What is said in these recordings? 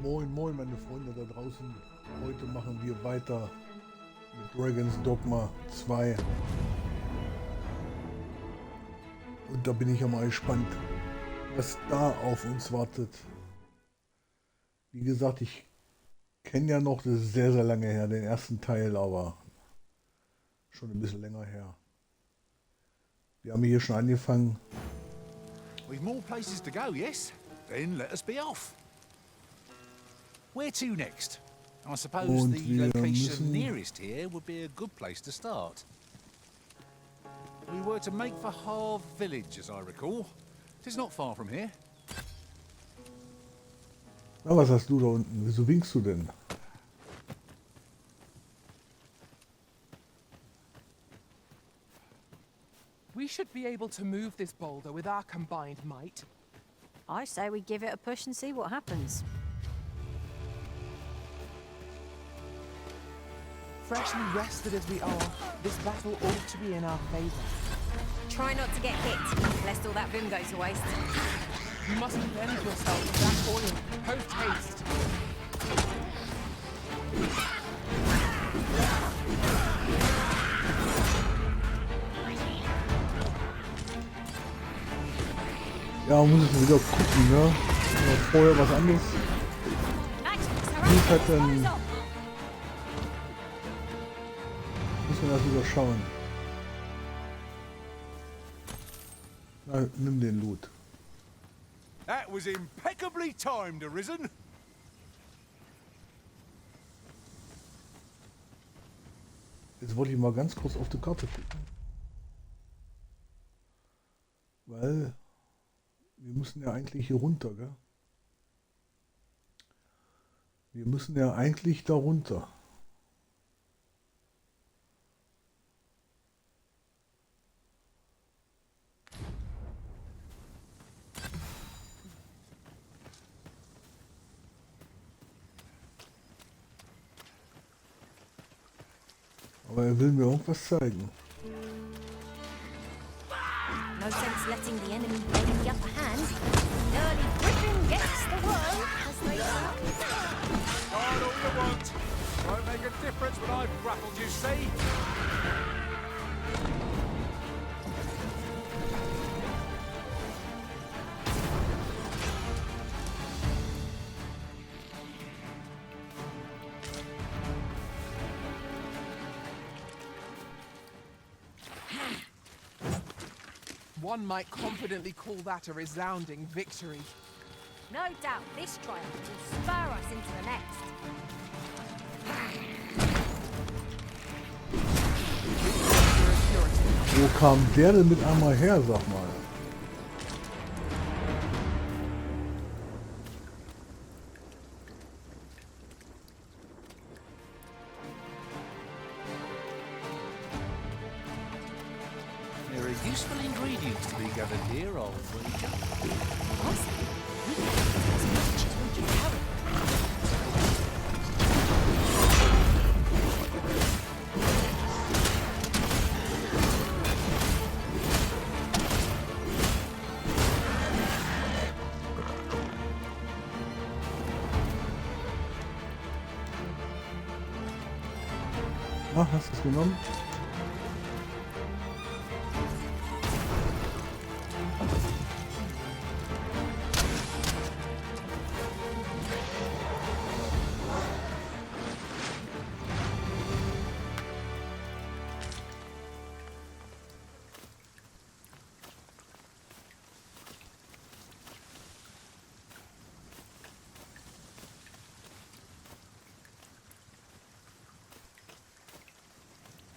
Moin, moin, meine Freunde da draußen. Heute machen wir weiter mit Dogma 2. Und da bin ich ja mal gespannt, was da auf uns wartet. Wie gesagt, ich kenne ja noch, das ist sehr, sehr lange her, den ersten Teil, aber schon ein bisschen länger her. Wir haben hier schon angefangen. We've more places to go, yes? Then let us be off. Where to next? I suppose Und the wir location müssen- nearest here would be a good place to start. We were to make for Harve Village, as I recall. It is not far from here. Na, was hast du da unten? Wieso winkst du denn? We should be able to move this boulder with our combined might. I say we give it a push and see what happens. Freshly rested as we are, this battle ought to be in our favor. Try not to get hit, lest all that vim goes to waste. You must bend yourself with that oil, post haste. Ja, muss ich wieder gucken, ne? Oder vorher was anderes. Wie hat denn... Müssen wir das wieder schauen. Na, nimm den Loot. That was impeccably timed, Arisen. Jetzt wollte ich mal ganz kurz auf die Karte gucken. Weil wir müssen ja eigentlich hier runter, gell? Wir müssen ja eigentlich da runter. Aber er will mir irgendwas zeigen. No sense letting the enemy gain the upper hand. Early Britain gets the world, as they say. All you want. Won't make a difference when I've grappled you, see? One might confidently call that a resounding victory. No doubt this triumph will spur us into the next. Wo kam der denn mit einmal her, sag mal? There are useful ingredients to be gathered here, old Reader. I say, we can take as much as we can carry. Ach, hast du es genommen?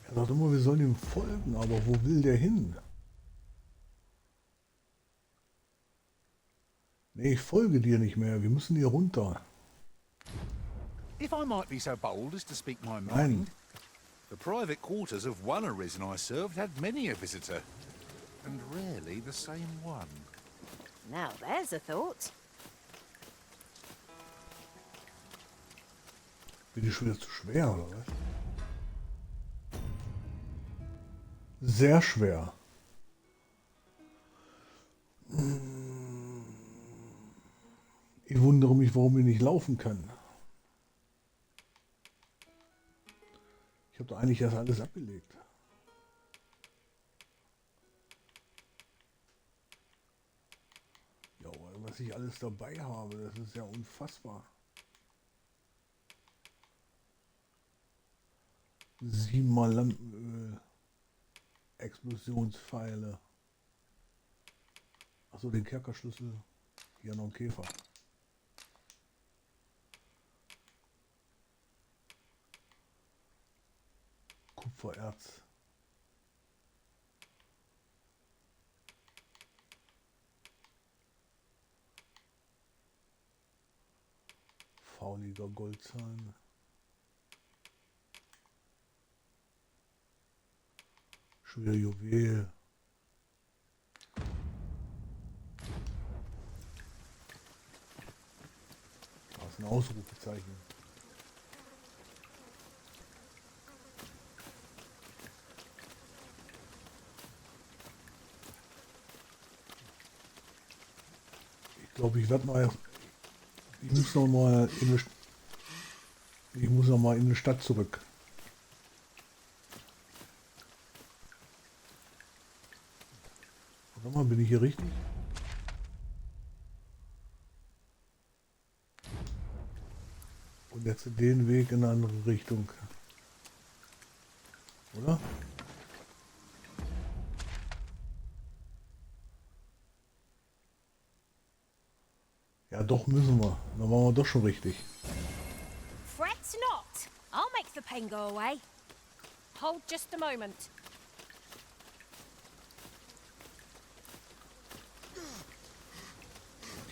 Er sagt immer, wir sollen ihm folgen, aber wo will der hin? Nee, ich folge dir nicht mehr, wir müssen hier runter. If I might be so bold as to speak my Nein. mind, the private quarters of one Arisen I served had many a visitor, and rarely the same one. Now there's a thought. Bin ich schon wieder zu schwer, oder was? Sehr schwer. Ich wundere mich, warum ich nicht laufen kann. Ich habe da eigentlich erst alles abgelegt. Ja, was ich alles dabei habe, das ist ja unfassbar. 7-mal Lampenöl. Explosionspfeile. Achso, den Kerkerschlüssel. Hier noch ein Käfer. Kupfererz. Fauliger Goldzahn. Schon wieder Juwel. Das ist ein Ausrufezeichen. Ich glaube, ich werde mal. Ich muss noch mal in die Stadt zurück. Warte mal, bin ich hier richtig? Und jetzt den Weg in eine andere Richtung. Oder? Ja, doch müssen wir. Dann waren wir doch schon richtig. Fret not. I'll make the pain go away. Hold just a moment.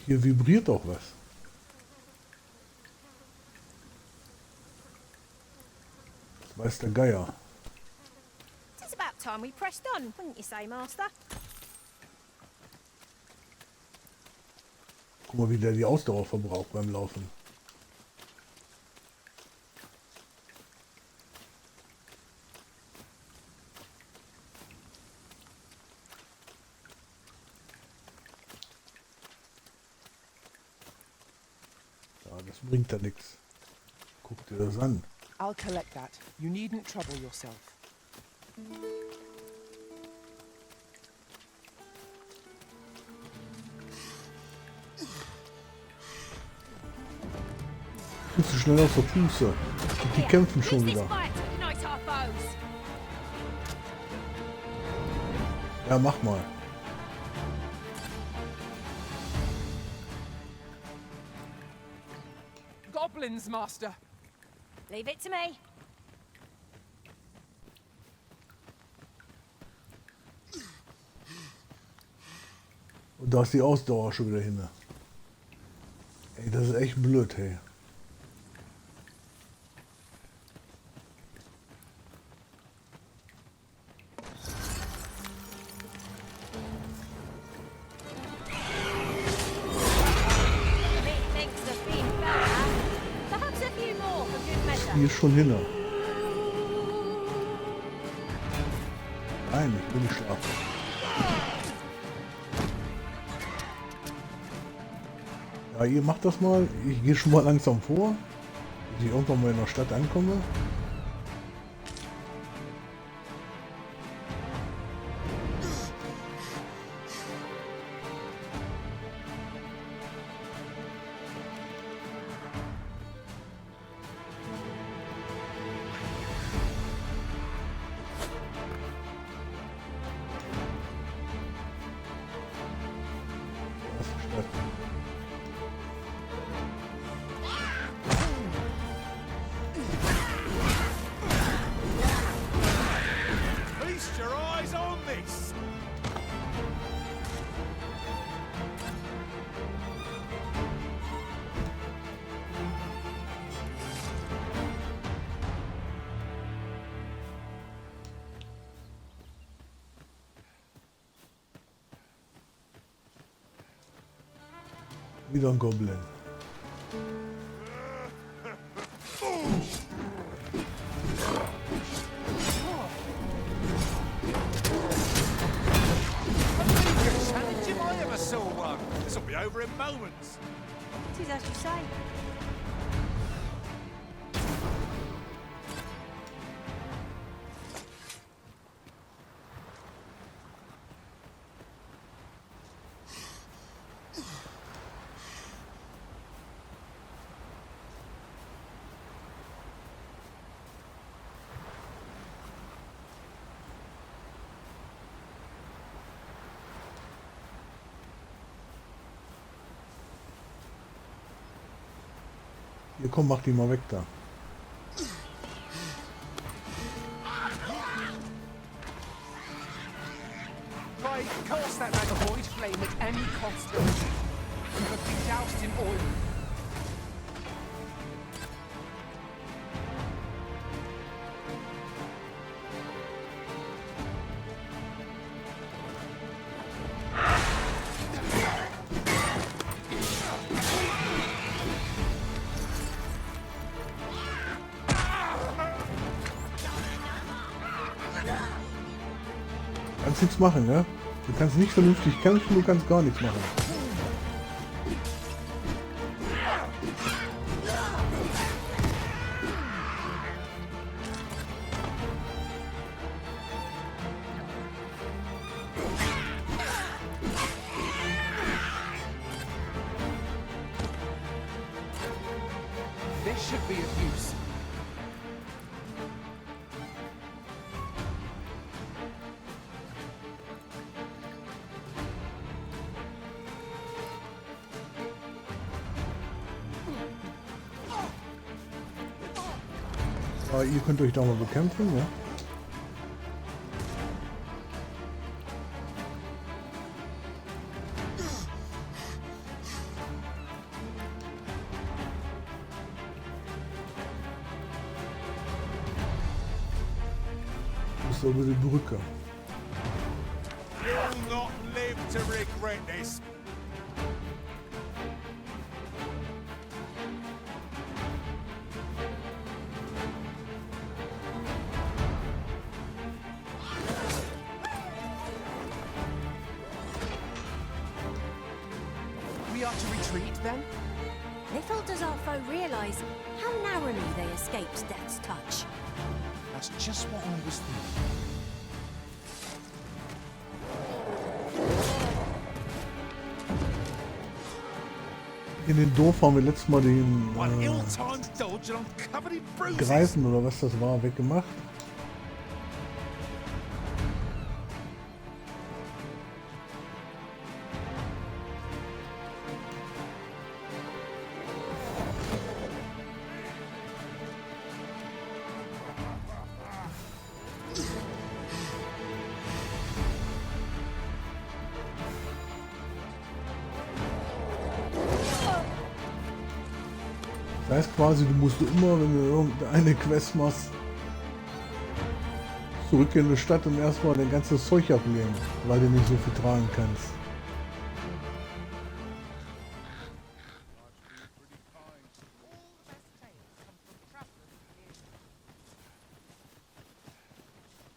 Hier vibriert doch was. Das weiß der Geier. It's about time we pressed on, wouldn't you say, Master? Guck mal, wie der die Ausdauer verbraucht beim Laufen. Ja, das bringt ja nichts. Guck dir das an. I'll collect that. You needn't trouble yourself. Viel zu schnell auf der Fuße. Und die kämpfen schon Use this wieder. fight to ignite our foes. Ja, mach mal. Goblins, Master. Leave it to me. Und da ist die Ausdauer schon wieder hin. Ey, das ist echt blöd, hey. Methinks the fiend fell. Perhaps a few more for good measure. Die ist schon hin. Nein, ich bin nicht schlafen. Ja, ihr macht das mal. Ich gehe schon mal langsam vor, dass ich irgendwann mal in der Stadt ankomme. Das ist die Stadt. Feast your eyes on this! Wieder ein Goblin. Challenge if I ever saw one. This will be over in moments. It is as you say. Hier, komm, mach die mal weg da. Right, course that like a void flame at any cost. You could be doused in oil. Kannst nichts machen, ja? Du kannst nicht vernünftig kämpfen, du kannst gar nichts machen. This should be of use. Aber ihr könnt euch da mal bekämpfen, ja? Das ist über die Brücke. You'll not live to regret this. We are to retreat then? Little does our foe realise how narrowly they escaped death's touch. That's just what I was thinking. In den Dorf haben wir letztes Mal den One ill-timed dodge and I'm covered in bruises. Greifen oder was das war, weggemacht. Das heißt quasi, du musst immer, wenn du irgendeine Quest machst, zurück in die Stadt und erstmal dein ganzes Zeug ablegen, weil du nicht so viel tragen kannst.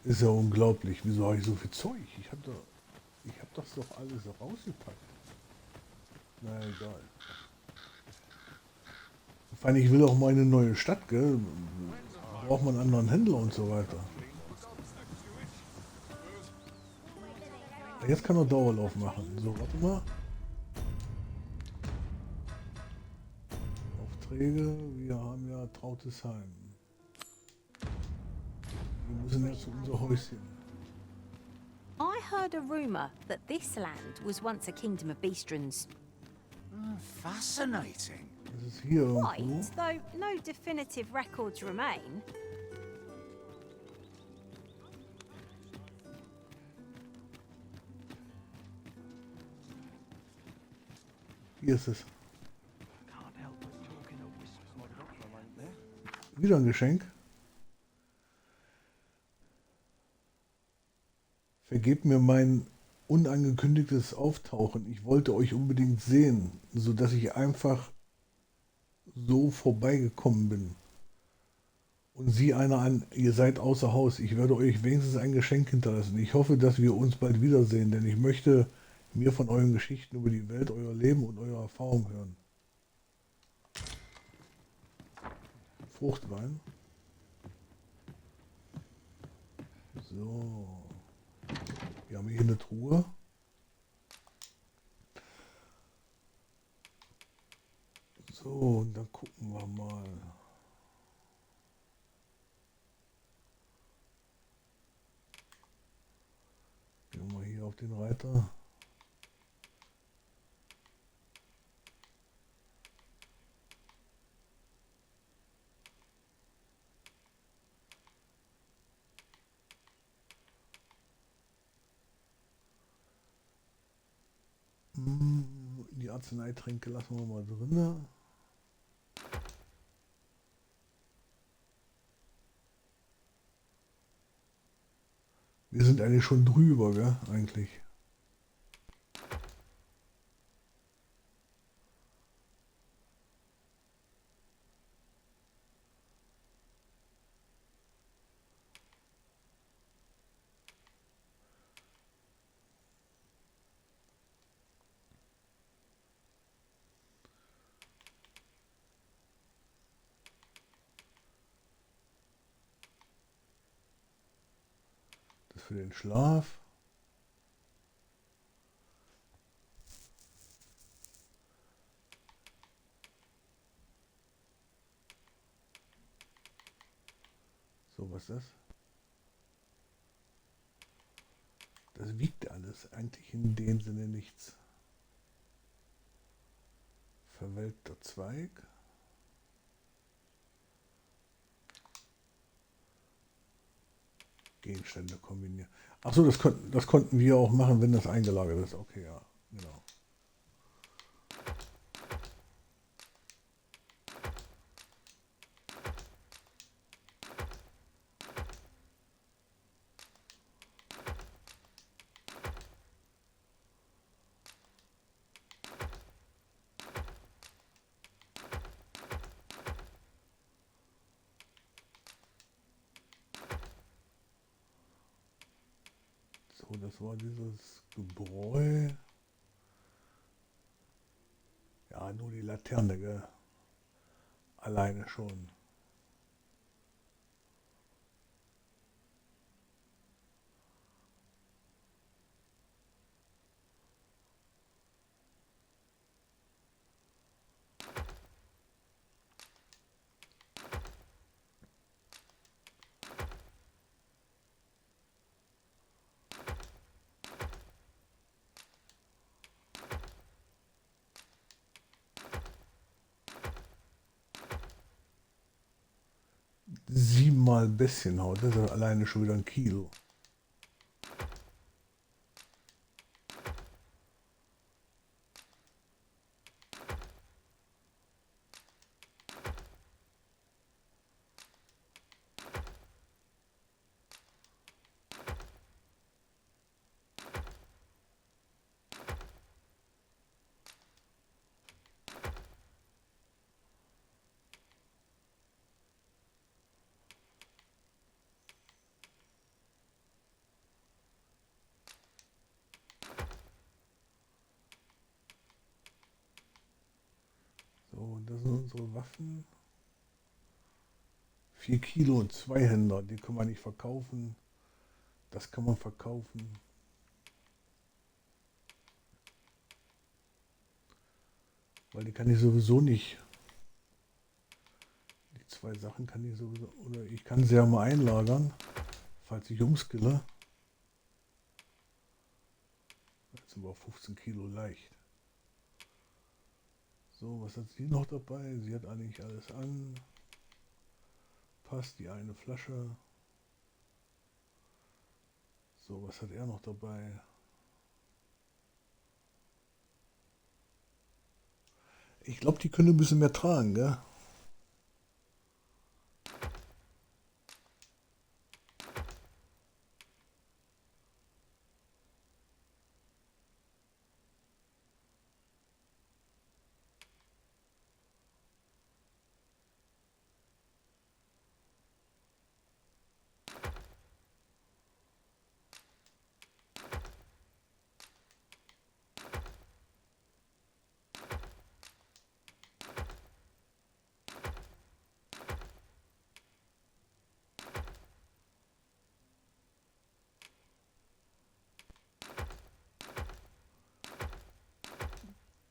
Ist ja unglaublich, wieso habe ich so viel Zeug? Ich hab das doch alles rausgepackt. Na egal. Vor allem, ich will auch mal in eine neue Stadt, gell? Da braucht man einen anderen Händler und so weiter. Jetzt kann er Dauerlauf machen. So, warte mal. Aufträge, wir haben ja trautes Heim. Wir müssen jetzt zu unser Häuschen. I heard a rumour that this land was once a kingdom of Beastrons. Fascinating. Das ist hier irgendwo. Quite, though no definitive records remain. Hier ist es. Wieder ein Geschenk. Vergebt mir mein unangekündigtes Auftauchen. Ich wollte euch unbedingt sehen, sodass ich einfach so vorbeigekommen bin. Und sieh einer an, ihr seid außer Haus. Ich werde euch wenigstens ein Geschenk hinterlassen. Ich hoffe, dass wir uns bald wiedersehen, denn ich möchte mir von euren Geschichten über die Welt, euer Leben und eure Erfahrungen hören. Fruchtwein. So. Wir haben hier eine Truhe. So, und dann gucken wir mal. Gehen wir hier auf den Reiter. Die Arzneitränke lassen wir mal drin. Wir sind eigentlich schon drüber, gell? Eigentlich. Das für den Schlaf. So, was ist das? Das wiegt alles eigentlich in dem Sinne nichts. Verwelkter Zweig. Gegenstände kombinieren. Achso, das konnten wir auch machen, wenn das eingelagert ist. Okay, ja, genau. So, das war dieses Gebräu. Ja, nur die Laterne, gell? Alleine schon. Siebenmal Bässchenhaut, das ist alleine schon wieder ein Kilo. So, das sind unsere Waffen. 4 Kilo und 2 Händer, die kann man nicht verkaufen. Das kann man verkaufen. Weil die kann ich sowieso nicht. Die 2 Sachen kann ich sowieso. Oder ich kann sie ja mal einlagern, falls ich umskille. Jetzt sind wir 15 Kilo leicht. So, was hat sie noch dabei? Sie hat eigentlich alles an. Passt die eine Flasche. So, was hat er noch dabei? Ich glaube, die können ein bisschen mehr tragen, gell?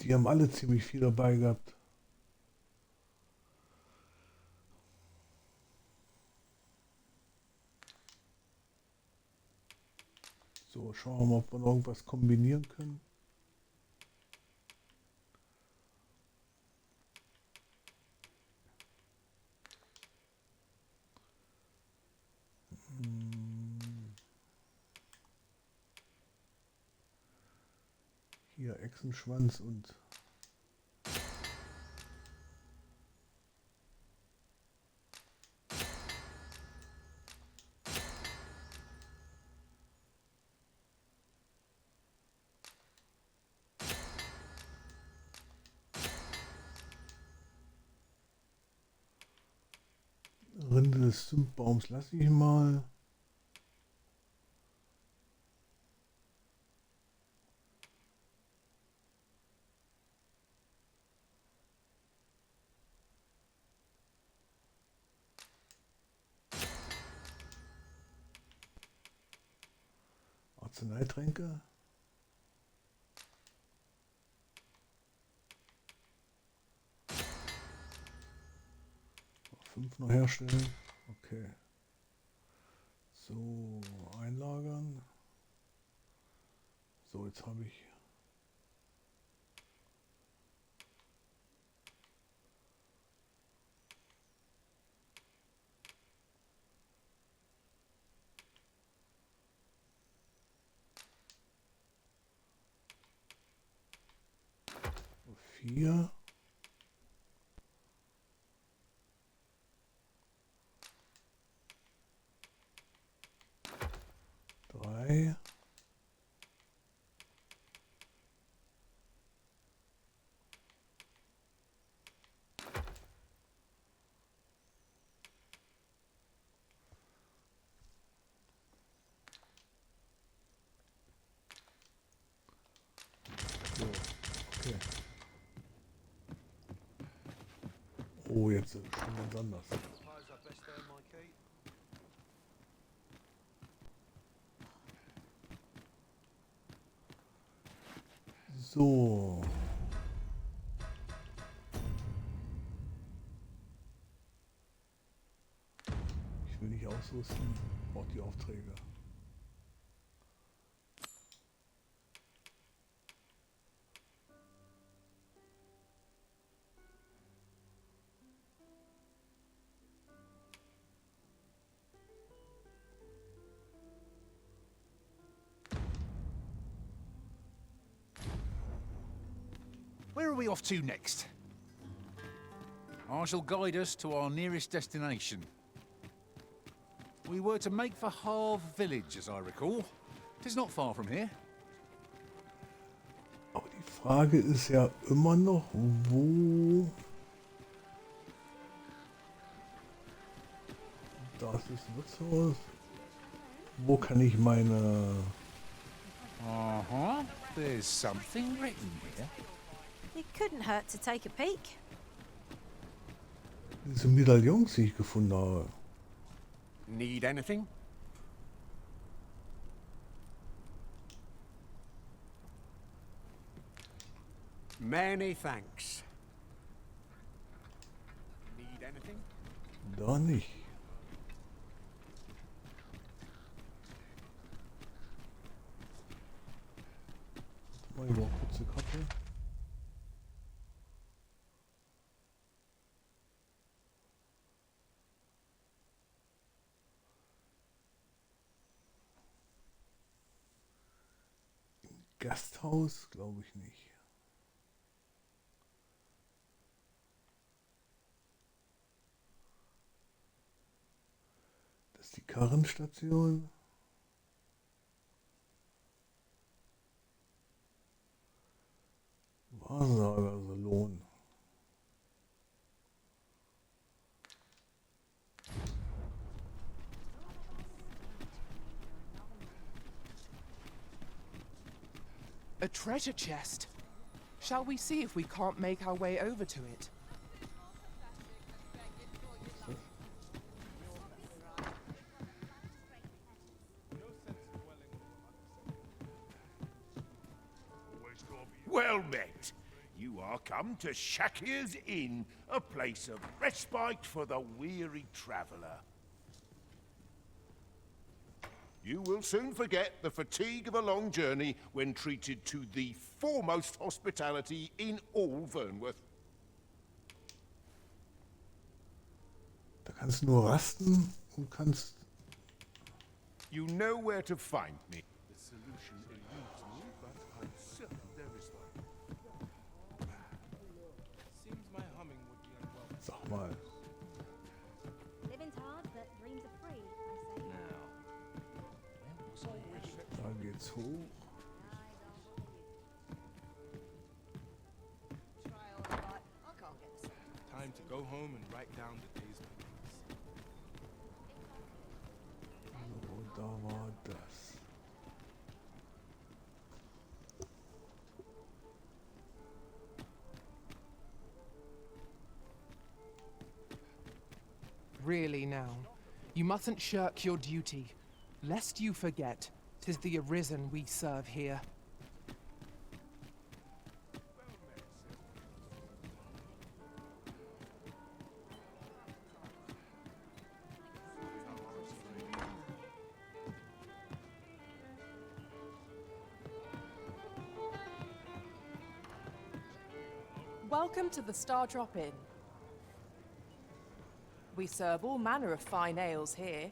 Die haben alle ziemlich viel dabei gehabt. So, schauen wir mal, ob wir noch irgendwas kombinieren können. Hier Echsenschwanz und Rinde des Zimtbaums lasse ich mal. Arzneitränke. 5 noch herstellen. Okay. So, einlagern. So, jetzt habe ich vier. Drei. So, okay. Oh, jetzt ist es schon ganz anders. So. Ich will nicht ausrüsten, brauche die Aufträge. Where are we off to next? I shall guide us to our nearest destination. We were to make for Harve Village, as I recall. 'Tis not far from here. Aber die Frage ist ja immer noch, wo... Das ist Wirtshaus. Wo kann ich meine... Uh-huh. There's something written here. It couldn't hurt to take a peek. Diese Medaillons, die ich gefunden habe. Need anything? Many thanks. Need anything? Da nicht. Mal über kurze Karte. Gasthaus, glaube ich nicht. Das ist die Karrenstation. Wahrsagersalon. A treasure chest. Shall we see if we can't make our way over to it? Well met. You are come to Shakir's Inn, a place of respite for the weary traveller. You will soon forget the fatigue of a long journey when treated to the foremost hospitality in all Vernworth. Da kannst du nur rasten und kannst... You know where to find me. The solution eludes me, but I'm certain there is one. Seems my humming would be unwelcome. Sag mal. Living's hard, but dreams are free, I say. Da geht's hoch. Time to go home and write down the day's memories. So, da war das. Really now, you mustn't shirk your duty, lest you forget 'tis the Arisen we serve here. Welcome to the Star Drop Inn. We serve all manner of fine ales here.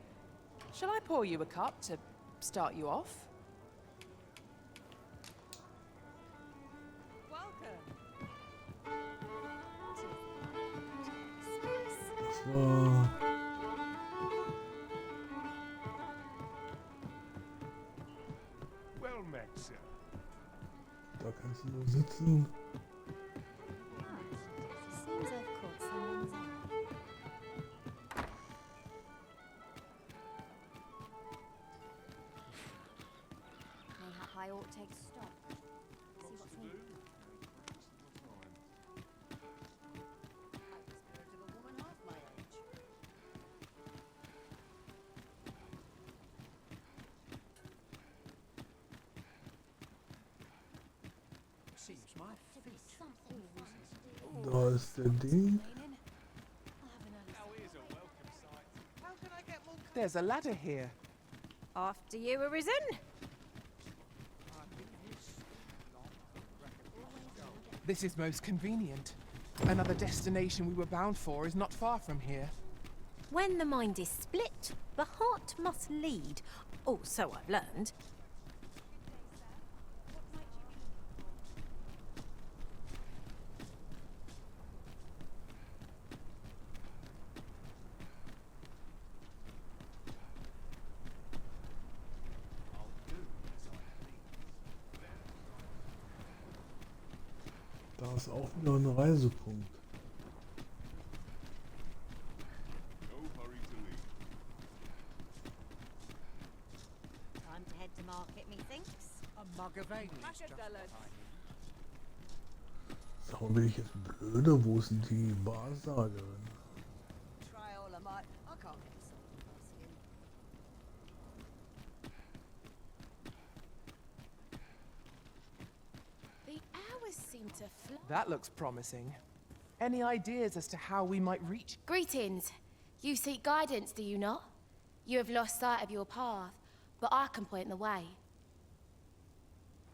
Shall I pour you a cup to start you off? Welcome. Das war... Well met, sir. Da kannst du nur sitzen. Seems I've caught someone's eye. Mayhap I ought take stock. See what's in. Like the spirit of a woman half my age. Seems my feet. Something Da ist der Ding. There's a ladder here. After you, Arisen. This is most convenient. Another destination we were bound for is not far from here. When the mind is split, the heart must lead. Oh, so I've learned. Da ist auch wieder ein Reisepunkt. Time to head to market, methinks. A mug of ale. Sag mal, bin ich jetzt blöde? Wo ist denn die Wahrsagerin? Try all I might. I can't get the sort of asking. The hours seem to fly. That looks promising. Any ideas as to how we might reach? Greetings. You seek guidance, do you not? You have lost sight of your path, but I can point the way.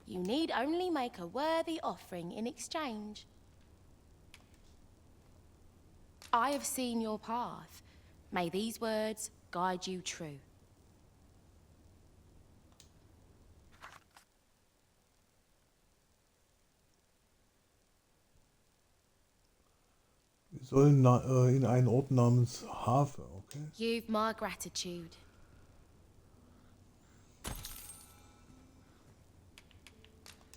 You need only make a worthy offering in exchange. I have seen your path. May these words guide you true. Wir sollen in einen Ort namens Hafe, okay? You've my gratitude.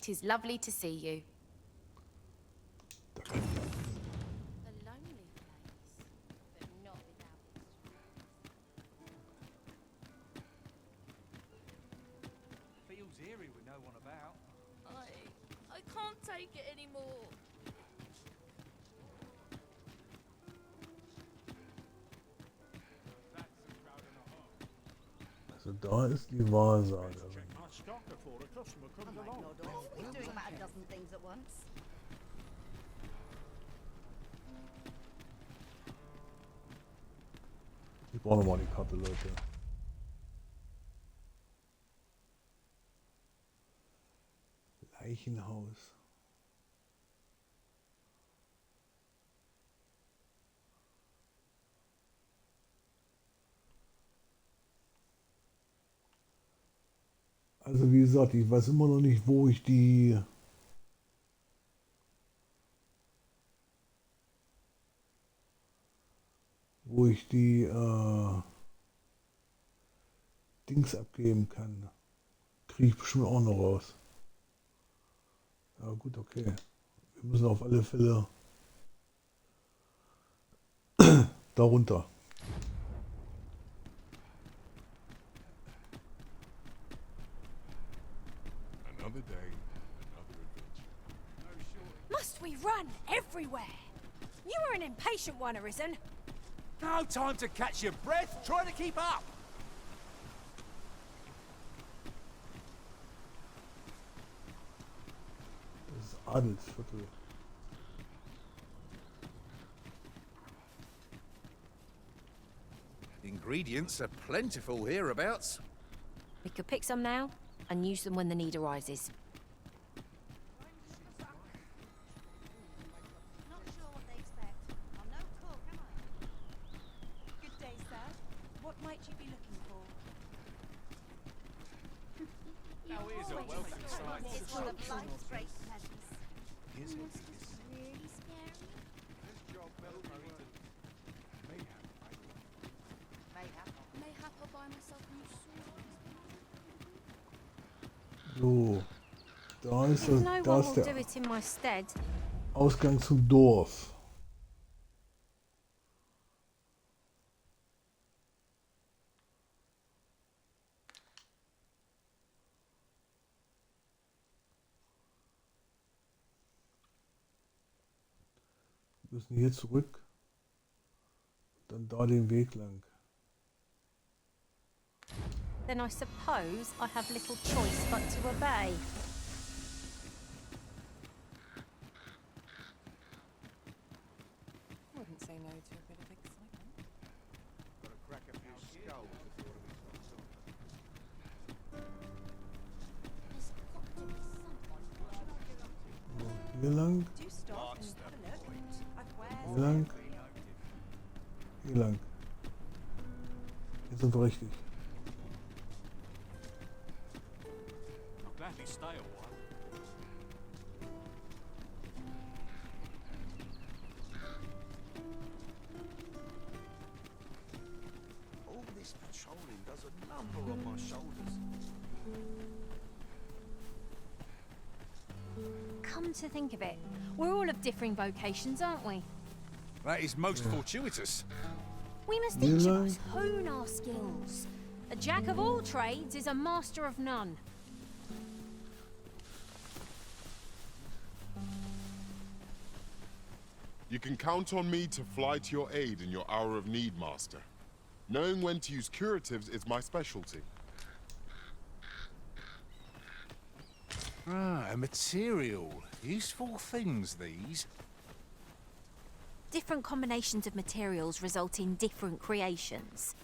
Tis lovely to see you. Da kann ich A lonely place, but not without its Feels eerie with no one about. I can't take it anymore. Also da ist die Wahrsagerin. My stock before a customer comes along. Nod off. We're doing about a dozen things at once. Ich brauche nochmal die Karte, Leute. Leichenhaus. Also wie gesagt, ich weiß immer noch nicht, wo ich die Dings abgeben kann. Kriege ich bestimmt auch noch raus. Ja gut, okay. Wir müssen auf alle Fälle darunter. Another day, another adventure. Must we run everywhere? You were an impatient one, Arisen. No time to catch your breath. Try to keep up. Das ist Adelsviertel. Ingredients are plentiful hereabouts. We could pick some now and use them when the need arises. Not sure what they expect. I'm no cook, am I? Good day, sir. What might you be looking for? Now here's a welcome sight. It's full of life's great pleasures. Is it? Really scary. Mayhap I'll buy myself a new sword. So, da ist, If das, no da one ist will do der it in my stead, Ausgang zum Dorf. Wir müssen hier zurück. Dann da den Weg lang. then I suppose I have little choice but to obey. Wouldn't say no to a bit of excitement. Got to crack a few skulls before we Hier lang, Do stop and have a look. I've hier lang, hier lang. Hier sind wir richtig. I'll gladly stay a while. All this patrolling does a number on my shoulders. Come to think of it, we're all of differing vocations, aren't we? That is most fortuitous. We must You each know- of us hone our skills. A jack of all trades is a master of none. You can count on me to fly to your aid in your hour of need, Master. Knowing when to use curatives is my specialty. Ah, a material. Useful things, these. Different combinations of materials result in different creations.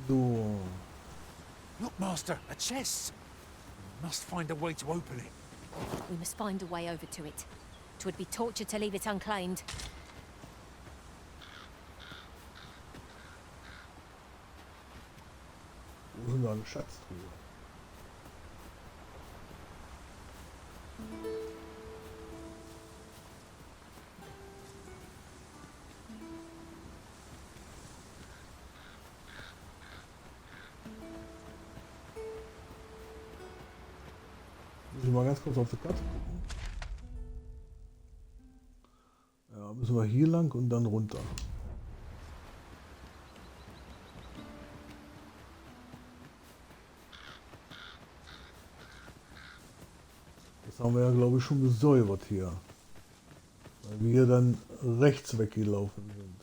So, Look, Master, a chest. We must find a way to open it. We must find a way over to it. 'Twould be torture to leave it unclaimed. wo sind da eine Schatztruhe? Muss ich mal ganz kurz auf die Karte gucken. Ja, Müssen wir hier lang und dann runter. Das haben wir ja, glaube ich, schon gesäubert hier. Weil wir hier dann rechts weggelaufen sind.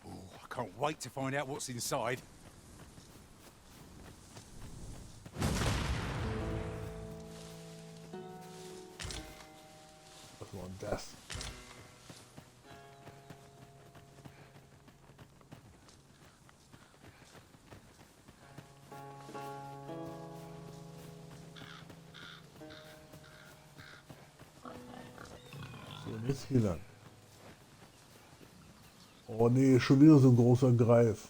Oh, I can't wait to find out what's inside. Was war denn das? So, jetzt hier lang. Oh nee, schon wieder so ein großer Greif.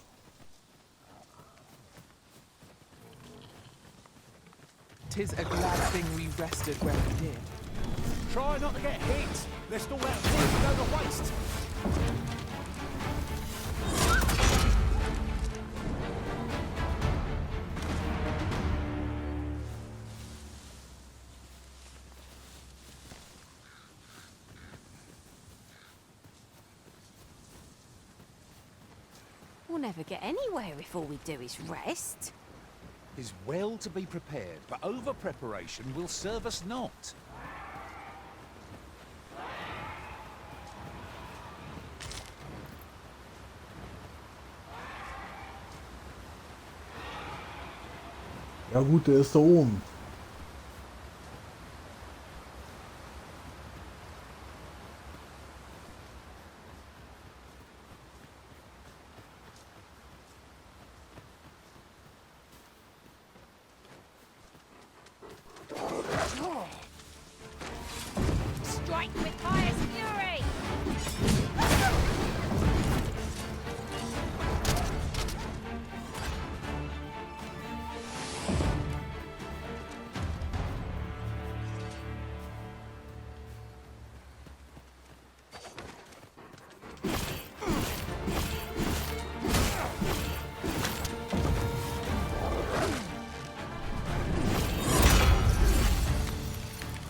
Tis a glad thing we rested where we did. Try not to get hit, lest all that food go to waste. We'll never get anywhere if all we do is rest. Is well to be prepared, but over-preparation will serve us not. Ja gut, der ist da oben. Strike with highest fury!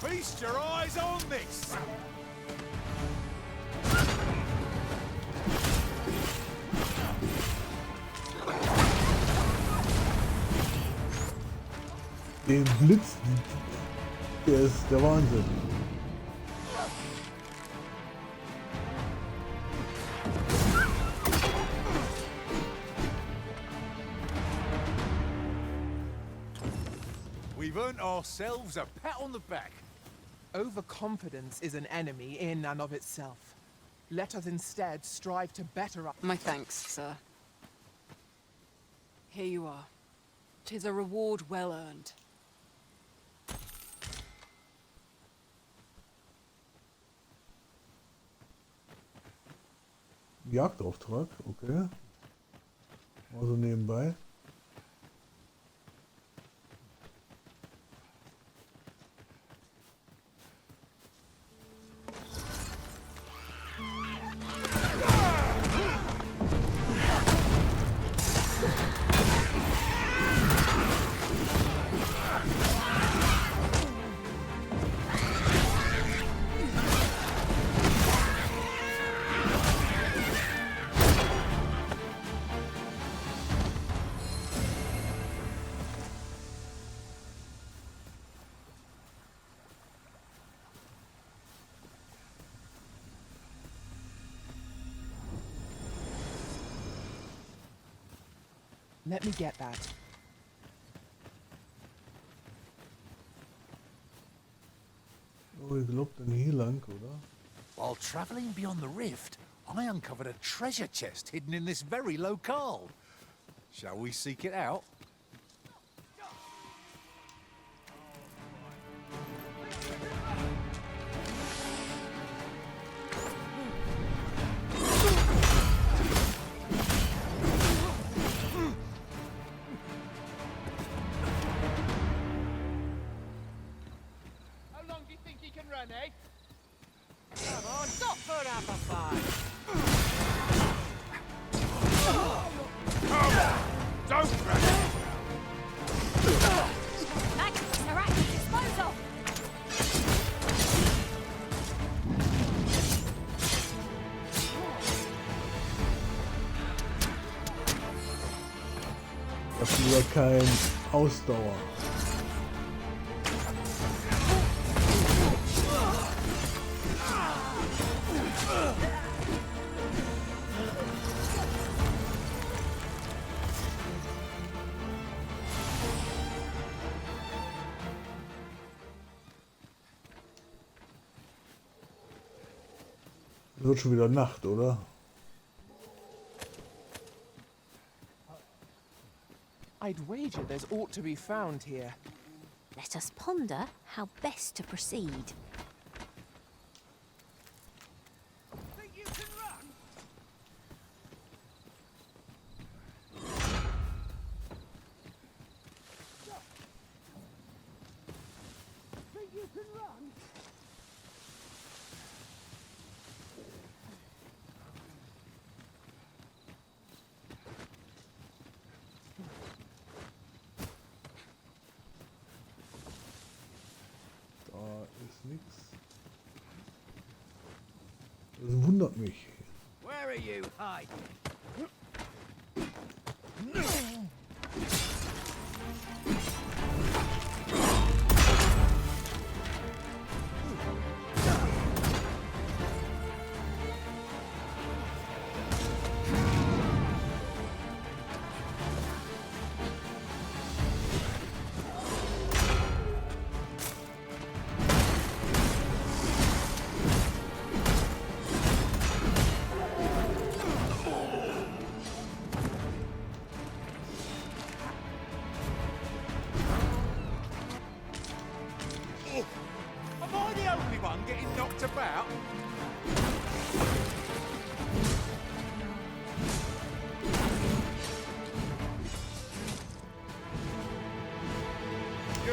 Feast your eyes on this! Den Blitz, der ist der Wahnsinn. We've earned ourselves a pat on the back. Overconfidence is an enemy in and of itself. Let us instead strive to better our... My thanks, sir. Here you are. 'Tis a reward well earned. Jagdauftrag, okay. Also nebenbei. Let me get that. Oh, ich glaube dann hier lang, oder? While travelling beyond the rift, I uncovered a treasure chest hidden in this very locale. Shall we seek it out? How long do you think he can run, eh? Come on, stop put up a fight. Come on! Don't run! Maggots are at your disposal! kein Ausdauer. Wird schon wieder Nacht, oder? I'd wager there's aught to be found here. Let us ponder how best to proceed. Think you can run? Think you can run? Da ist nichts. Das wundert mich. Where are you hiding? Am I the only one getting knocked about?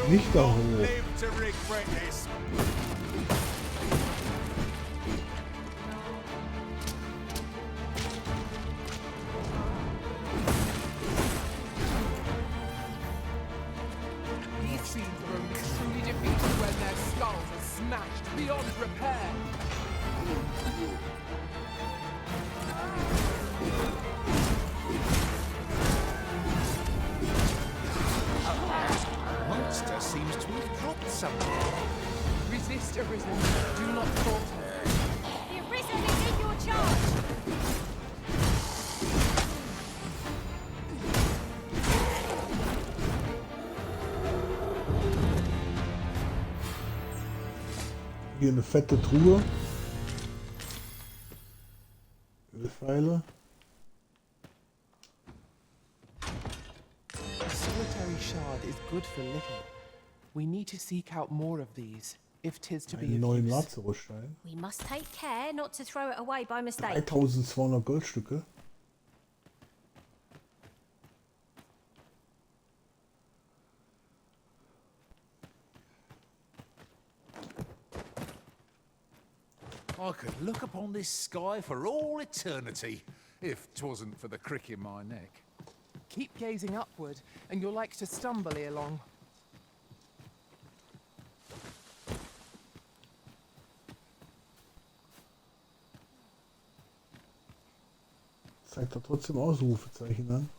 Nicht da hoch. Live to regret this. These fiends are only truly defeated when their skulls are smashed beyond repair. Monster seems to have dropped something. Resist, Arisen. Do not falter. The Arisen is in your charge! Hier eine fette Truhe. Ölpfeile. A solitary shard is good for little. We need to seek out more of these, if 'tis to be Einen of neuen use. Lazarusstein. We must take care not to throw it away by mistake. 3200 Goldstücke. I could look upon this sky for all eternity, if 'twasn't for the crick in my neck. Keep gazing upward, and you're like to stumble ere long. Zeigt er trotzdem Ausrufezeichen an.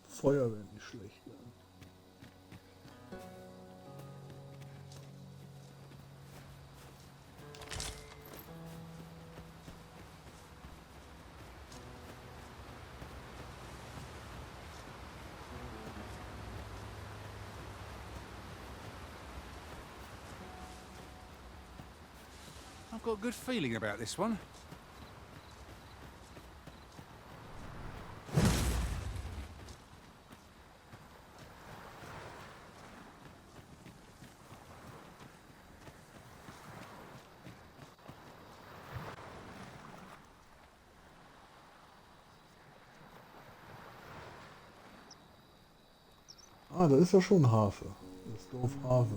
Feuer wäre nicht schlecht. Ja. I've got a good feeling about this one. Ah, da ist ja schon Harfe. Das Dorf Harfe.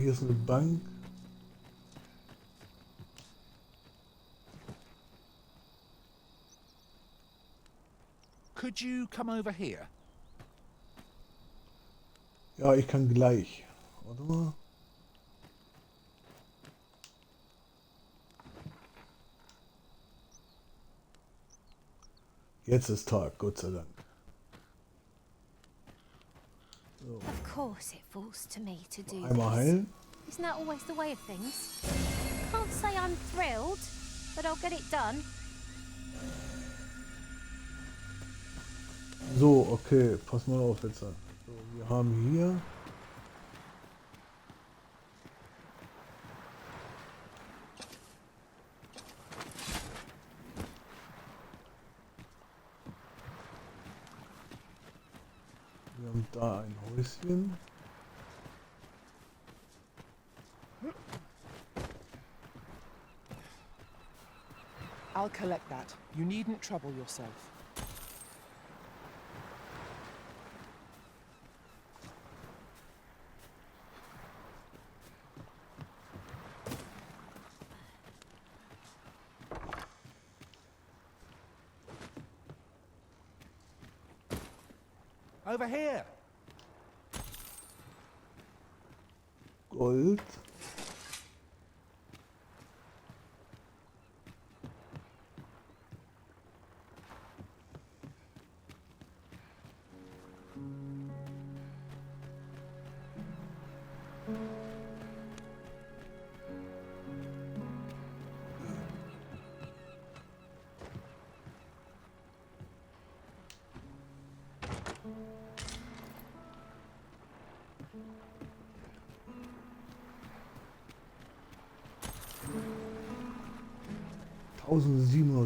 Hier ist eine Bank. Could you come over here? Ja, ich kann gleich. Warte mal. Jetzt ist Tag, Gott sei Dank. So. Of course it falls to me to do Einmal this. heilen. Isn't that always the way of things? Can't say I'm thrilled, but I'll get it done. So, okay, pass mal auf jetzt. So, wir haben hier. Wir haben da ein Häuschen. I'll collect that. You needn't trouble yourself. Over here. Gold.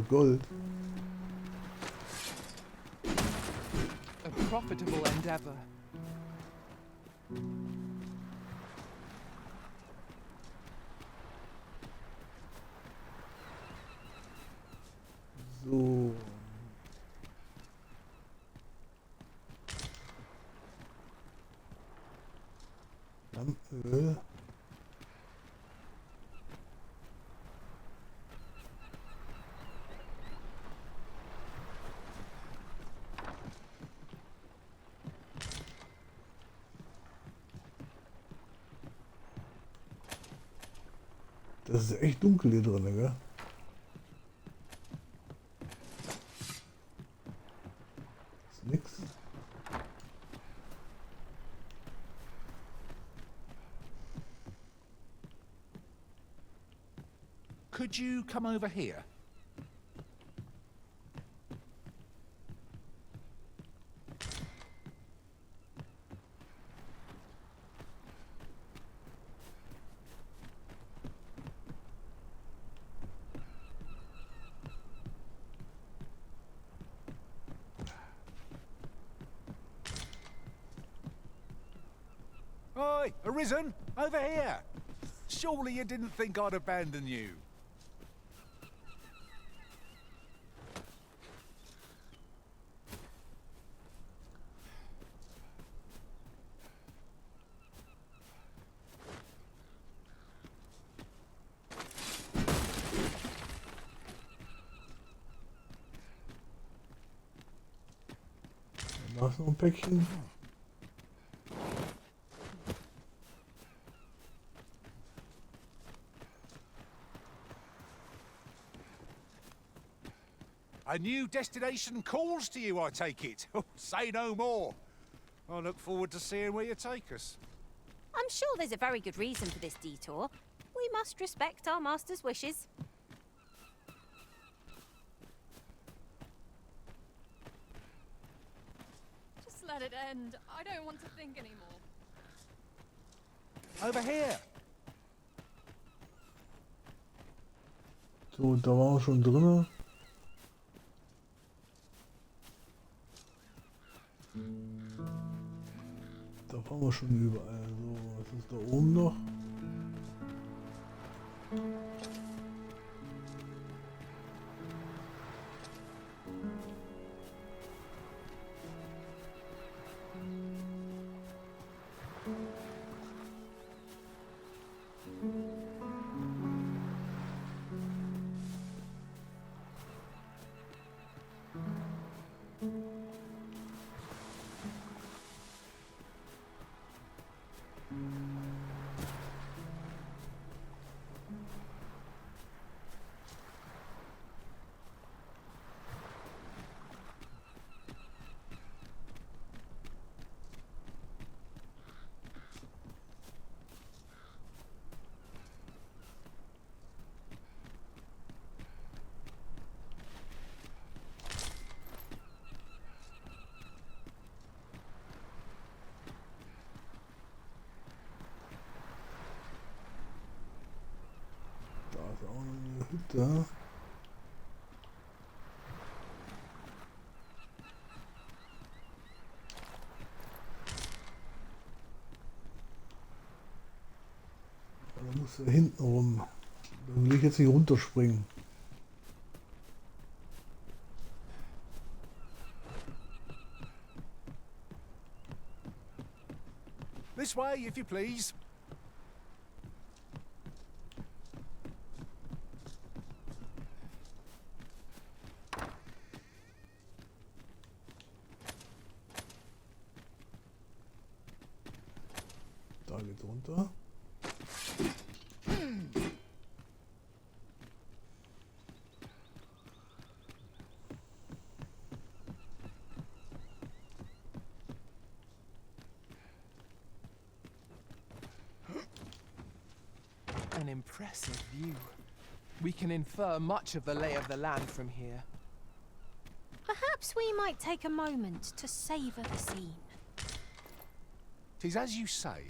Gold. A profitable endeavor. So. Öl. Das ist echt dunkel hier drin, gell? Ist nix. Could you come over here? Oi, Arisen, over here. Surely you didn't think I'd abandon you. Da ist noch ein Päckchen. A new destination calls to you, I take it. Say no more. I look forward to seeing where you take us. I'm sure there's a very good reason for this detour. We must respect our master's wishes. Just let it end. I don't want to think anymore. Over here. So, da waren wir schon drin. Da waren wir schon überall. So, was ist da oben noch? Da auch noch eine Hütte. Da muss er hinten rum. Da will ich jetzt nicht runterspringen. This way, if you please. Da geht's runter. An impressive view. We can infer much of the lay of the land from here. Perhaps we might take a moment to savor the scene. 'Tis as you say.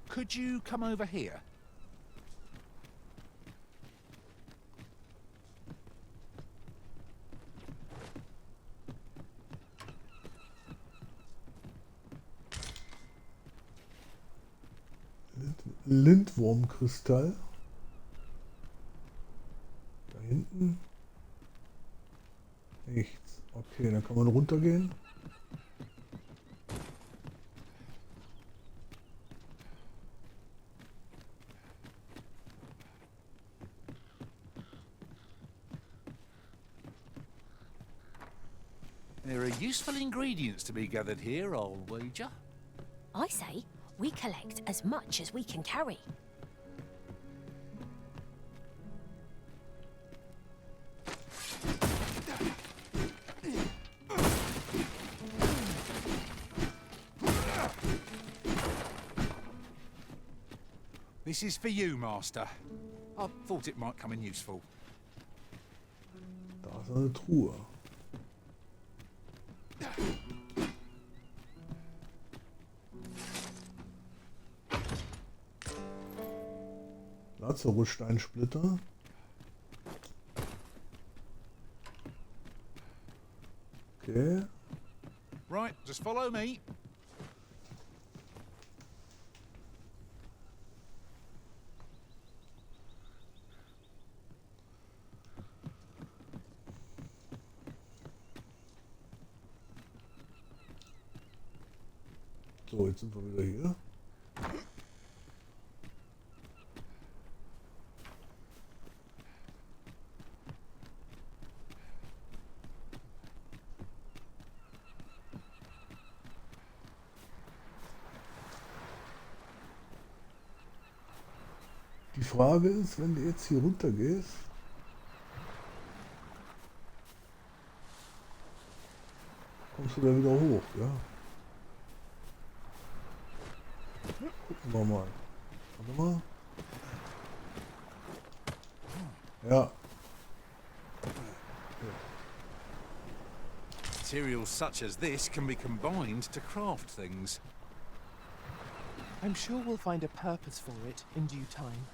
Could you come over here? Lindwurmkristall. Da hinten. Nichts. Okay, dann kann man runtergehen. There are useful ingredients to be gathered here, I'll wager. I say we collect as much as we can carry. This is for you, Master. I thought it might come in useful. Da ist eine Truhe. Lazarussteinsplitter. Okay. Right, just follow me. So, jetzt sind wir wieder hier. Die Frage ist, wenn du jetzt hier runter gehst, kommst du da wieder hoch, ja? Gucken wir mal. Warte mal. Ja. Materials such as this can be combined to craft things. I'm sure we'll find a purpose for it in due time.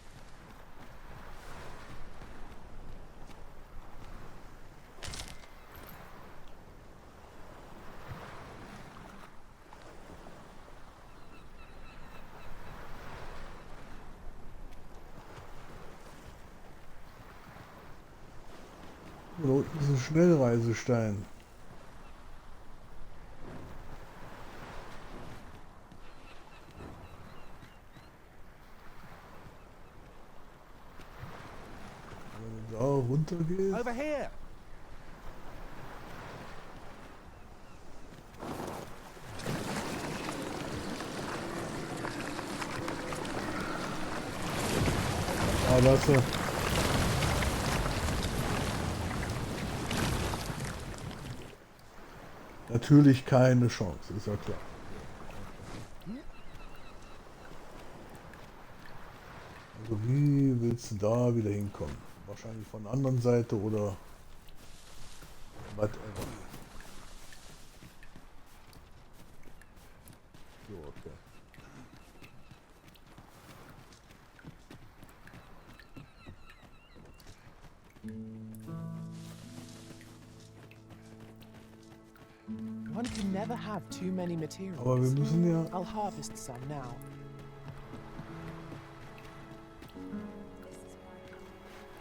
Da unten ist ein Schnellreisestein. Wenn du da runter gehst. Over here. Ah, lasse. Natürlich keine Chance, ist ja klar. Also wie willst du da wieder hinkommen? Wahrscheinlich von der anderen Seite oder whatever. So, okay. One can never have too many materials. Aber wir müssen ja... I'll harvest some now.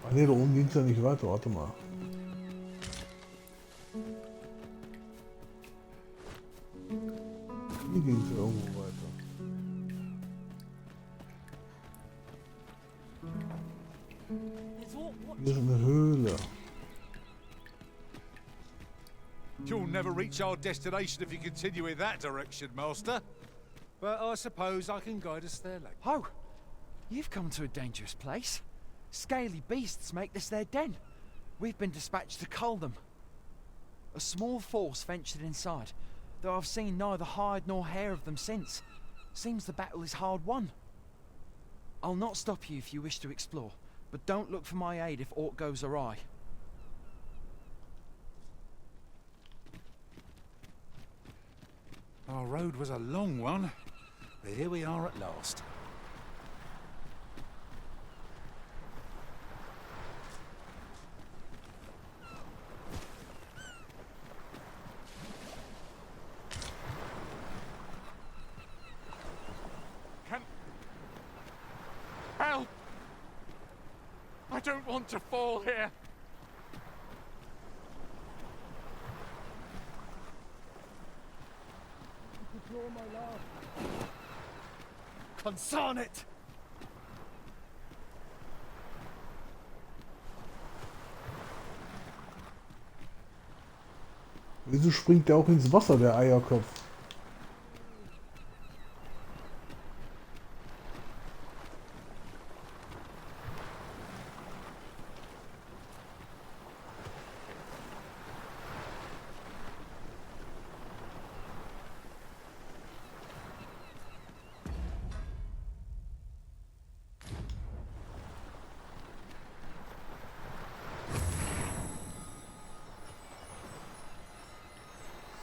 Ach ne, da oben ging es ja nicht weiter. Warte mal. Hier ging es ja irgendwo weiter. Hier ist eine Höhle. You'll never reach our destination if you continue in that direction, Master. But I suppose I can guide us there later. Oh, you've come to a dangerous place. Scaly beasts make this their den. We've been dispatched to cull them. A small force ventured inside, though I've seen neither hide nor hair of them since. Seems the battle is hard won. I'll not stop you if you wish to explore, but don't look for my aid if aught goes awry. Our road was a long one, but here we are at last. Help! I don't want to fall here. Concern it! Wieso springt der auch ins Wasser, der Eierkopf?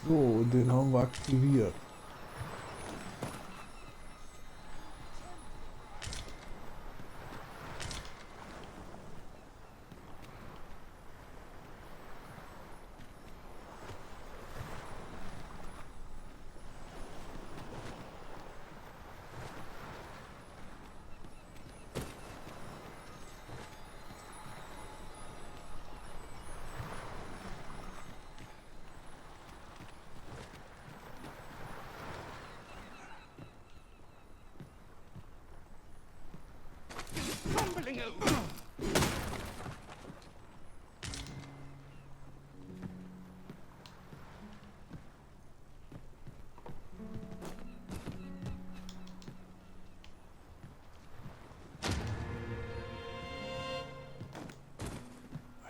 So, den haben wir aktiviert.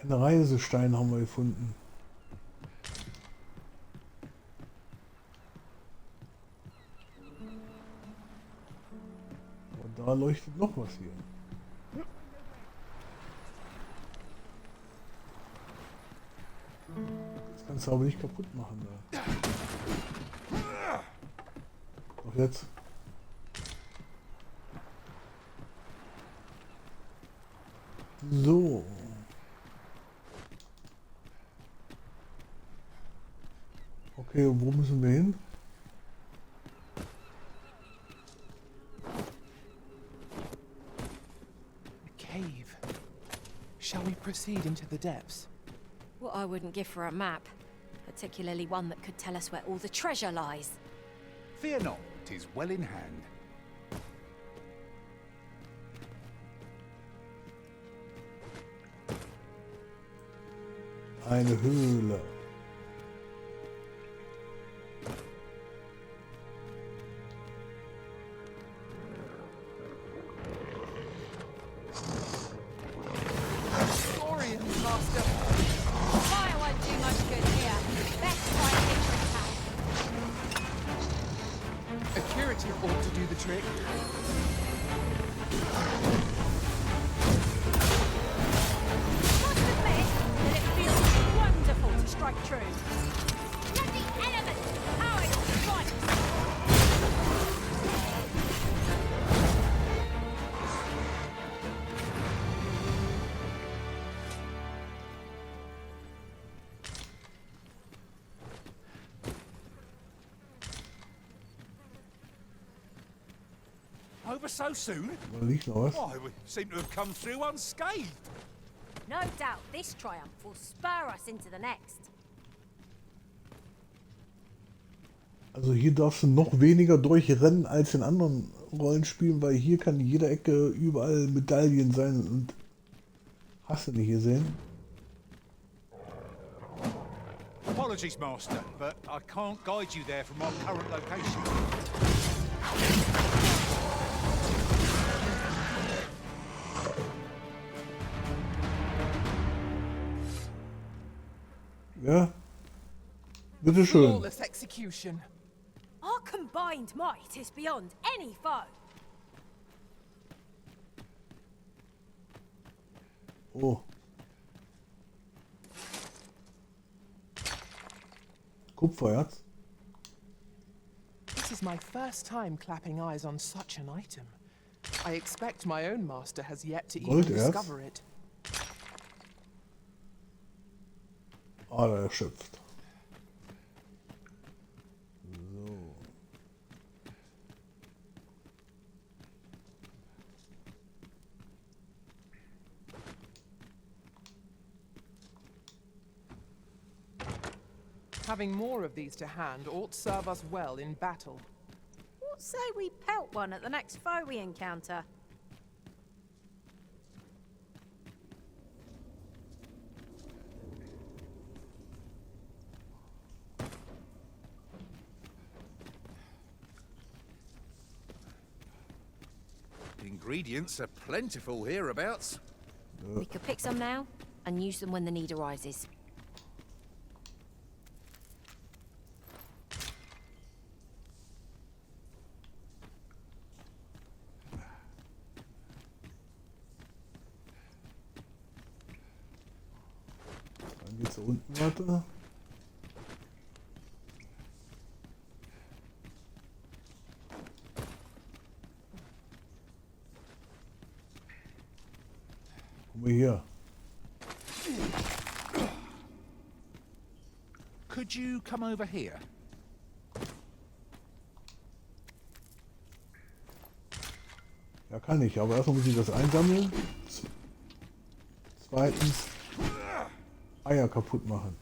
Einen Reisestein haben wir gefunden. Und da leuchtet noch was hier. Das kannst du aber nicht kaputt machen. Da. Doch jetzt. So. Okay, wo müssen wir hin? A cave. Shall we proceed into the depths? What I wouldn't give for a map, particularly one that could tell us where all the treasure lies. Fear not, 'tis well in hand. Eine Höhle. Fire won't do much good here. Best try kitchen attack. A curative ought to do the trick. over so soon? Da liegt noch was. Why, we seem to have come through unscathed. No doubt this triumph will spur us into the next. Also hier darfst du noch weniger durchrennen als in anderen Rollenspielen, weil hier kann in jeder Ecke überall Medaillen sein und hast du nicht gesehen? Apologies, Master, but I can't guide you there from our current location. Ja, bitteschön. Flawless execution. Our combined might is beyond any foe. Oh. Kupfererz. This is my first time clapping eyes on such an item. I expect my own master has yet to even Golderz. discover it. Ader erschöpft. So. Having more of these to hand ought serve us well in battle. What say we pelt one at the next foe we encounter? Ingredients are plentiful hereabouts. We could pick some now and use them when the need arises. Dann geht's da unten weiter. Guck mal hier. Could you come over here? Ja, kann ich, aber erstmal muss ich das einsammeln. Zweitens Eier kaputt machen.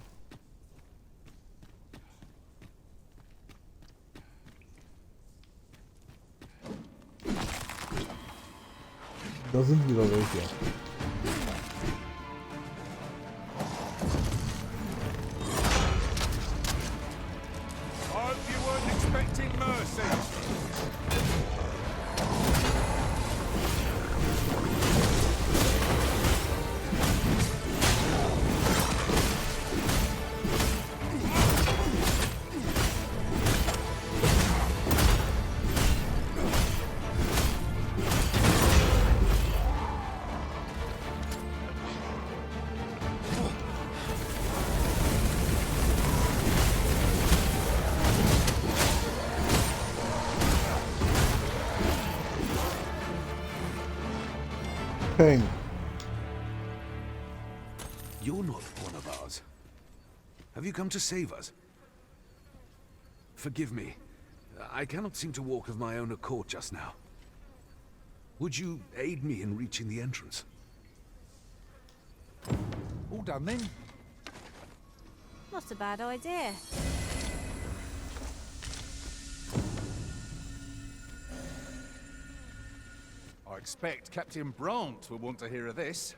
Da sind wieder welche. I hope you weren't expecting mercy. Peng. You're not one of ours. Have you come to save us? Forgive me. I cannot seem to walk of my own accord just now. Would you aid me in reaching the entrance? All done then? Not a bad idea. I expect Captain Brandt will want to hear of this.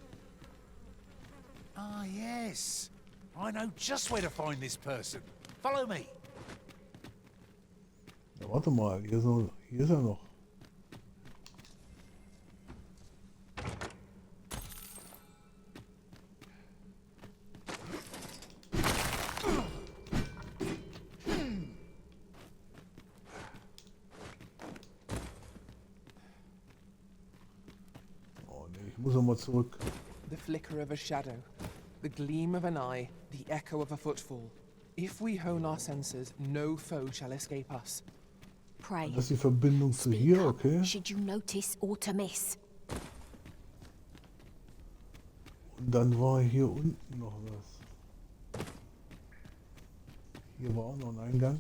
Ah, yes. I know just where to find this person. Follow me. Ja, warte mal, hier ist er noch. Oh nee, ich muss nochmal zurück. The flicker of a shadow, the gleam of an eye, the echo of a footfall. If we hone our senses, no foe shall escape us. Pray. Das ist die Verbindung zu Speak hier, up, okay. should you notice or to miss. Und dann war hier unten noch was. Hier war auch noch ein Eingang.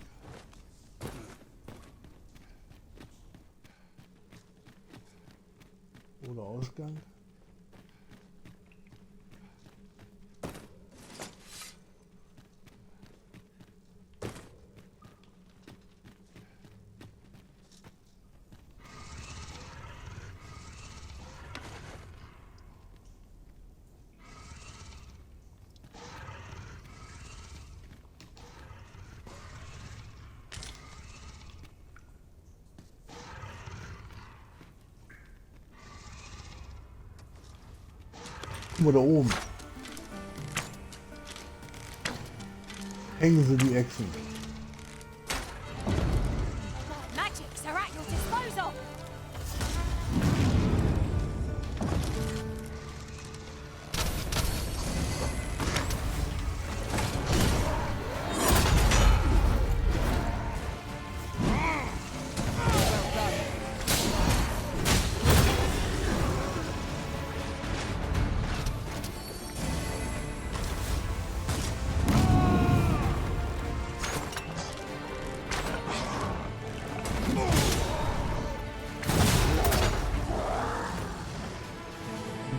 Oder Ausgang. Guck mal da oben. Hängen sie die Echsen. Magics are at your disposal.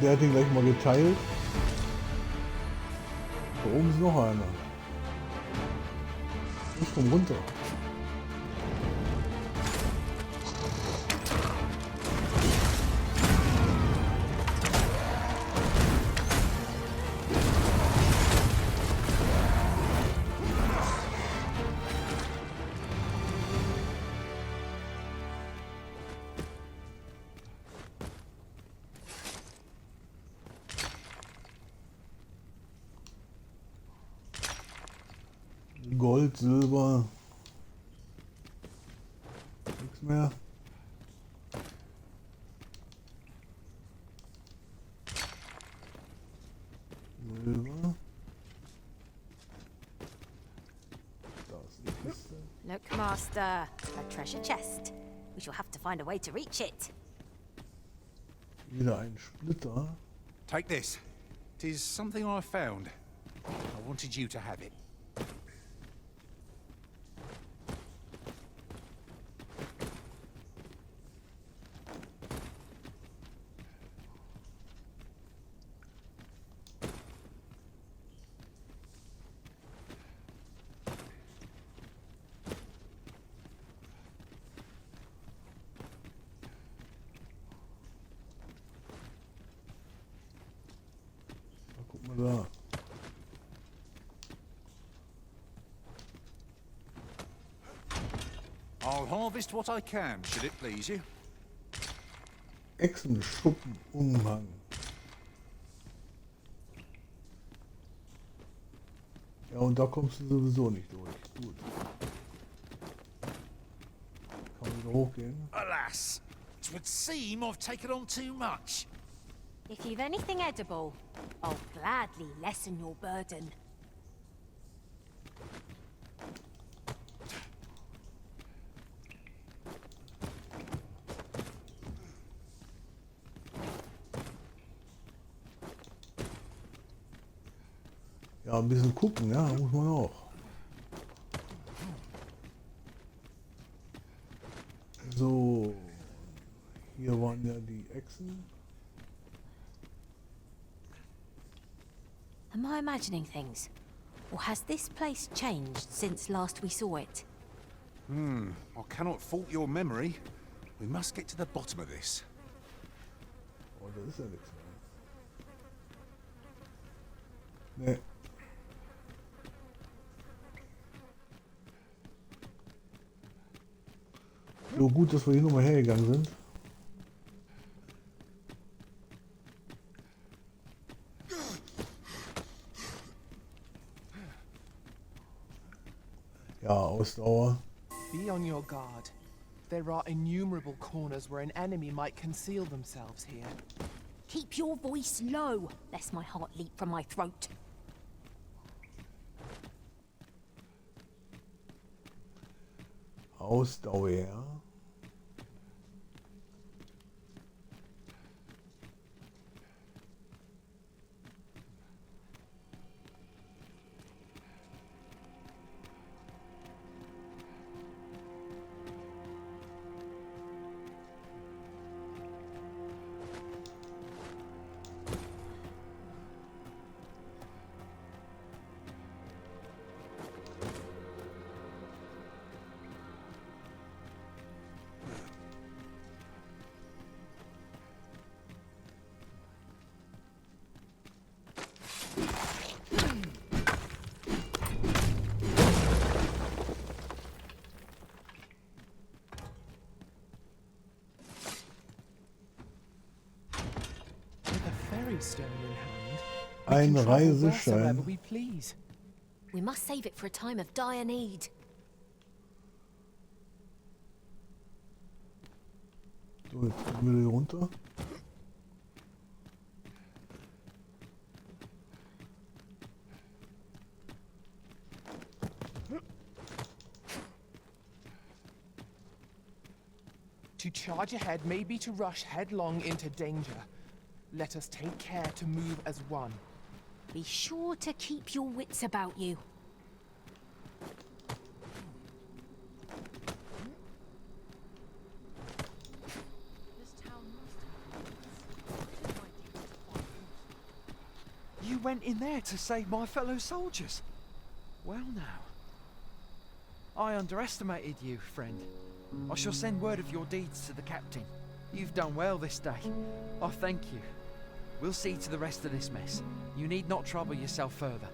Der hat ihn gleich mal geteilt. Da oben ist noch einer. Ich komm runter. Gold, Silber. Nichts mehr. Silber. Da ist die Kiste. Look, Master, a treasure chest. We shall have to find a way to reach it. Wieder ein Splitter. Take this. 'Tis something I found. I wanted you to have it. Guck mal da. I'll harvest what I can, should it please you. Echsenschuppenumhang. Ja, und da kommst du sowieso nicht durch. Gut. Kann man wieder hochgehen? Alas, it would seem I've taken on too much. If you've anything edible, I'll gladly lessen your burden. Ja, ein bisschen gucken, ja, muss man auch. So, hier waren ja die Echsen. Am I imagining things? Or has this place changed since last we saw it? I cannot fault your memory. We must get to the bottom of this. Oh, das ist ja nichts mehr. Nee. So gut, dass wir hier nochmal hergegangen sind. Ja, Ausdauer. Be on your guard. There are innumerable corners where an enemy might conceal themselves here. Keep your voice low, lest my heart leap from my throat. Ausdauer. stone in hand, Ein we can travel Reiseschein. wheresoever we please. We must save it for a time of dire need. So, jetzt gehen wir hier runter. To charge ahead may be to rush headlong into danger. Let us take care to move as one. Be sure to keep your wits about you. You went in there to save my fellow soldiers. Well now. I underestimated you, friend. I shall send word of your deeds to the captain. You've done well this day. I thank you. We'll see to the rest of this mess. You need not trouble yourself further.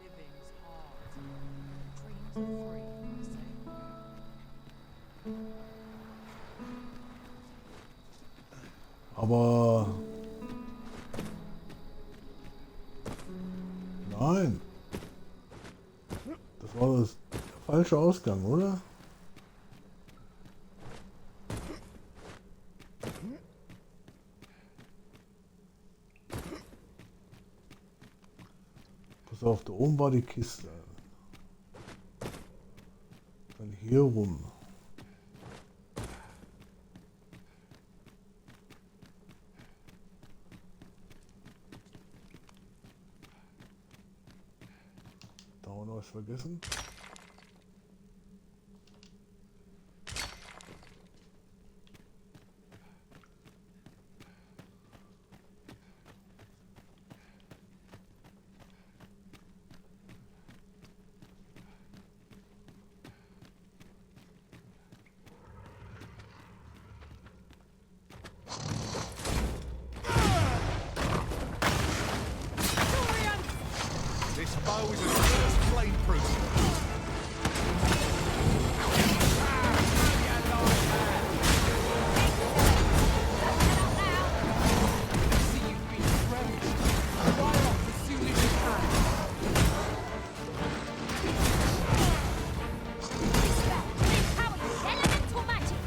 Living's hard. Dreams are free, I say. Aber... Nein. Das war der falsche Ausgang, oder? Pass auf, da oben war die Kiste. Dann hier rum. Da haben wir noch was vergessen. This bow is as good as flame-proof. See you've been friends. Fire off as soon as you can. Power your elemental magic.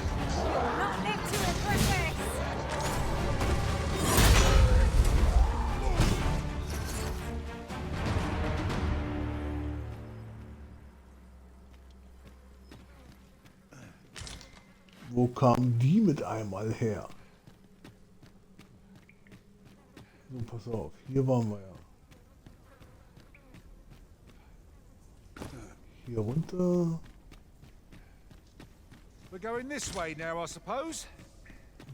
Not live to regret this. Wo kamen die mit einmal her? So, pass auf, hier waren wir ja. Hier runter. We're going this way now, I suppose.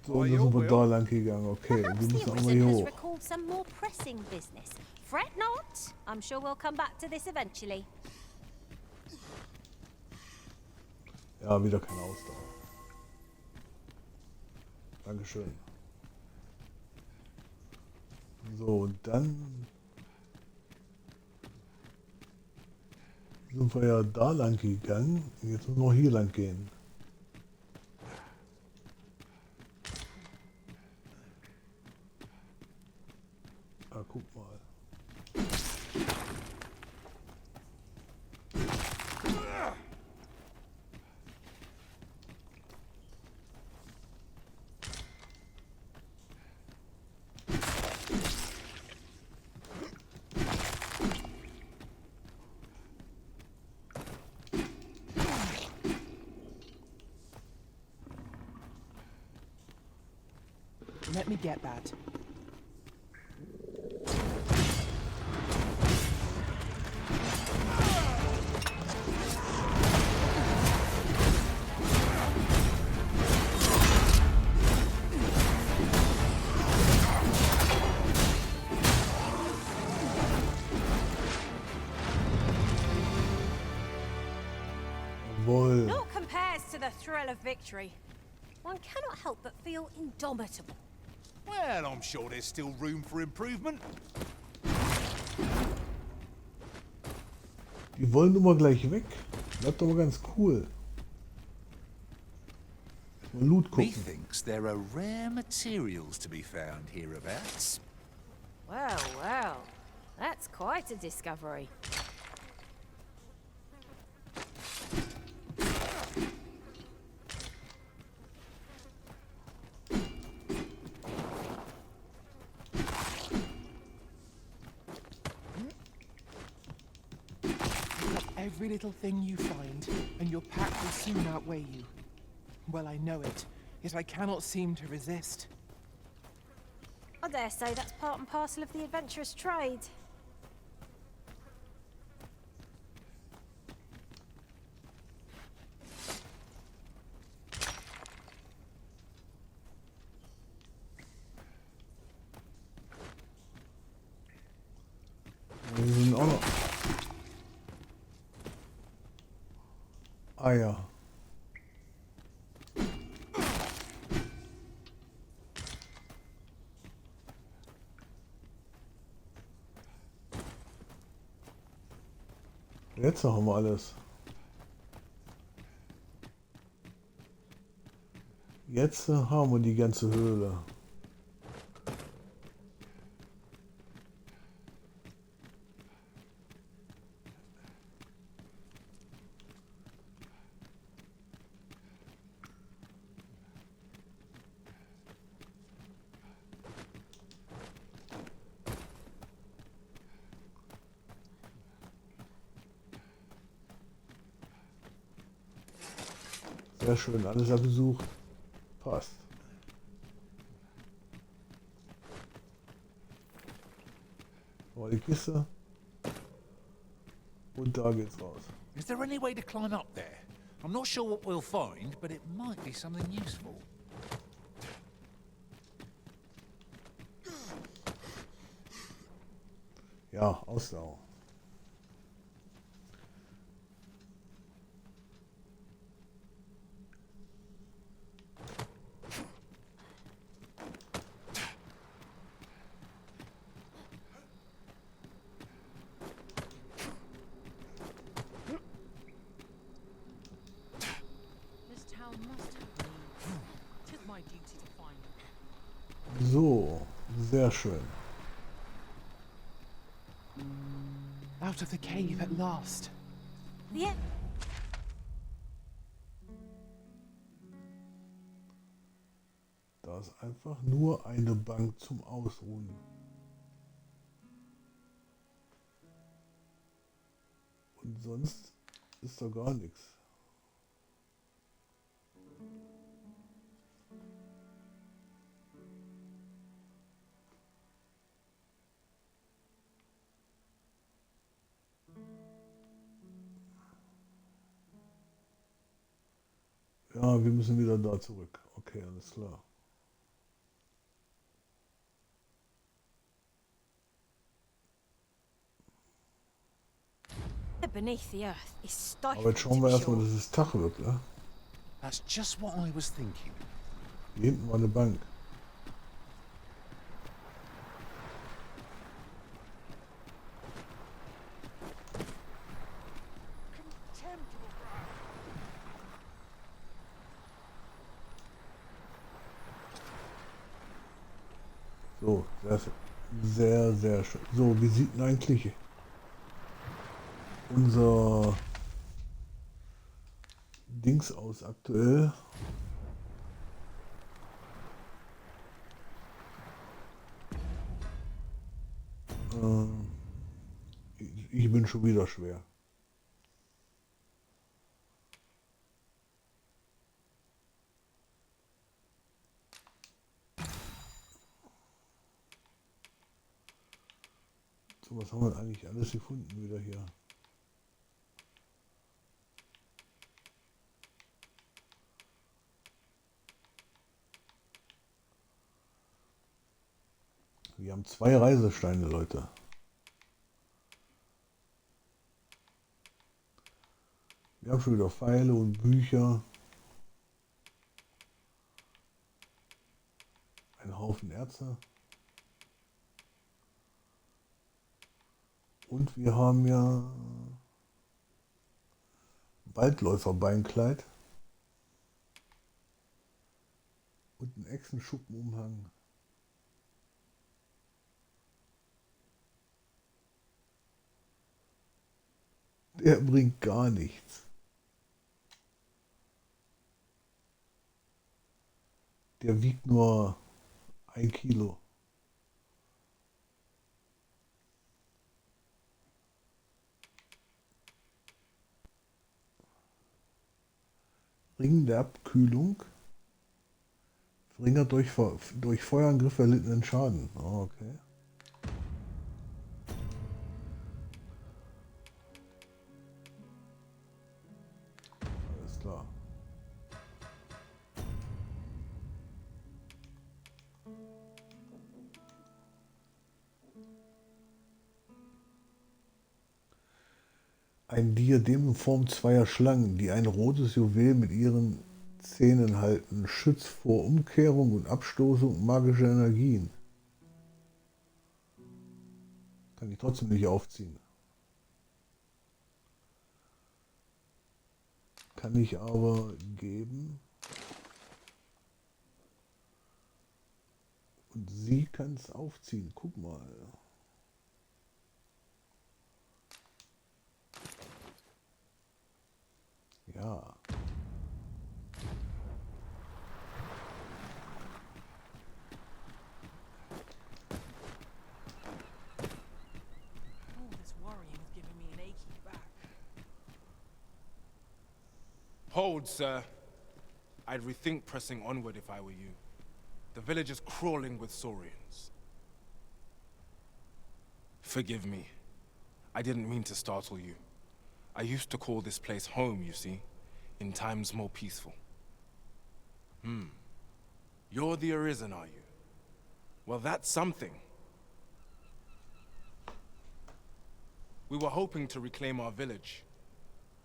So, und dann sind wir da lang gegangen. Okay, Perhaps wir the müssen einmal Arisen hier has hoch. recalled some more pressing business. Fret not. I'm sure we'll come back to this eventually. Ja, wieder keine Ausdauer. Dankeschön. So, und dann sind wir ja da lang gegangen. Jetzt müssen wir noch hier lang gehen. Ah, guck mal. Let me get that. Jawohl. Naught compares to the thrill of victory. one cannot help but feel indomitable. Well, I'm sure there's still room for improvement. Die wollen immer gleich weg. Bleibt aber ganz cool. Mal Loot gucken. Methinks there are rare materials to be found hereabouts. Well, well. That's quite a discovery. Every little thing you find, and your pack will soon outweigh you. Well, I know it, yet I cannot seem to resist. I dare say that's part and parcel of the adventurous trade. Wir sind auch noch. Ah ja. Jetzt haben wir alles. Jetzt haben wir die ganze Höhle. Sehr schön, alles abgesucht. Passt. Aber die Kiste. Und da geht's raus. Is there any way to climb up there? I'm not sure what we'll find, but it might be something useful. Ja, Ausdauer. So, sehr schön. Out of the cave at last. Yeah. Da ist einfach nur eine Bank zum Ausruhen. Und sonst ist da gar nichts. Ja, wir müssen wieder da zurück. Okay, alles klar. Beneath the earth is Aber stifling jetzt schauen to wir be erstmal, sure. dass es Tag wird, ja? That's just what I was thinking. Hier hinten war eine Bank. So, das ist sehr, sehr schön. So, wie sieht denn eigentlich unser Dings aus aktuell? Ich bin schon wieder schwer. So, was haben wir eigentlich alles gefunden wieder hier? Wir haben 2 Reisesteine, Leute. Wir haben schon wieder Pfeile und Bücher. Haufen Erze. Und wir haben ja Waldläuferbeinkleid und einen Echsenschuppenumhang. Der bringt gar nichts. Der wiegt nur 1 Kilo. Ring der Abkühlung. Verringert durch Feuerangriff erlittenen Schaden. Oh, okay. Alles klar. Ein Diadem in Form zweier Schlangen, die ein rotes Juwel mit ihren Zähnen halten, schützt vor Umkehrung und Abstoßung magischer Energien. Kann ich trotzdem nicht aufziehen. Kann ich aber geben. Und sie kann es aufziehen. Guck mal. Ja. Hold, sir. I'd rethink pressing onward if I were you. The village is crawling with saurians. Forgive me. I didn't mean to startle you. I used to call this place home, you see, in times more peaceful. You're the Arisen, are you? Well, that's something. We were hoping to reclaim our village,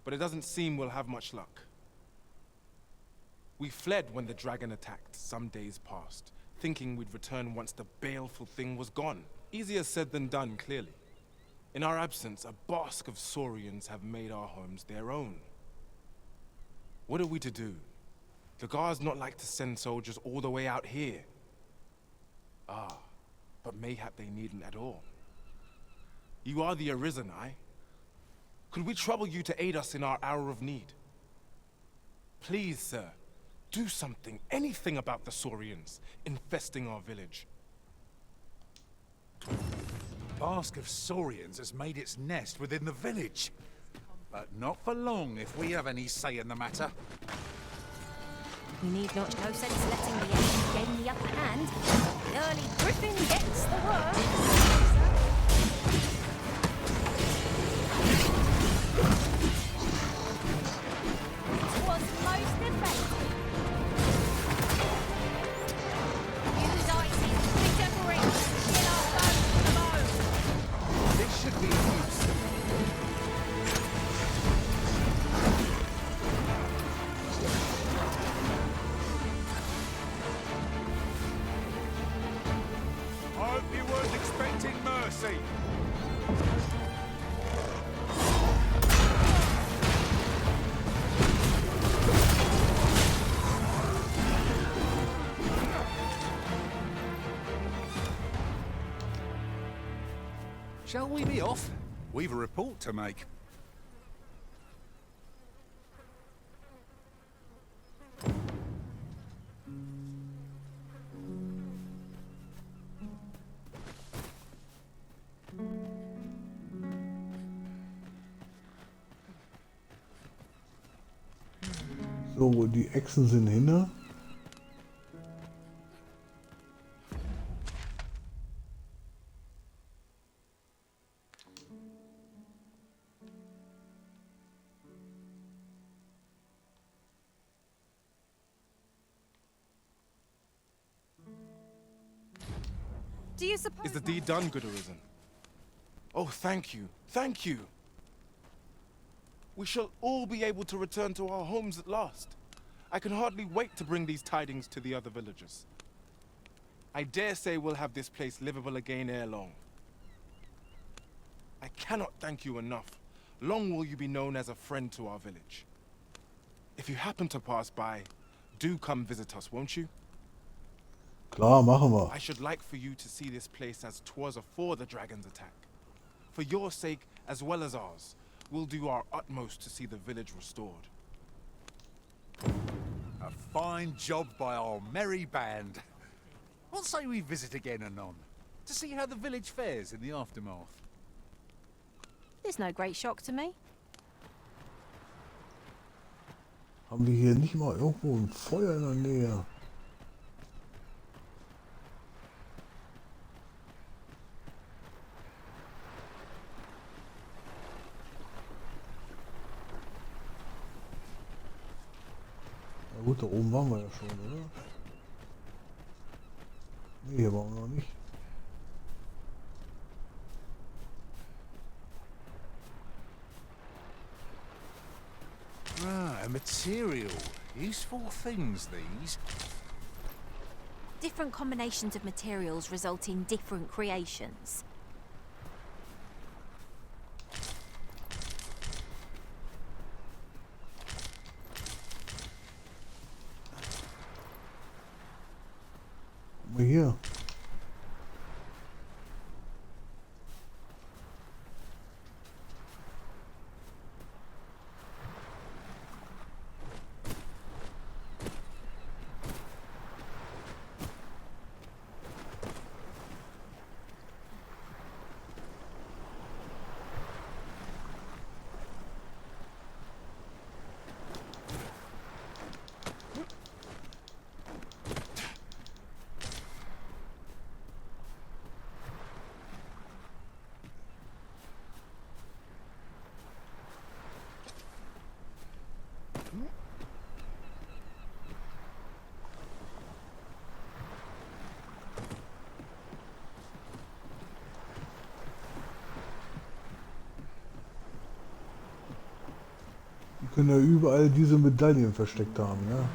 but it doesn't seem we'll have much luck. We fled when the dragon attacked some days past, thinking we'd return once the baleful thing was gone. Easier said than done, clearly. In our absence, a bask of saurians have made our homes their own. What are we to do? The guards not like to send soldiers all the way out here. Ah, but mayhap they needn't at all. You are the Arisen, aye? Could we trouble you to aid us in our hour of need? Please, sir, do something, anything about the saurians infesting our village. Bask of saurians has made its nest within the village. But not for long if we have any say in the matter. We need not no sense letting the enemy gain the upper hand. The early griffin gets the worm. It was most effective. Use ices, bitter bricks, get our bones to the bone. This should be use. I hope you weren't expecting mercy. Shall we be off? We've a report to make. So, die Echsen sind hinne. Do you suppose... Is the deed done, good Arisen? Oh, thank you, thank you. We shall all be able to return to our homes at last. I can hardly wait to bring these tidings to the other villagers. I dare say we'll have this place livable again ere long. I cannot thank you enough. Long will you be known as a friend to our village. If you happen to pass by, do come visit us, won't you? Klar, machen wir. I should like for you to see this place as 'twas afore the dragon's attack. For your sake, as well as ours, we'll do our utmost to see the village restored. A fine job by our merry band. What say we visit again anon, to see how the village fares in the aftermath? There's no great shock to me. Haben wir hier nicht mal irgendwo ein Feuer in der Nähe? Na gut, da oben waren wir ja schon, oder? Nee, hier waren wir noch nicht. Ah, a material. Useful things, these. Different combinations of materials result in different creations. Guck mal hier. Die können ja überall diese Medaillen versteckt haben, ne?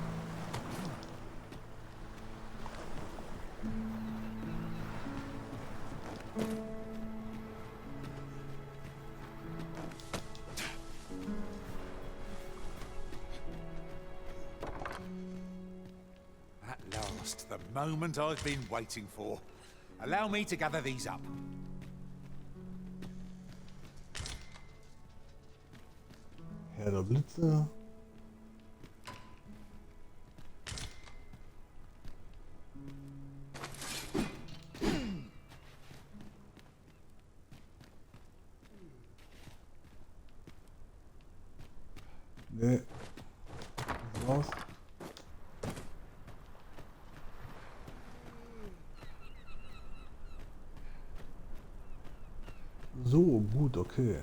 At last, the moment I've been waiting for. Allow me to gather these up. Herr der Blitze. Nee. Raus. So, gut, okay.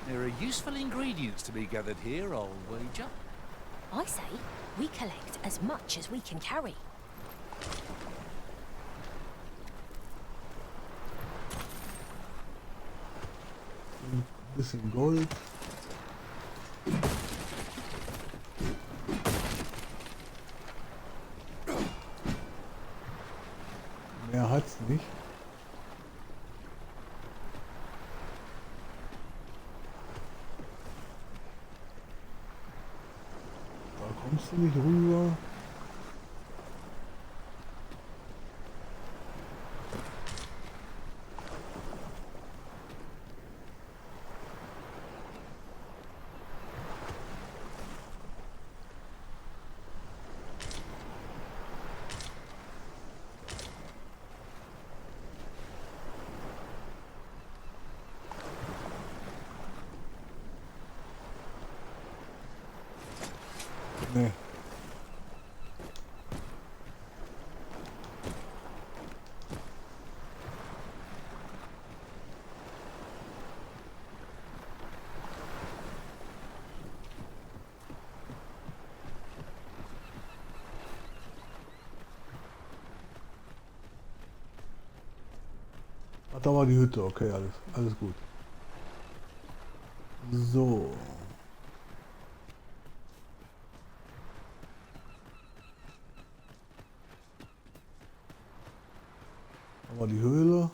There are useful ingredients to be gathered here, I'll wager. I say, we collect as much as we can carry. Ein bisschen Gold. Mehr hat's nicht. Da kommst du nicht rüber. Nee. Ach, da war die Hütte. Okay, alles gut. So. Da war die Höhle.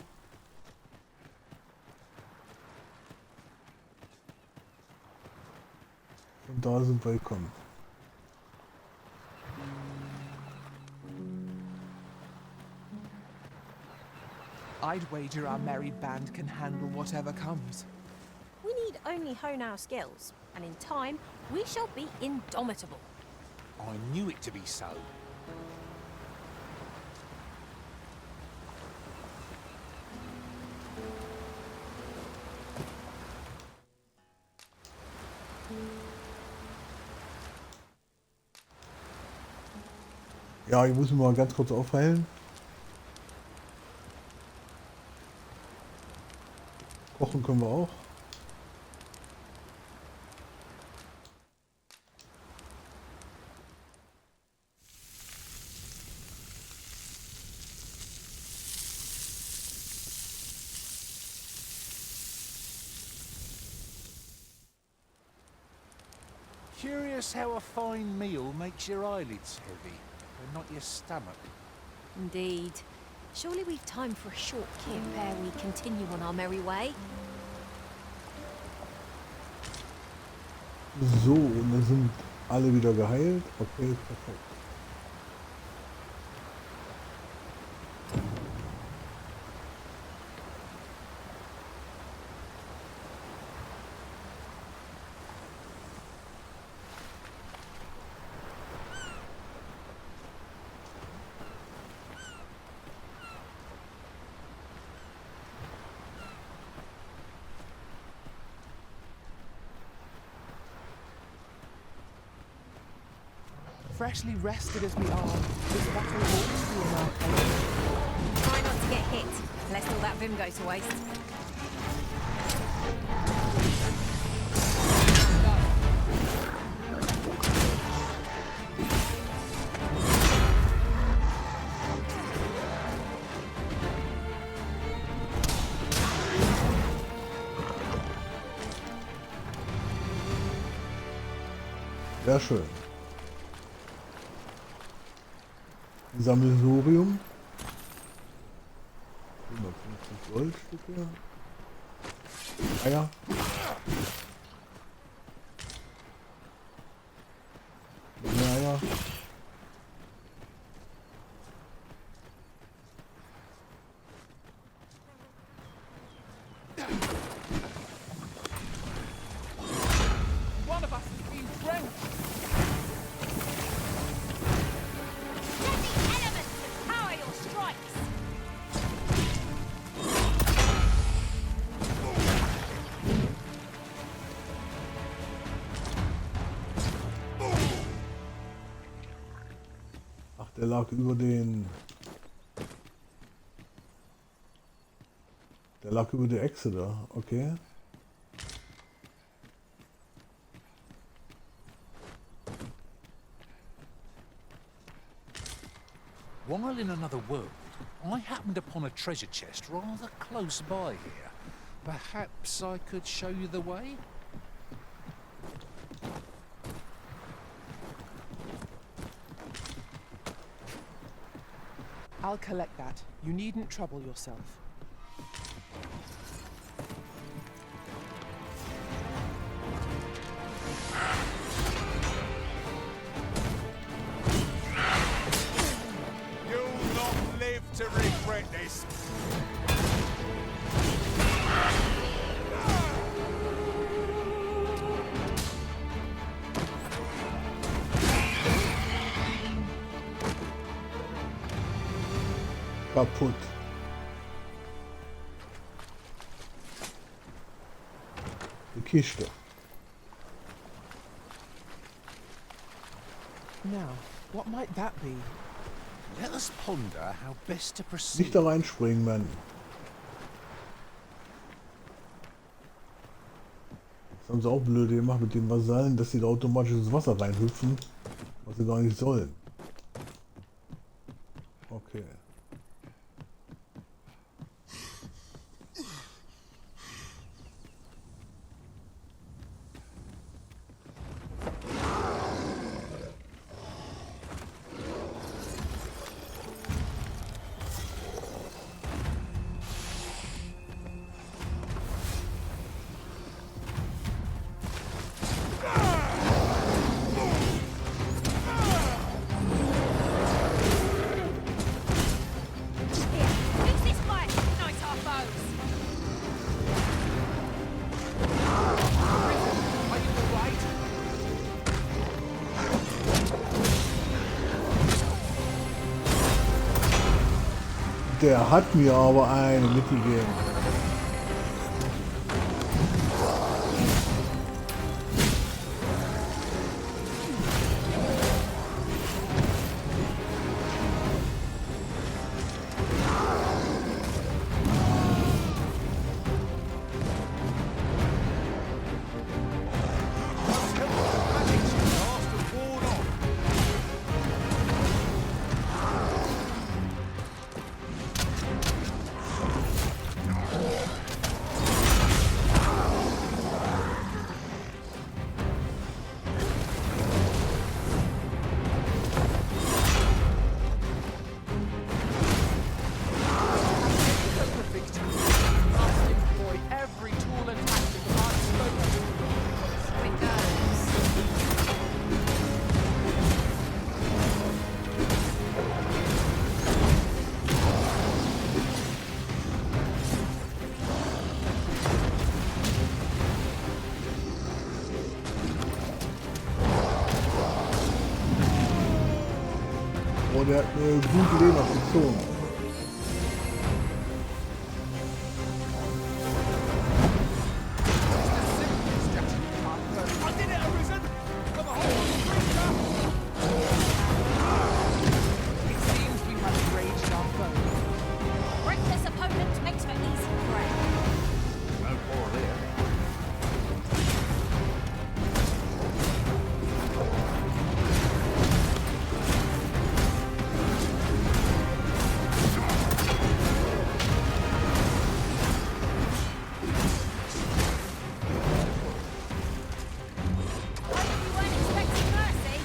Und da sind wir gekommen. I'd wager our merry band can handle whatever comes. We need only hone our skills, and in time, we shall be indomitable. I knew it to be so. Ja, ich muss mich mal ganz kurz aufheilen. Kochen können wir auch. Curious how a fine meal makes your eyelids heavy, but not your stomach. Indeed. Surely we've time for a short kip ere we continue on our merry way. So, und dann sind alle wieder geheilt. Okay, perfekt. Freshly rested as we are, this battle ought to be in our favour. Try not to get hit, lest all that vim go to waste. Sehr schön. Sammelsurium. 150 Goldstücke. Eier. Mehr Eier. One of us is being drenched! Let the elements empower your strikes! Ach, der lag über den... Der lag über der Echse da, okay. While in another world, I happened upon a treasure chest rather close by here. Perhaps I could show you the way? I'll collect that. You needn't trouble yourself. You'll not live to regret this. Kaputt. Die Kiste. Now, what might that be? Let us ponder how best to proceed. Nicht da reinspringen, Mann. Das haben sie auch blöde gemacht mit den Vasallen, dass sie da automatisch ins Wasser reinhüpfen, was sie gar nicht sollen. Okay. Der hat mir aber eine mitgegeben. Oh, der hat eine gute Leberaktion. Reckless opponent makes for easy prey. No quarrel here. Hope you weren't expecting mercy.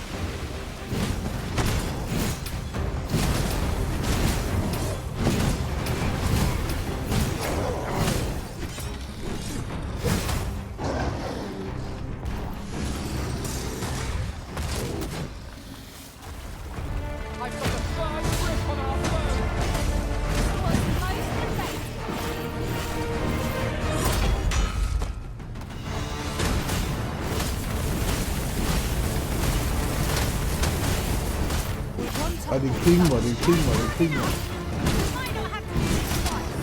I've got a firm grip on our foe. Was most delayed. Ja, den kriegen wir, den kriegen wir, den kriegen wir. You might not have to do this twice.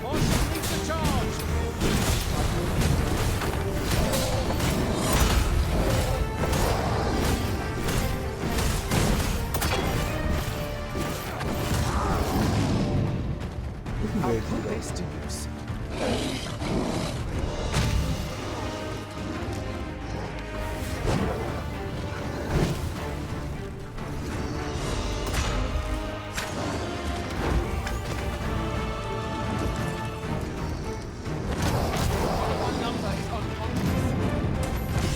Marshal leads the charge! Wissen wir jetzt Put wieder. this to use. Our number is unconscious.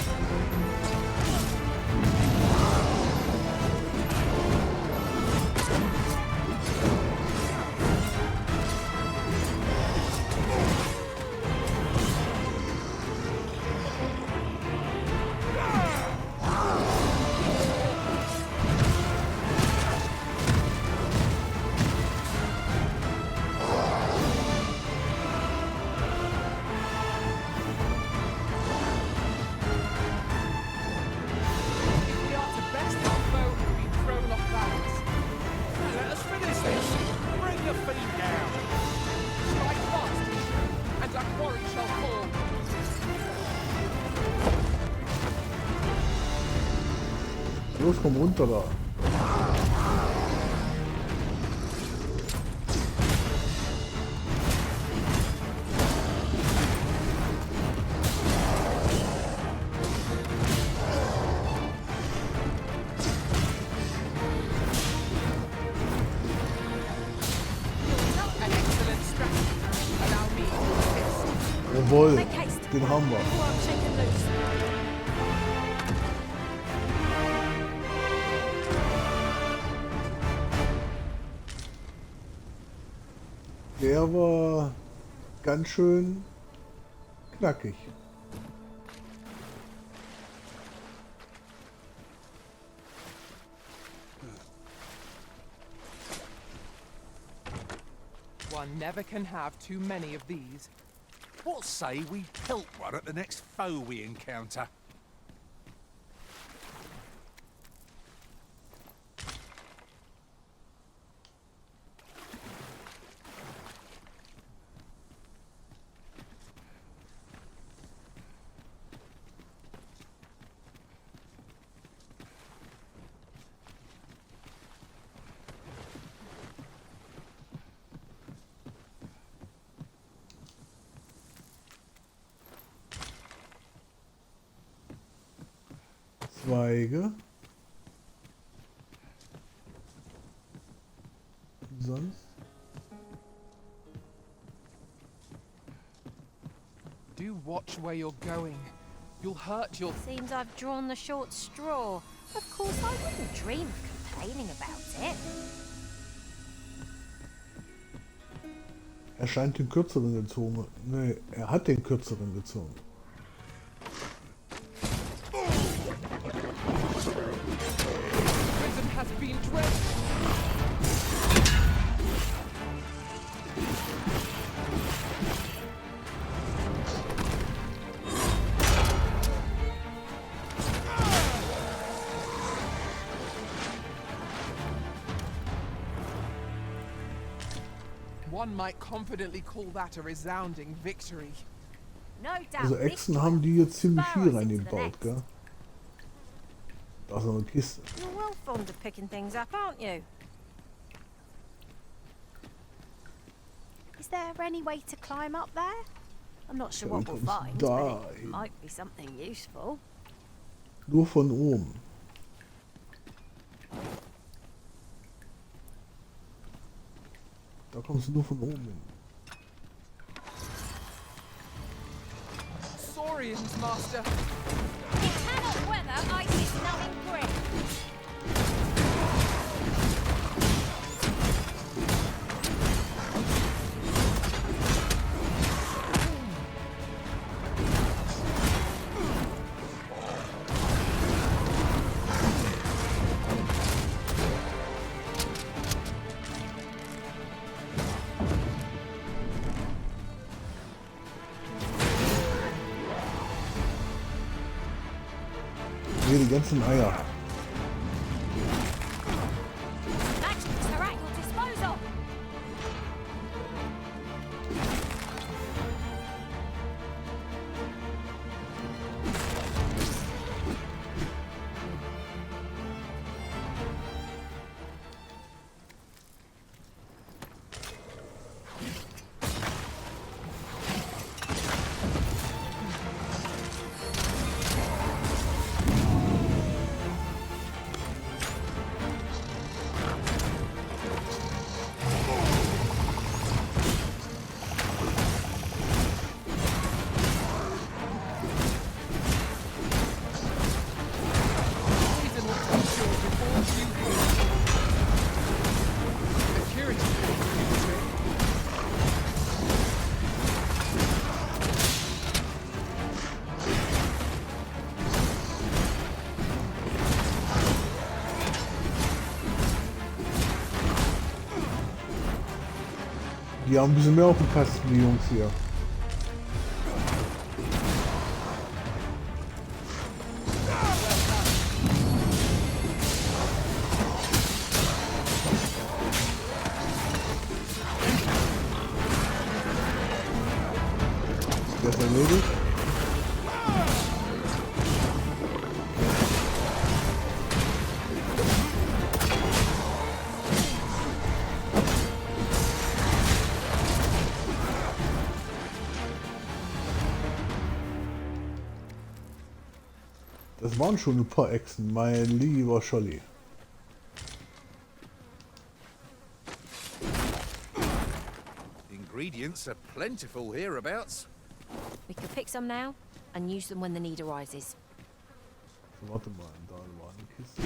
If we are to best our foe and be thrown off balance, Let us finish this! Bring your feet down! strike fast, and our quarry shall fall. Los, komm runter da. An excellent strategy. Allow me to assist. Jawohl, Make haste. den haben wir. Before I'm shaken loose. Der war ganz schön knackig. One never can have too many of these. What say we pelt one at the next foe we encounter? Zweige. Sonst? Do watch where you're going. You'll hurt your... Seems I've drawn the short straw. Of course, I wouldn't dream of complaining about it. Er scheint den kürzeren gezogen. Nee, er hat den kürzeren gezogen. Prison has been dredged. One might confidently call that a resounding victory. No doubt. Also Echsen haben die jetzt ziemlich viel reingebaut, gell? Da ist noch eine Kiste. You're well fond of picking things up, aren't you? Is there any way to climb up there? I'm not sure what we'll find, but it might be something useful. Nur von oben. Da kommst du nur von oben hin. Saurians, Master. It cannot weather ice's numbing grip. Hier die ganzen Eier. Magics are at your disposal. Die haben ein bisschen mehr auf dem Kasten, die Jungs hier. Der ist erledigt. Das waren schon ein paar Echsen, mein lieber Scholli. Ingredients are plentiful hereabouts. We could pick some now and use them when the need arises. So, warte mal, da war eine Kiste.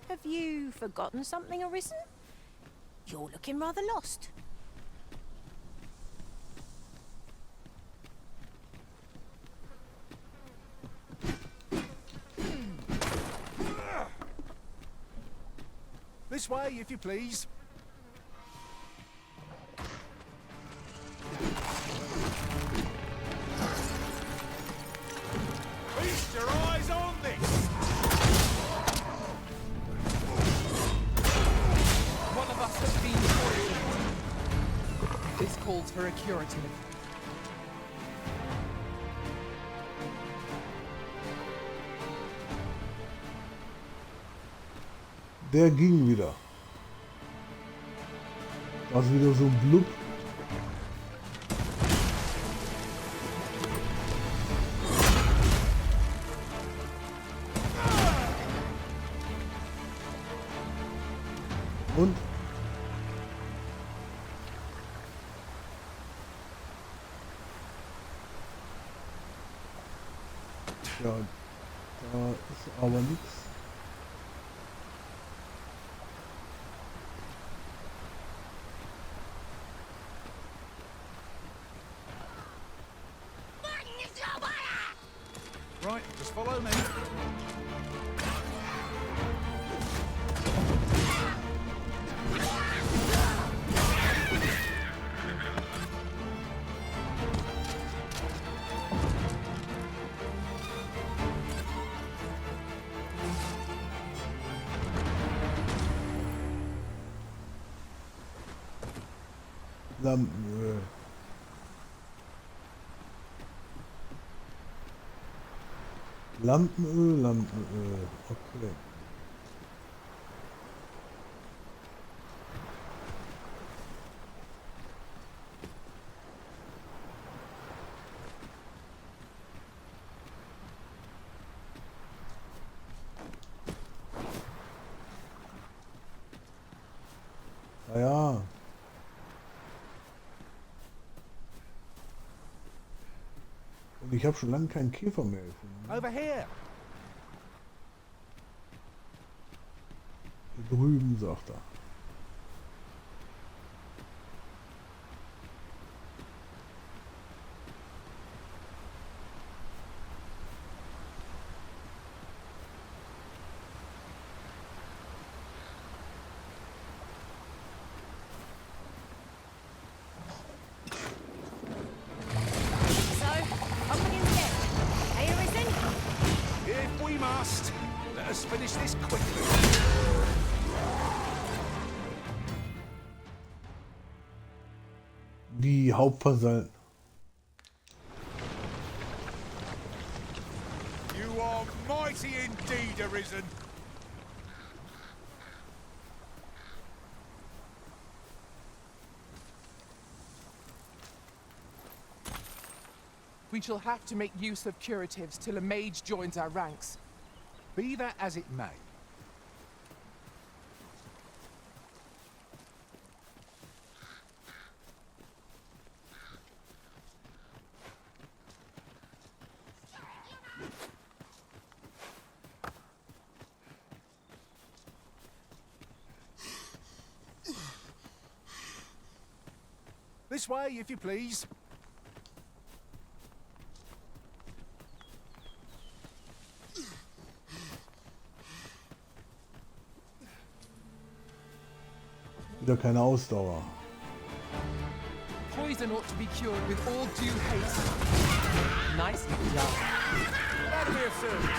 Have you forgotten something arisen? You're looking rather lost. This way, if you please. Feast your eyes on this! One of us has been poisoned. This calls for a curative. Der ging wieder. Da ist wieder so ein Blub. Und ja, da ist aber nichts. Right, just follow me. Lampenöl. Lampenöl. Okay. Ja. Und ich habe schon lange keinen Käfer mehr gefunden. Over here. Hier drüben, sagt er. So, on begins again. Are you risen? If we must, let us finish this quickly. Die Hauptversammlung. You are mighty indeed, Arisen. We shall have to make use of curatives till a mage joins our ranks. Be that as it may. This way, if you please. Wieder keine Ausdauer. Poison ought to be cured with all due haste. Nicely done. That'll be a service.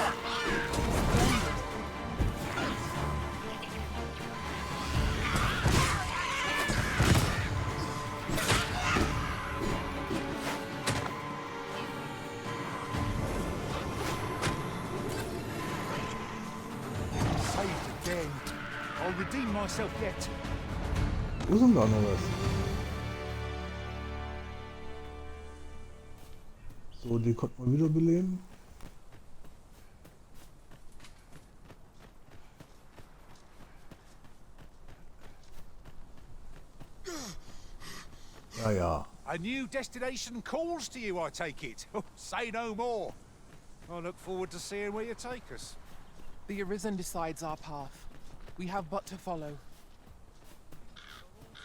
Saved again. I'll redeem myself yet. Wo ist denn da noch was? So, die konnten wir wiederbeleben. Ja, ja. A new destination calls to you, I take it. Say no more. I look forward to seeing where you take us. The Arisen decides our path. We have but to follow.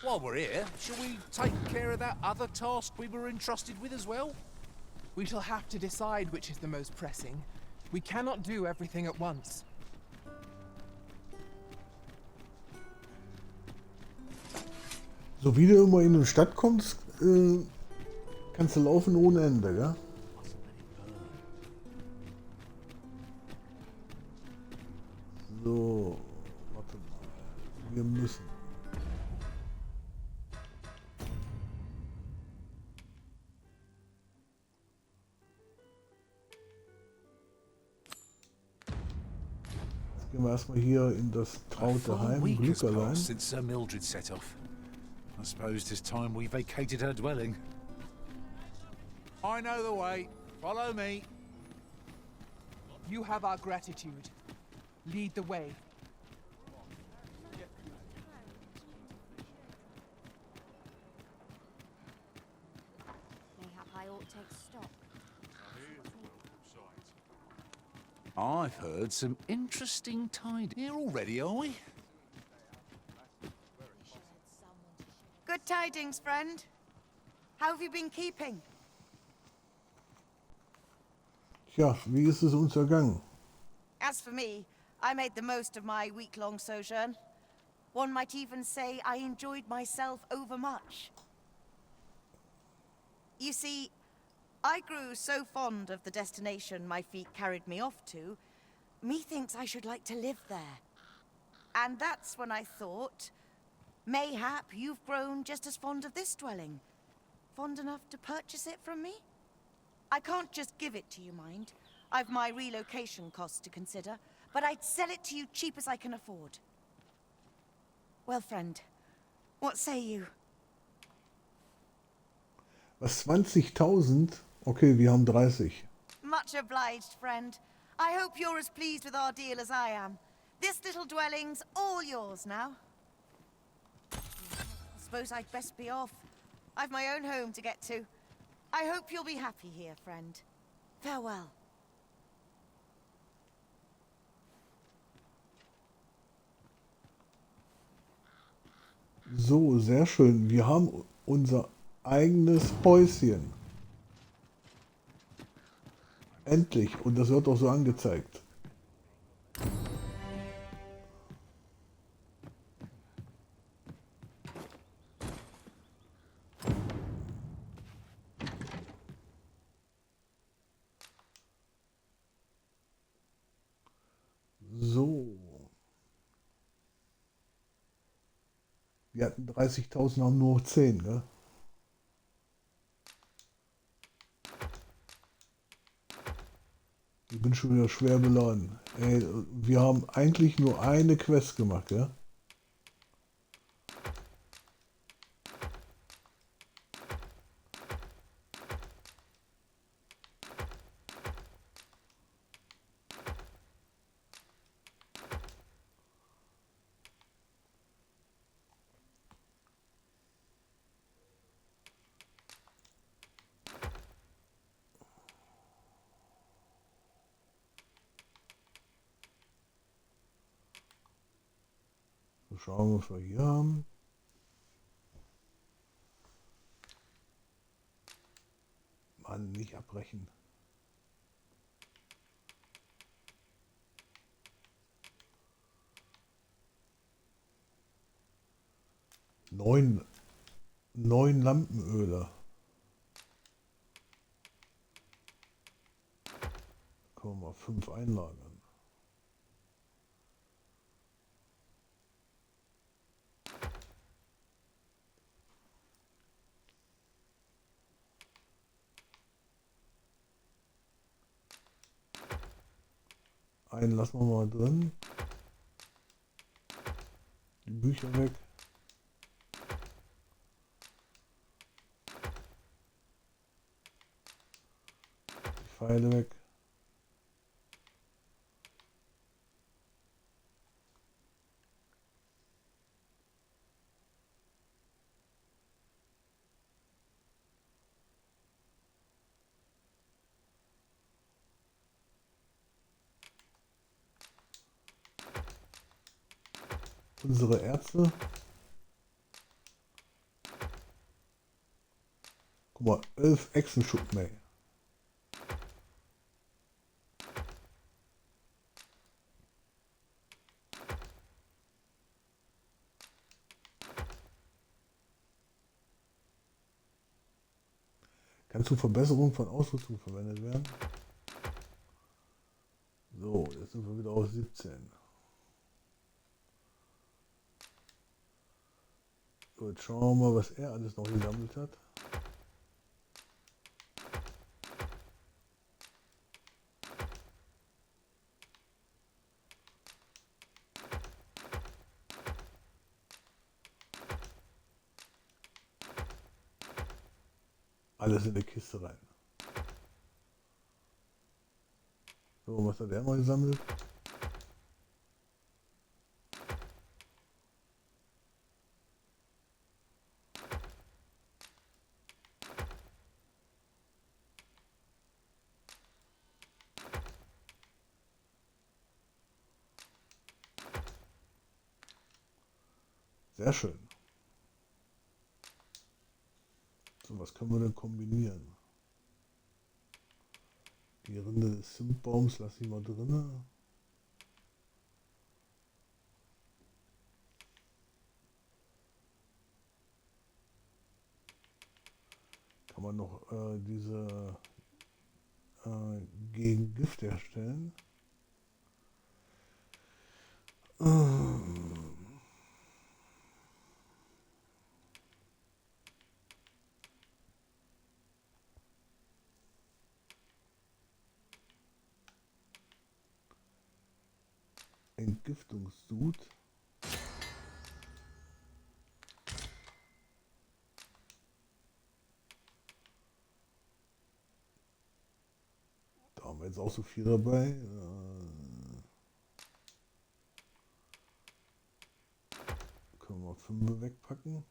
While we're here, shall we take care of that other task we were entrusted with as well? We shall have to decide which is the most pressing. We cannot do everything at once. So wie du immer in eine Stadt kommst, kannst du laufen ohne Ende, gell? So, warte mal. Wir müssen. Jetzt Gehen wir erstmal hier in das traute Heim, week has Glückerlein. passed since Sir Mildred set off. I suppose 'tis time we vacated her dwelling. I know the way. Follow me. You have our gratitude. Lead the way. Mayhap I ought take stock. I've heard some interesting tidings. Here already, are we? Good tidings, friend. How have you been keeping? Tja, wie ist es uns ergangen? As for me, I made the most of my week-long sojourn. One might even say I enjoyed myself overmuch. You see, I grew so fond of the destination my feet carried me off to, methinks I should like to live there. And that's when I thought, mayhap you've grown just as fond of this dwelling. Fond enough to purchase it from me? I can't just give it to you, mind. I've my relocation costs to consider, but I'd sell it to you cheap as I can afford. Well, friend, what say you? Was, 20.000? Okay, wir haben 30. Much obliged, friend. I hope you're as pleased with our deal as I am. This little dwelling's all yours now. I suppose I'd best be off. I've my own home to get to. I hope you'll be happy here, friend. Farewell. So, sehr schön. Wir haben unser eigenes Häuschen. Endlich. Und das wird auch so angezeigt. So. Wir hatten 30.000, haben nur noch 10, ne? Ich bin schon wieder schwer beladen. Ey, wir haben eigentlich nur eine Quest gemacht, ja? Schauen wir, was wir hier haben. Mann, nicht abbrechen. Neun Lampenöler. Da können wir mal 5 einlagern. Einen lassen wir mal drin. Die Bücher weg. Die Pfeile weg. Unsere Ärzte. Guck mal, 11 Echsenschuppen, ey. Kann zur Verbesserung von Ausrüstung verwendet werden. So, jetzt sind wir wieder auf 17. So, jetzt schauen wir mal, was er alles noch gesammelt hat. Alles in die Kiste rein. So, was hat der mal gesammelt? Sehr schön. So, was können wir denn kombinieren? Die Rinde des Zimtbaums lasse ich mal drinne. Kann man noch diese gegen Gift herstellen. Entgiftungssud. Da haben wir jetzt auch so viel dabei. Können wir 5 wegpacken.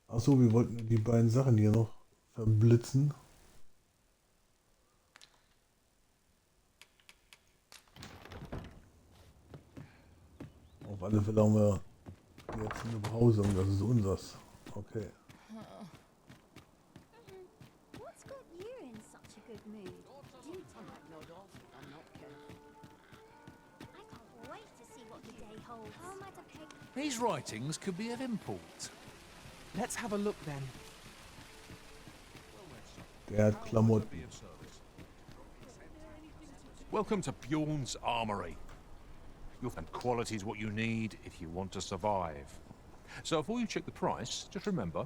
Achso, wir wollten die beiden Sachen hier noch verblitzen. Auf alle Fälle haben wir jetzt eine Behausung, das ist unseres. Okay. What's got you in such a good mood? Do tell that nod off. I'm not careful. I can't wait to see what the day holds. How am I to pick? These writings could be of import. Let's have a look then. Der hat Klamotten. Welcome to Bjorn's Armory. You'll find quality's what you need if you want to survive. So before you check the price, just remember,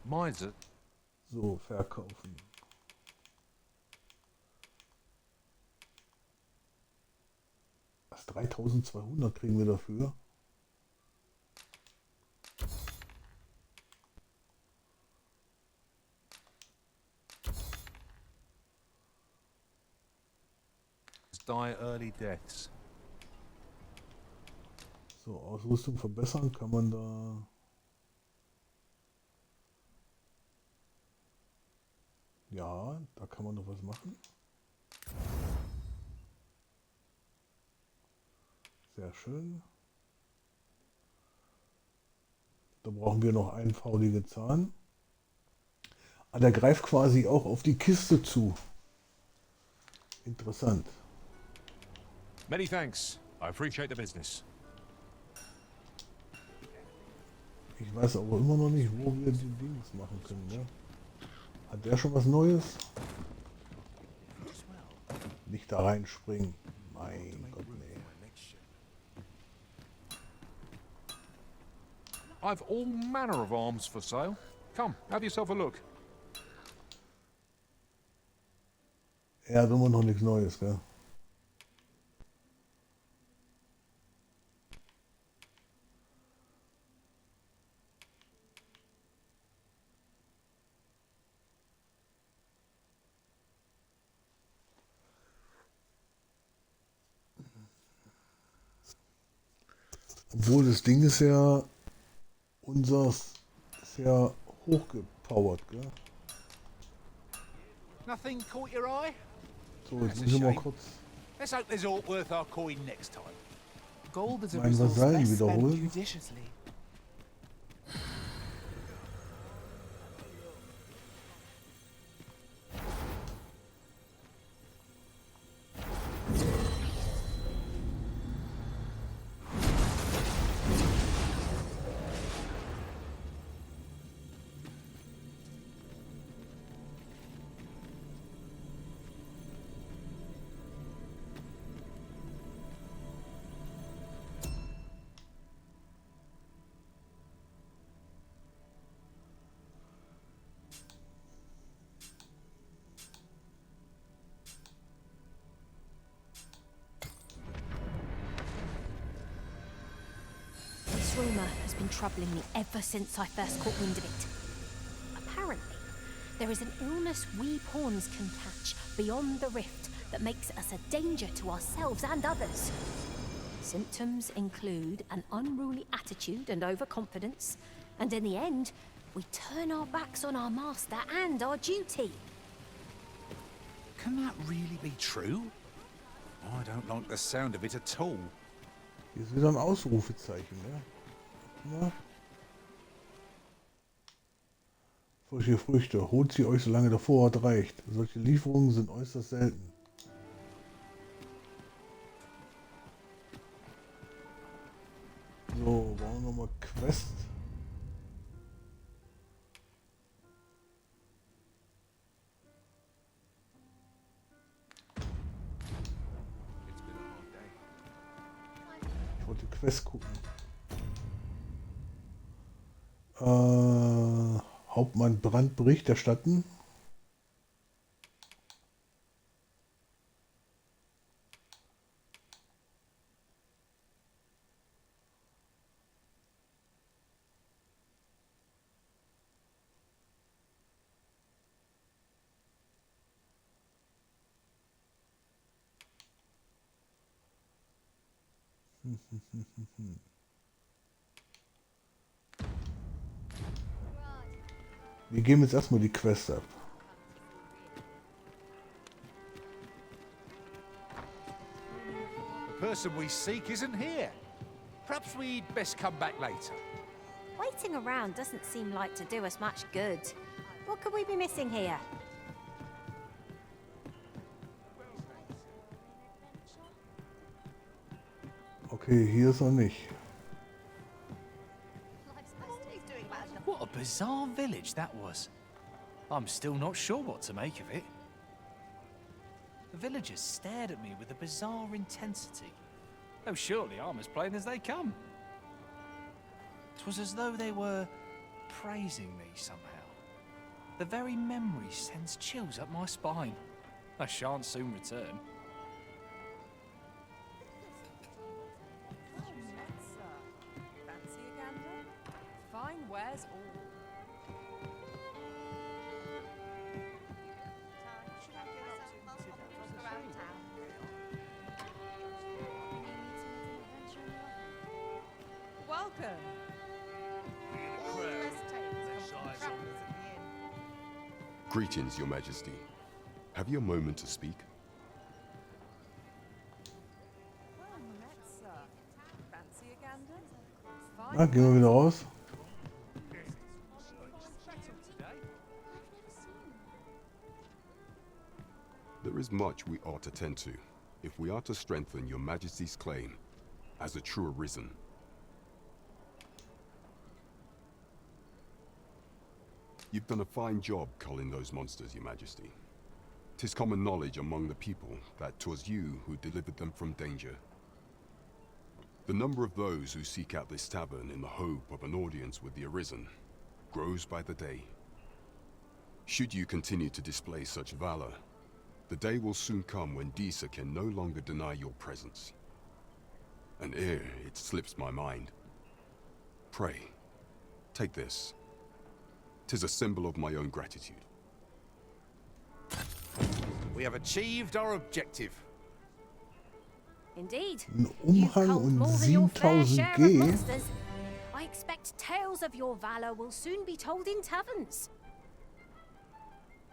mine's a... So, verkaufen. Was, 3200 kriegen wir dafür? Die early deaths. So, Ausrüstung verbessern kann man da. Ja, da kann man noch was machen. Sehr schön. Da brauchen wir noch einen fauligen Zahn. Ah, der greift quasi auch auf die Kiste zu. Interessant. Many thanks. I appreciate the business. Ich weiß aber immer noch nicht, wo wir die Dings machen können. Ne? Hat der schon was Neues? Nicht da reinspringen. Mein Gott, nee. I've all manner of arms for sale. Come, have yourself a look. Er hat immer noch nichts Neues, gell? Obwohl das Ding ist ja unseres ist ja hochgepowert, gell? Nothing caught your eye? So, jetzt That's muss a ich mal shame. kurz Let's hope there's aught worth our coin next time. Gold is a mein resource Vasall best spent wiederholen. judiciously. been troubling me ever since I first caught wind of it. Apparently, there is an illness we pawns can catch beyond the rift that makes us a danger to ourselves and others. Symptoms include an unruly attitude and overconfidence, and in the end, we turn our backs on our master and our duty. Can that really be true? I don't like the sound of it at all. Hier ist wieder ein Ausrufezeichen, ja. Na? Solche Früchte, holt sie euch, solange der Vorrat reicht. Solche Lieferungen sind äußerst selten. So, brauchen wir nochmal Quest. Ich wollte Quest gucken. Hauptmann Brand Bericht erstatten. Wir geben jetzt erstmal die Quest ab. The person we seek isn't here. Perhaps we'd best come back later. Waiting around doesn't seem like to do us much good. What could we be missing here? Okay, hier ist er nicht. What a bizarre village that was. I'm still not sure what to make of it. The villagers stared at me with a bizarre intensity. Oh, surely I'm as plain as they come. It was as though they were praising me somehow. The very memory sends chills up my spine. I shan't soon return. Fine wares all. Welcome. Greetings, Your Majesty. Have you a moment to speak? Well met, sir. Fancy a gander? Ah, gehen wir wieder raus. There is much we ought to tend to, if we are to strengthen Your Majesty's claim as a true arisen. You've done a fine job culling those monsters, Your Majesty. 'Tis common knowledge among the people that 'twas you who delivered them from danger. The number of those who seek out this tavern in the hope of an audience with the Arisen grows by the day. Should you continue to display such valor, the day will soon come when Disa can no longer deny your presence. And ere it slips my mind, pray, take this. 'Tis a symbol of my own gratitude. We have achieved our objective. Indeed. Ein You've Umhang culled und more than your fair 7000 share of G. monsters. I expect tales of your valor will soon be told in taverns.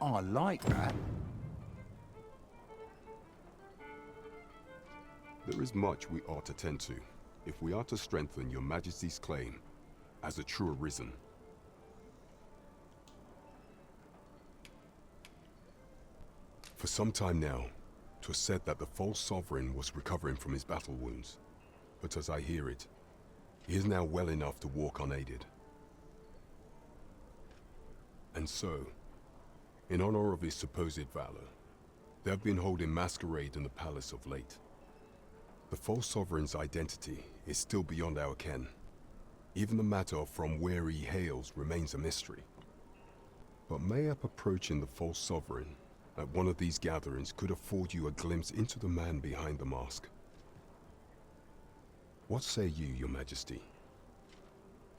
I like that. There is much we ought to tend to, if we are to strengthen Your Majesty's claim as a true Arisen. For some time now, 'twas said that the false sovereign was recovering from his battle wounds, but as I hear it, he is now well enough to walk unaided. And so, in honor of his supposed valor, they have been holding masquerade in the palace of late. The false sovereign's identity is still beyond our ken. Even the matter from where he hails remains a mystery. But mayhap approaching the false sovereign at one of these gatherings could afford you a glimpse into the man behind the mask. What say you, Your Majesty?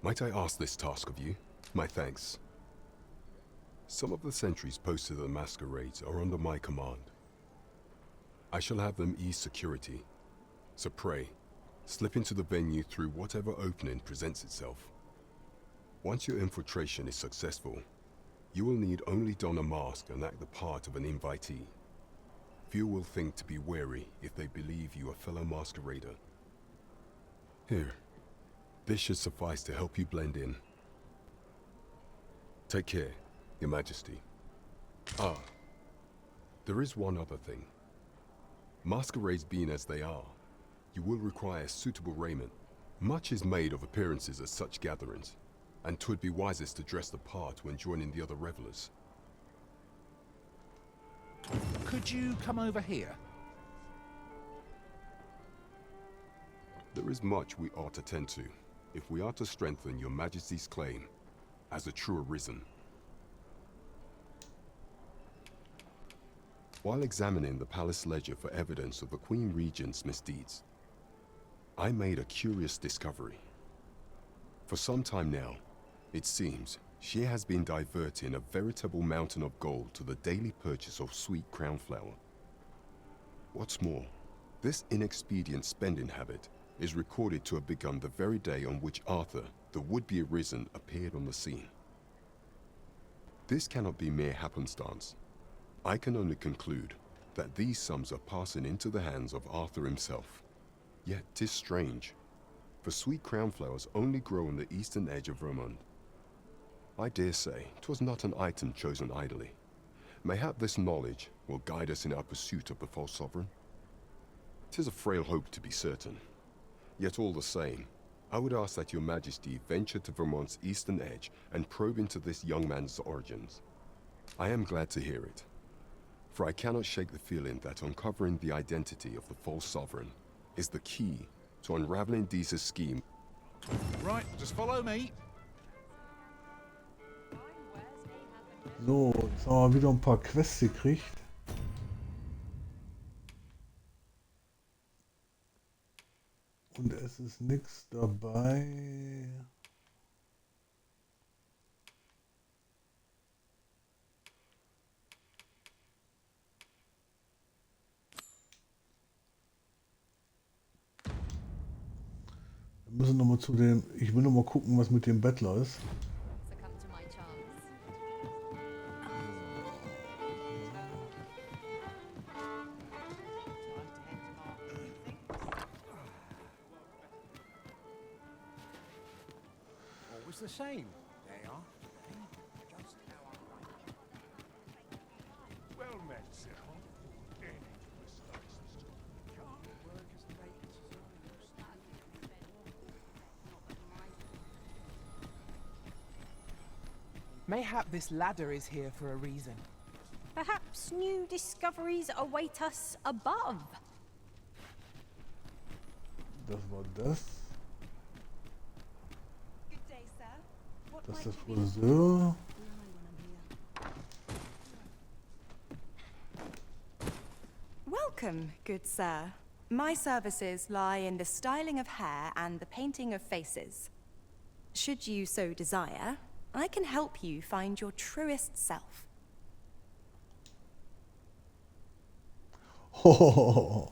Might I ask this task of you? My thanks. Some of the sentries posted at the masquerades are under my command. I shall have them ease security. So pray, slip into the venue through whatever opening presents itself. Once your infiltration is successful, you will need only don a mask and act the part of an invitee. Few will think to be wary if they believe you a fellow masquerader. Here, this should suffice to help you blend in. Take care, Your Majesty. Ah, there is one other thing. Masquerades being as they are, you will require suitable raiment. Much is made of appearances at such gatherings, and 'twould be wisest to dress the part when joining the other revelers. Could you come over here? There is much we ought to tend to, if we are to strengthen Your Majesty's claim as a true Arisen. While examining the palace ledger for evidence of the Queen Regent's misdeeds, I made a curious discovery. For some time now, it seems she has been diverting a veritable mountain of gold to the daily purchase of sweet crown flower. What's more, this inexpedient spending habit is recorded to have begun the very day on which Arthur, the would-be Arisen, appeared on the scene. This cannot be mere happenstance. I can only conclude that these sums are passing into the hands of Arthur himself. Yet 'tis strange, for sweet crown flowers only grow on the eastern edge of Vermont. I dare say 'twas not an item chosen idly. Mayhap this knowledge will guide us in our pursuit of the false sovereign. 'Tis a frail hope to be certain. Yet all the same, I would ask that Your Majesty venture to Vermont's eastern edge and probe into this young man's origins. I am glad to hear it, for I cannot shake the feeling that uncovering the identity of the false sovereign is the key to unraveling Deeza's scheme. Right, just follow me. So, jetzt haben wir wieder ein paar Quests gekriegt. Und es ist nichts dabei. Wir müssen noch mal zu dem. Ich will noch mal gucken, was mit dem Bettler ist. Always the same. They are. Just how I like it. Well met, sir. Any mistakes. Can't work as late as Mayhap this ladder is here for a reason. Perhaps new discoveries await us above. Das war das. Das ist der Friseur. Welcome, good sir. My services lie in the styling of hair and the painting of faces. Should you so desire, I can help you find your truest self. Oh.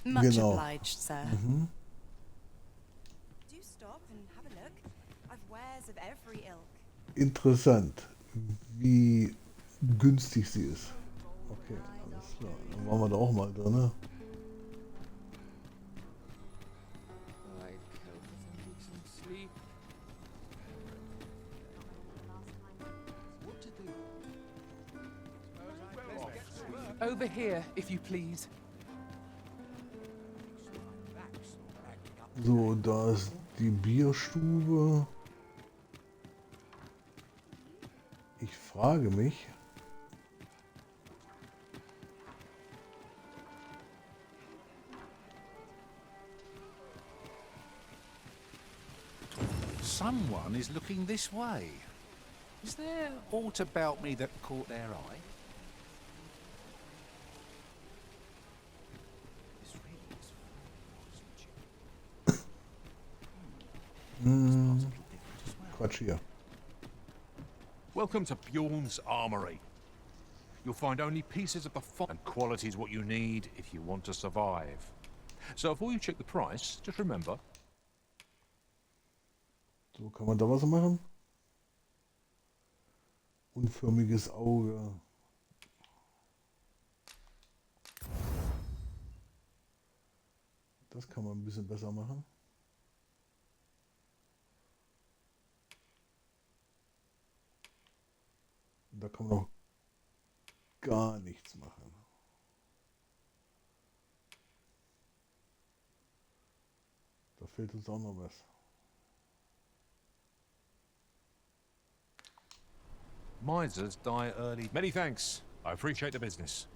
Much Genau. obliged, sir. Mhm. Do stop and have a look. I've wares of every ilk. Interessant, wie günstig sie ist. Okay, alles klar. Dann waren wir da auch mal drin. Ne? Over here, if you please. So, da ist die Bierstube. Ich frage mich. Someone is looking this way. Is there aught about me that caught their eye? Quatsch hier. Welcome to Bjorn's Armory. You'll find only pieces of the and quality is what you need if you want to survive. So before you check the price, just remember. So, kann man da was machen? Unförmiges Auge. Das kann man ein bisschen besser machen. Und da kann man auch gar nichts machen. Da fehlt uns auch noch was. Misers die early. Many thanks. I appreciate the business.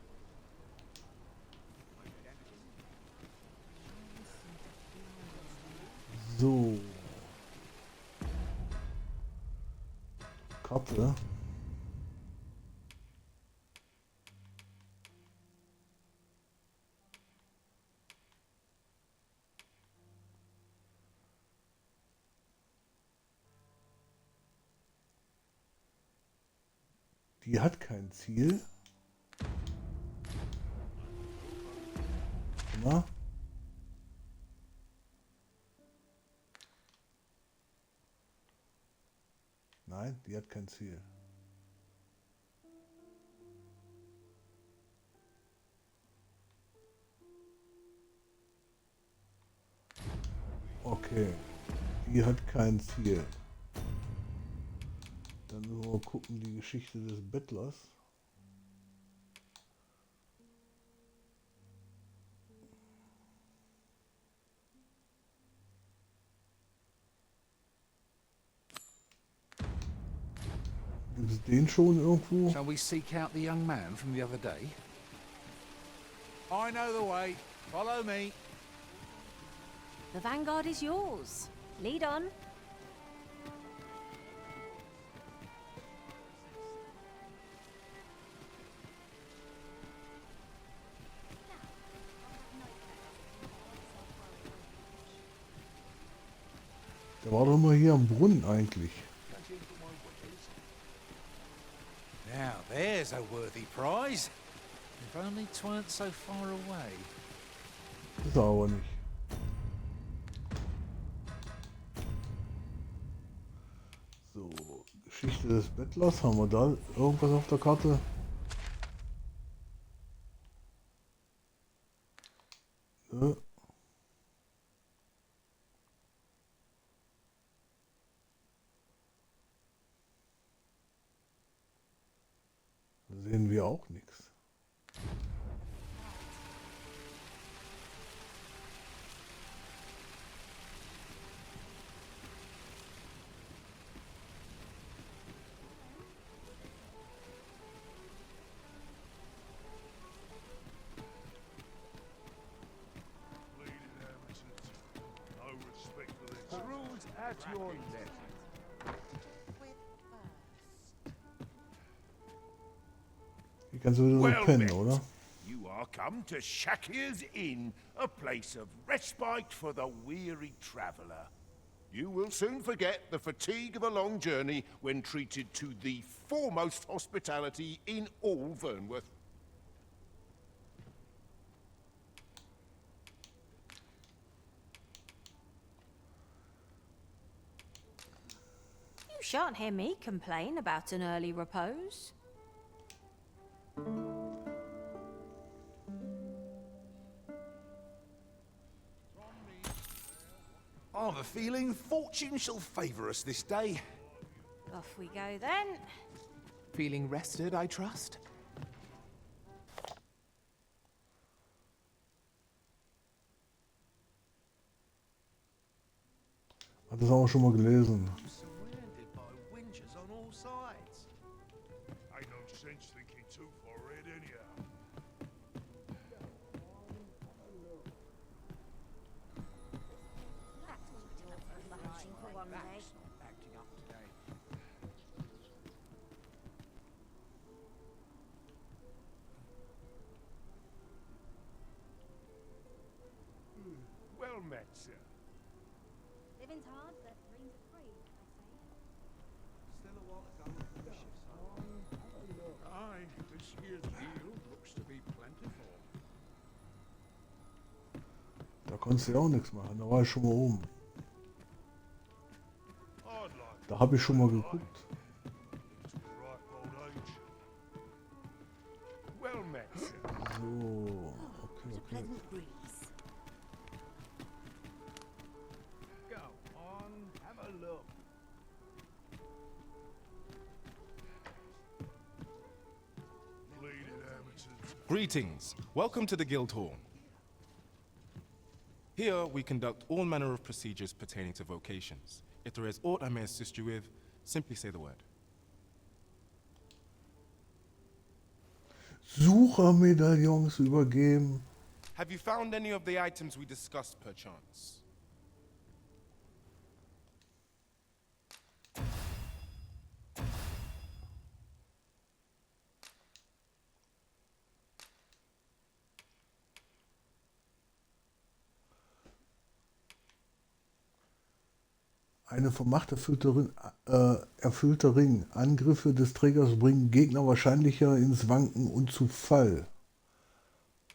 So. Karte. Die hat kein Ziel. Na? Nein, die hat kein Ziel. Okay, die hat kein Ziel. Dann müssen wir mal gucken, die Geschichte des Bettlers. Gibt es den schon irgendwo? Shall we seek out the young man from the other day? I know the way. Follow me. The vanguard is yours. Lead on. Der war doch mal hier am Brunnen eigentlich. Now, there's a worthy prize. If only 'tweren't so far away. Ist er aber nicht. So, Geschichte des Bettlers. Haben wir da irgendwas auf der Karte? Nö. Sehen wir auch nichts. Rules at your neck. Hier kannst du wieder so pennen, oder? You are come to Shakir's Inn, a place of respite for the weary traveller. You will soon forget the fatigue of a long journey when treated to the foremost hospitality in all Vernworth. You shan't hear me complain about an early repose. I've a feeling fortune shall favour us this day. Off we go then. Feeling rested, I trust? Hat das auch schon mal gelesen. Surrounded by winches on all sides. Ain't no sense thinking too far ahead anyhow. Acting up today. Well met, sir. Living's hard, but 3 Aye, this year's yield looks to be plentiful. Da konntest du ja auch nichts machen, da war ich schon mal oben. Da habe ich schon mal geguckt. Well met, sir. So, okay. Go on, have a look. Greetings. Welcome to the Guild Hall. Here, we conduct all manner of procedures pertaining to vocations. If there is aught I may assist you with, simply say the word. Suchermedaillons übergeben. Have you found any of the items we discussed, perchance? Eine von Macht erfüllte Ring. Angriffe des Trägers bringen Gegner wahrscheinlicher ins Wanken und zu Fall.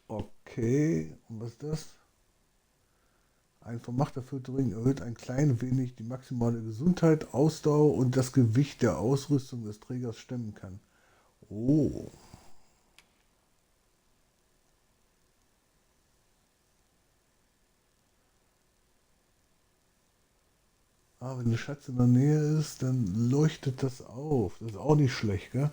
Okay, und was ist das? Ein von Macht erfüllter Ring erhöht ein klein wenig die maximale Gesundheit, Ausdauer und das Gewicht der Ausrüstung des Trägers stemmen kann. Oh. Ah, wenn der Schatz in der Nähe ist, dann leuchtet das auf. Das ist auch nicht schlecht, gell?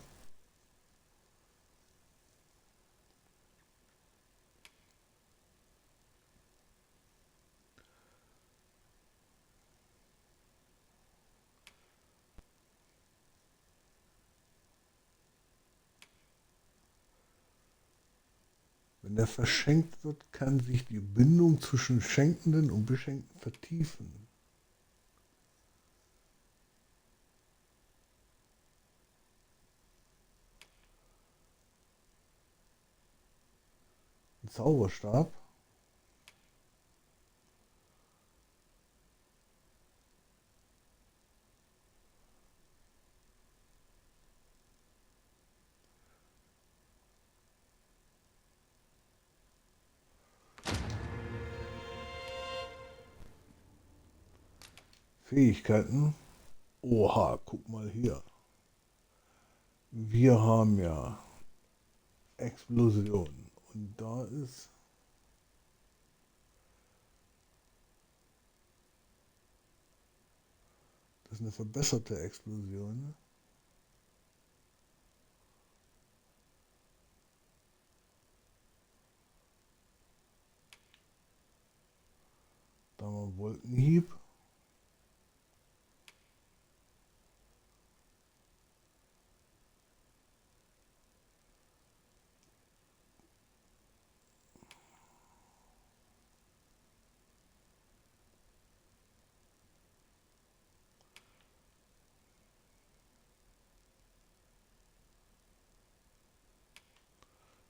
Wenn er verschenkt wird, kann sich die Bindung zwischen Schenkenden und Beschenkten vertiefen. Ein Zauberstab. Fähigkeiten. Oha, guck mal hier. Wir haben ja Explosion. Und da ist das ist eine verbesserte Explosion. Da haben wir Wolkenhieb.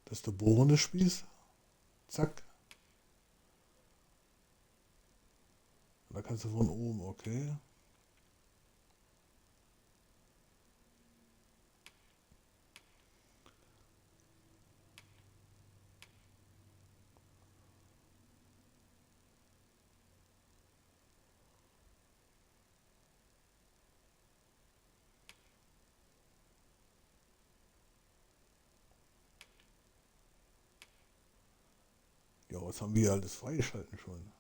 Das ist der bohrende Spieß. Zack. Da kannst du von oben, okay. Ja, was haben wir alles freigeschalten schon?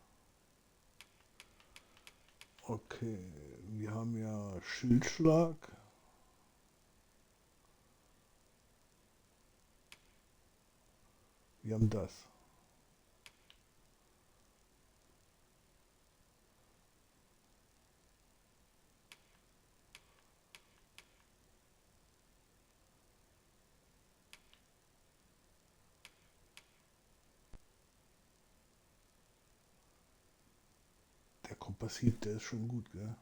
Okay, wir haben ja Schildschlag. Wir haben das. Der Kompassiv, der ist schon gut, gell?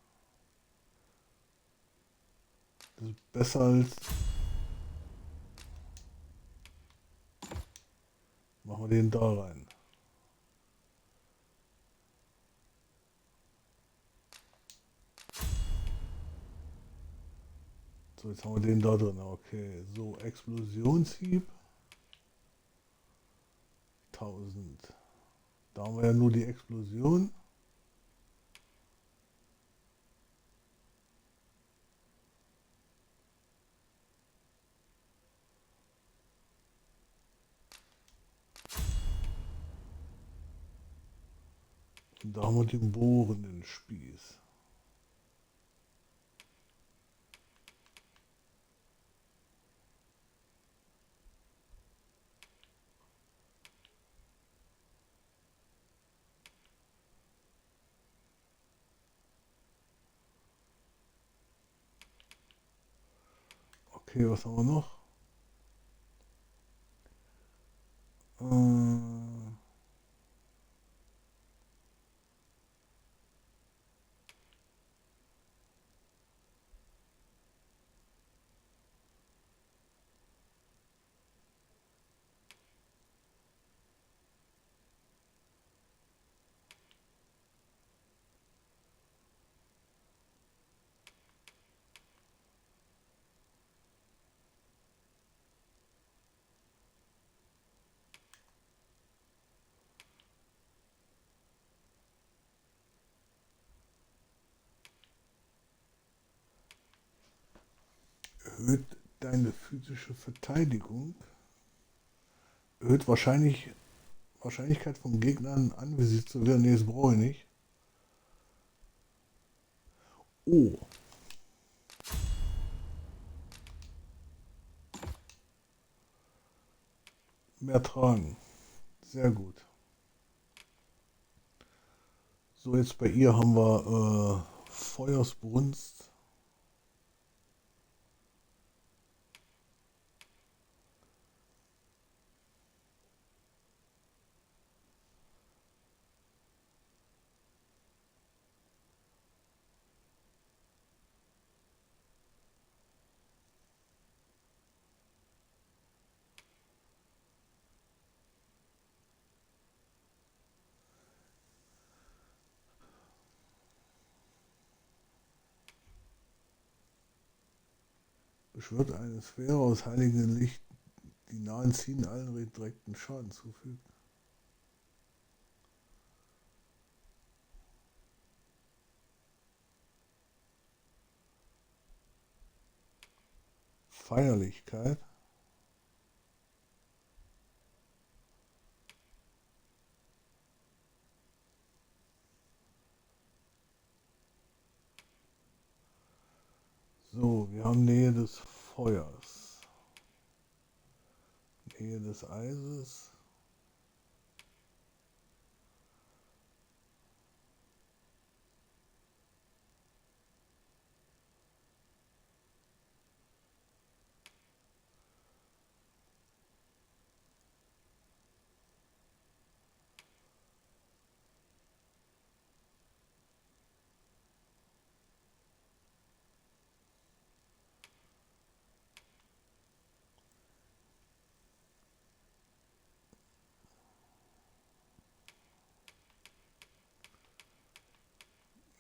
Das ist besser als... Machen wir den da rein. So, jetzt haben wir den da drin. Okay, so, Explosionshieb. 1000. Da haben wir ja nur die Explosion. Und da haben wir den bohrenden Spieß. Okay, was haben wir noch? Erhöht deine physische Verteidigung. Erhöht Wahrscheinlichkeit von Gegnern anvisiert zu werden. Nee, das brauche ich nicht. Oh. Mehr tragen. Sehr gut. So, jetzt bei ihr haben wir Feuersbrunst. Beschwört eine Sphäre aus heiligem Licht, die nahen Zielen allen direkten Schaden zufügt. Feierlichkeit. So, wir haben Nähe des Feuers. Nähe des Eises.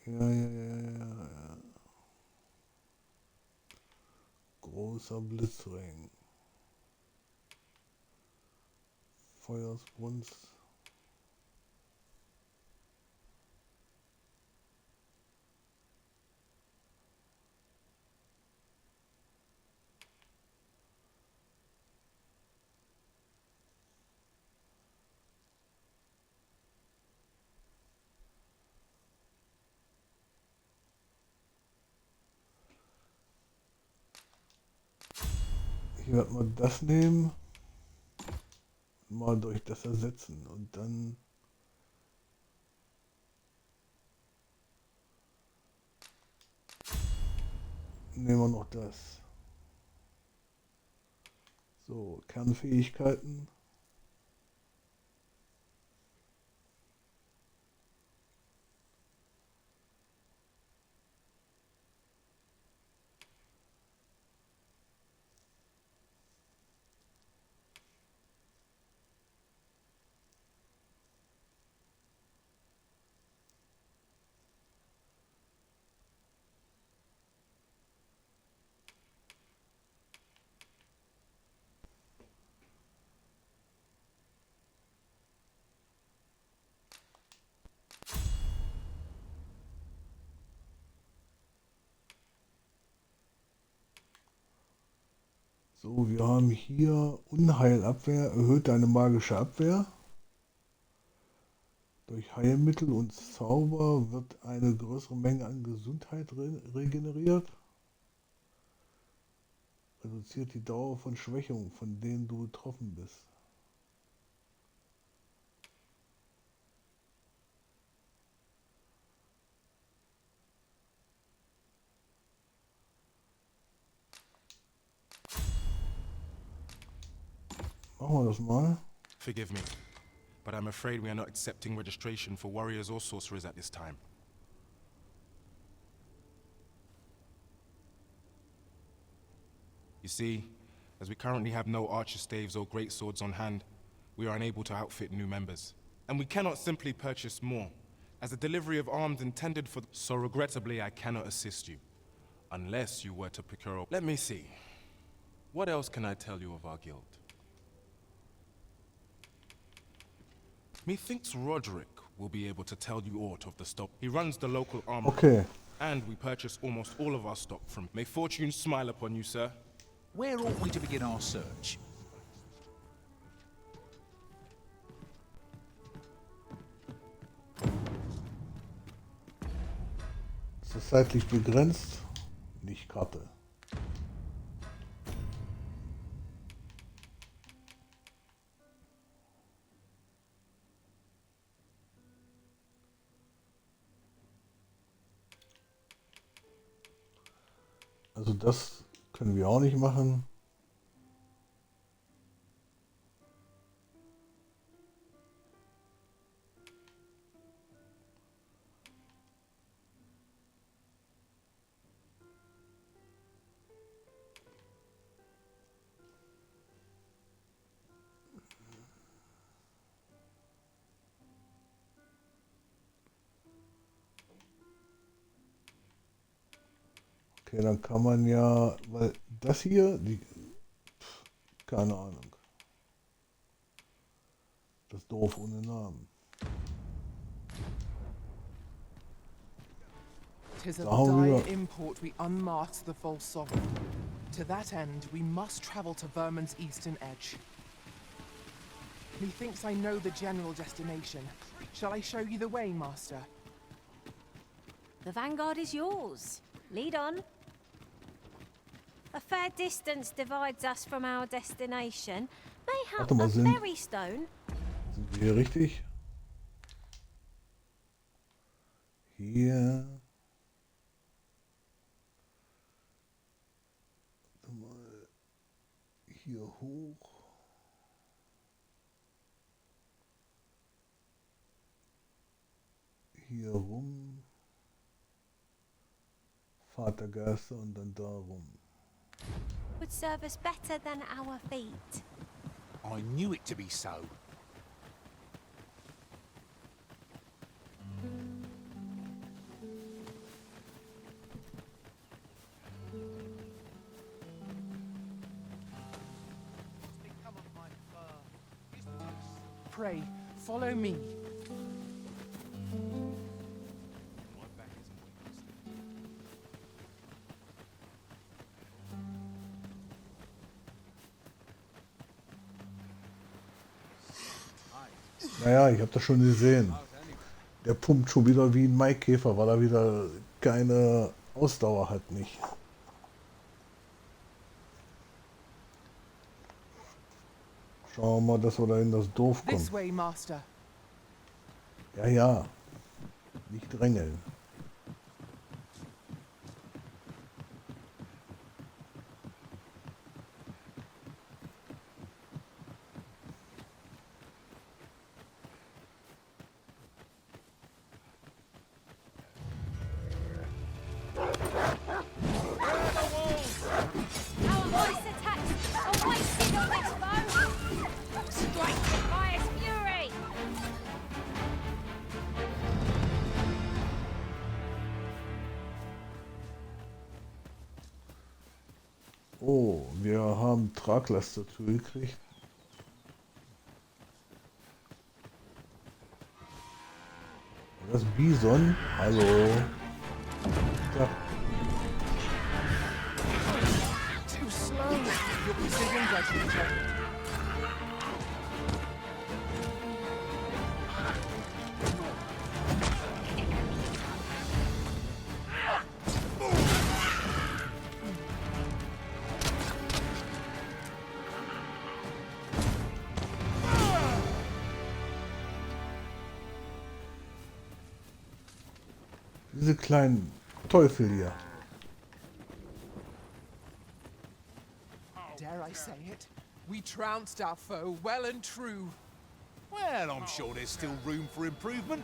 Ja. Großer Blitzring. Feuersbrunst. Hier wird man das nehmen, mal durch das ersetzen und dann nehmen wir noch das. So, Kernfähigkeiten. So, wir haben hier Unheilabwehr, erhöht deine magische Abwehr. Durch Heilmittel und Zauber wird eine größere Menge an Gesundheit regeneriert. Reduziert die Dauer von Schwächungen, von denen du betroffen bist. Machen wir das mal. Forgive me, but I'm afraid we are not accepting registration for warriors or sorcerers at this time. You see, as we currently have no archer staves or great swords on hand, we are unable to outfit new members. And we cannot simply purchase more, as the delivery of arms intended for... So regrettably, I cannot assist you, unless you were to procure... Let me see. What else can I tell you of our guild? Methinks Roderick will be able to tell you aught of the stock. He runs the local armory. Okay. And we purchase almost all of our stock from... May fortune smile upon you, sir. Where ought we to begin our search? Es ist zeitlich begrenzt, nicht Karte. Also das können wir auch nicht machen. Okay, dann kann man ja, weil das hier, keine Ahnung. Das Dorf ohne Namen. 'Tis of Da haben dire wir- import we unmask the false sovereign. To that end, we must travel to Vermin's eastern edge. Methinks I know the general destination. Shall I show you the way, Master? The vanguard is yours. Lead on. A fair distance divides us from our destination. Mayhap Warte mal, a sind- ferry stone. Sind wir hier richtig? Hier. Warte mal. Hier hoch. Hier rum. Vatergeister und dann darum. Would serve us better than our feet. I knew it to be so. Pray, follow me. Naja, ich habe das schon gesehen. Der pumpt schon wieder wie ein Maikäfer, weil er wieder keine Ausdauer hat, nicht. Schauen wir mal, dass wir da in das Dorf kommen. This way, Master. Ja, ja. Nicht drängeln. Our voice attacks are wasted on this foe. Strike with fierce fury. Oh, wir haben Traglast dazu gekriegt. Das Bison. Hallo. Ja. Too slow. Your position to return. Diese kleinen Teufel hier. Dare I say it? We trounced our foe well and true. Well, I'm sure there's still room for improvement.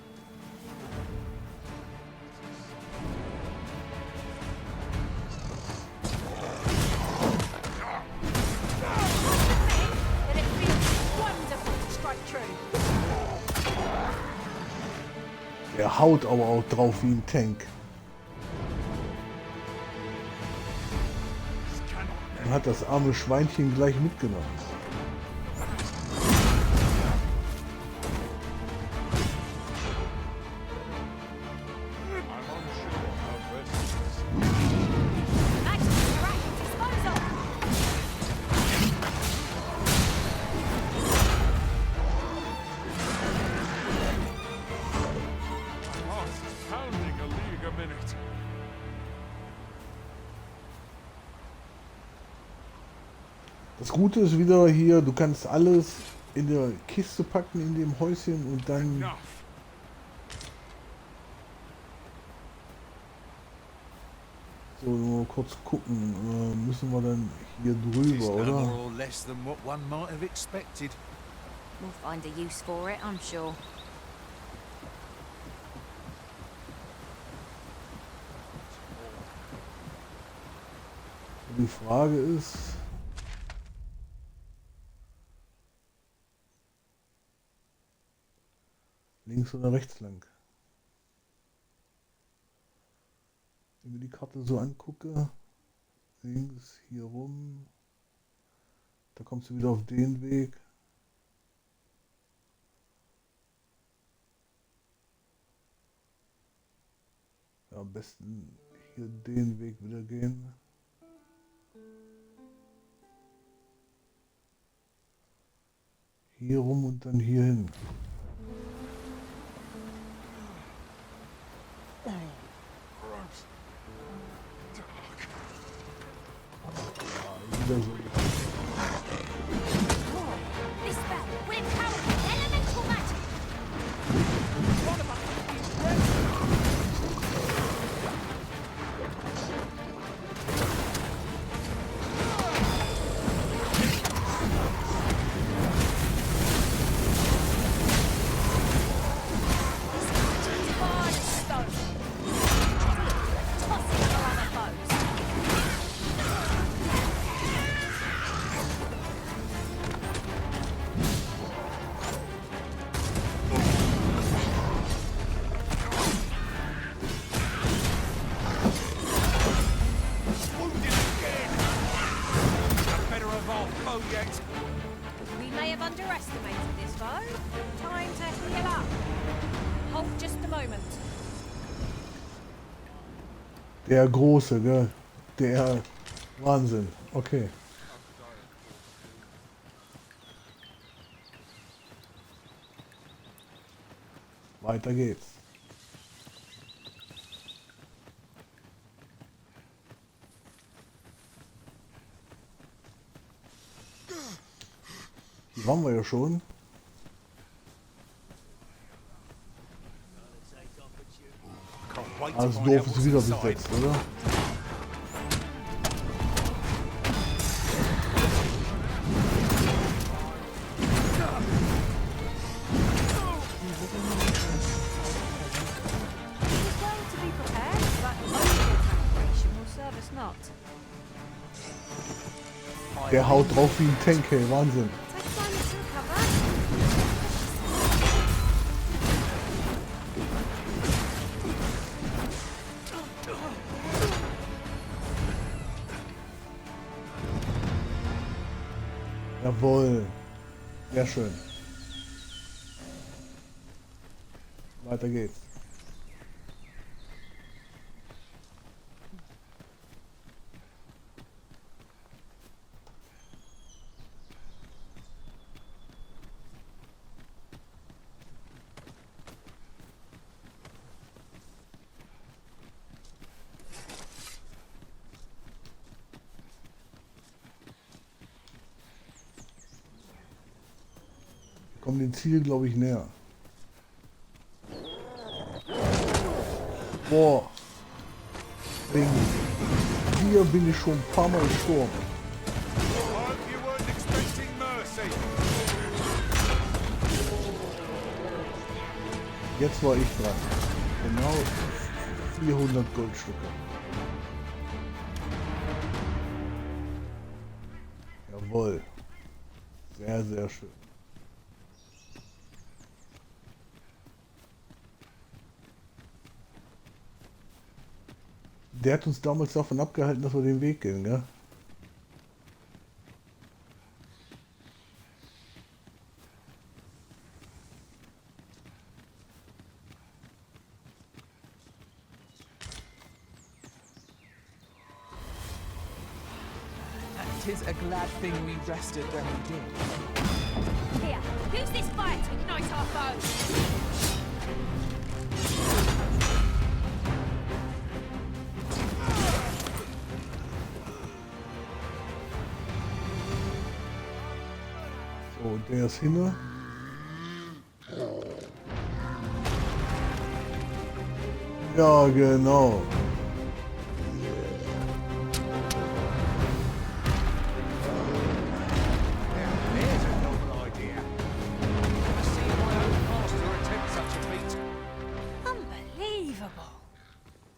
But it feels wonderful to strike true. Er haut aber auch drauf wie ein Tank. Und hat das arme Schweinchen gleich mitgenommen. Das Gute ist wieder hier, du kannst alles in der Kiste packen in dem Häuschen und dann so nur kurz gucken, müssen wir dann hier drüber, oder? More or less than what one might have expected. We'll find a use for it, I'm sure. Die Frage ist, links oder rechts lang? Wenn ich mir die Karte so angucke, links hier rum, da kommst du wieder auf den Weg. Ja, am besten hier den Weg wieder gehen. Hier rum und dann hier hin. Wieder so. This spell will empower elemental magic. We may have underestimated this foe. Time to heal up. Hold just a moment. Der Große, gell? Der Wahnsinn. Okay. Weiter geht's. Hier waren wir ja schon. Das Dorf ist wieder besetzt, oder? Der haut drauf wie ein Tank, hey, Wahnsinn. Jawohl. Sehr schön. Weiter geht's. Kommen dem Ziel, glaube ich, näher. Boah. Wegen hier bin ich schon ein paar Mal gestorben. Jetzt war ich dran. Genau 400 Goldstücke. Jawohl. Sehr, sehr schön. Der hat uns damals davon abgehalten, dass wir den Weg gehen, gell? Tis a glad thing we rested when we did. Here, use this fire to ignite our foes. So, der ist hinne. Ja, genau.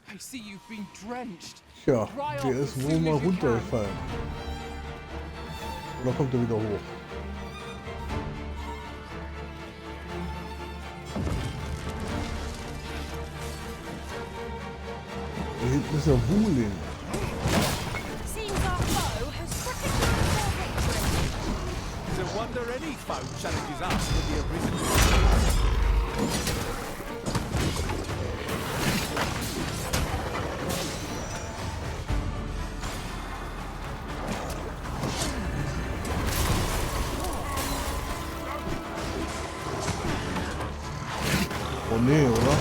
I see you've been drenched. Tja, der ist wohl mal runtergefallen. Oder kommt er wieder hoch? Da hinten ist ja Wohin. Seems our foe has struck a ground for victory. It's a wonder any foe challenges us to the original. Oh nee, oder?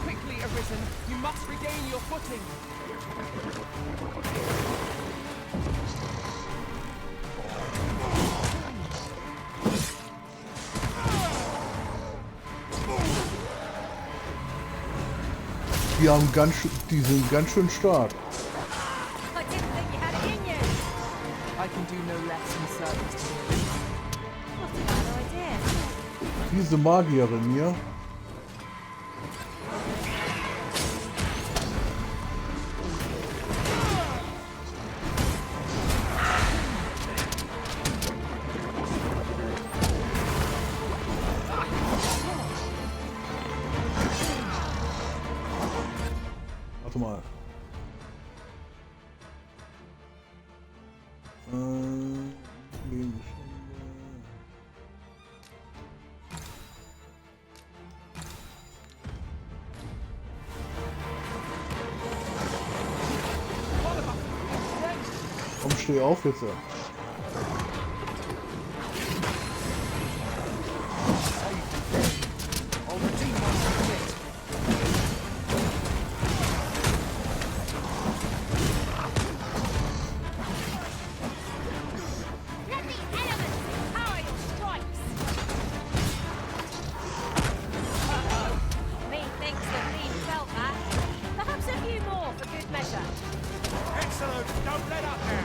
Quickly, Arisen. You must regain your footing. Die sind ganz schön stark. I didn't think you had it in you. I can do no less in service to you. What a bad idea. Diese Magierin hier. Warte mal. Komm, steh auf jetzt. Let the elements power your strikes. Methinks the fiend felt that. Perhaps a few more for good measure. Excellent! Don't let up now!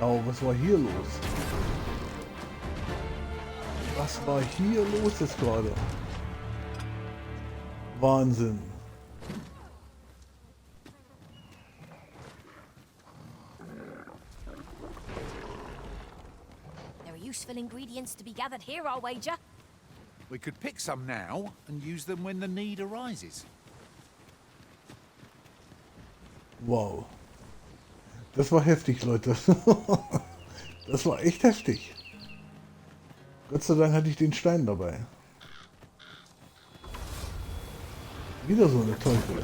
Oh, was war hier los? Was war hier los jetzt gerade? Wahnsinn. There are useful ingredients to be gathered here, I'll wager. We could pick some now and use them when the need arises. Wow. Das war heftig, Leute. Das war echt heftig. Gott sei Dank hatte ich den Stein dabei. Wieder so eine Teufel.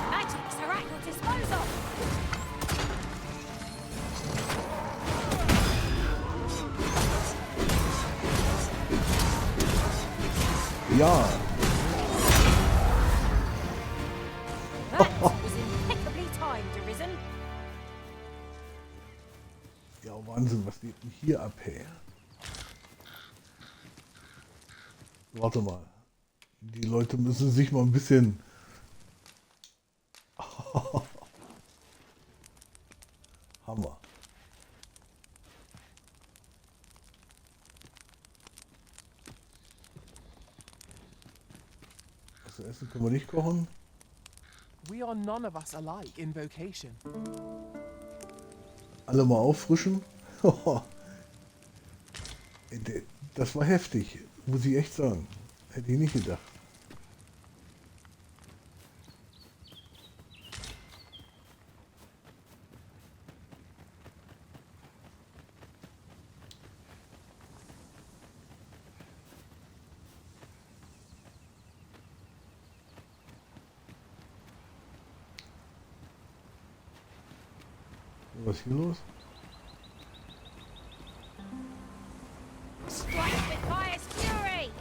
Magics are at your disposal. Ja. That was impeccably timed, Arisen. Ja, Wahnsinn, was geht denn hier ab, hey? Warte mal. Die Leute müssen sich mal ein bisschen... Hammer. Was zu essen können wir nicht kochen? We are none of us alike in vocation. Alle mal auffrischen. Das war heftig, muss ich echt sagen. Hätte ich nicht gedacht. Was ist hier los? Strike with highest fury.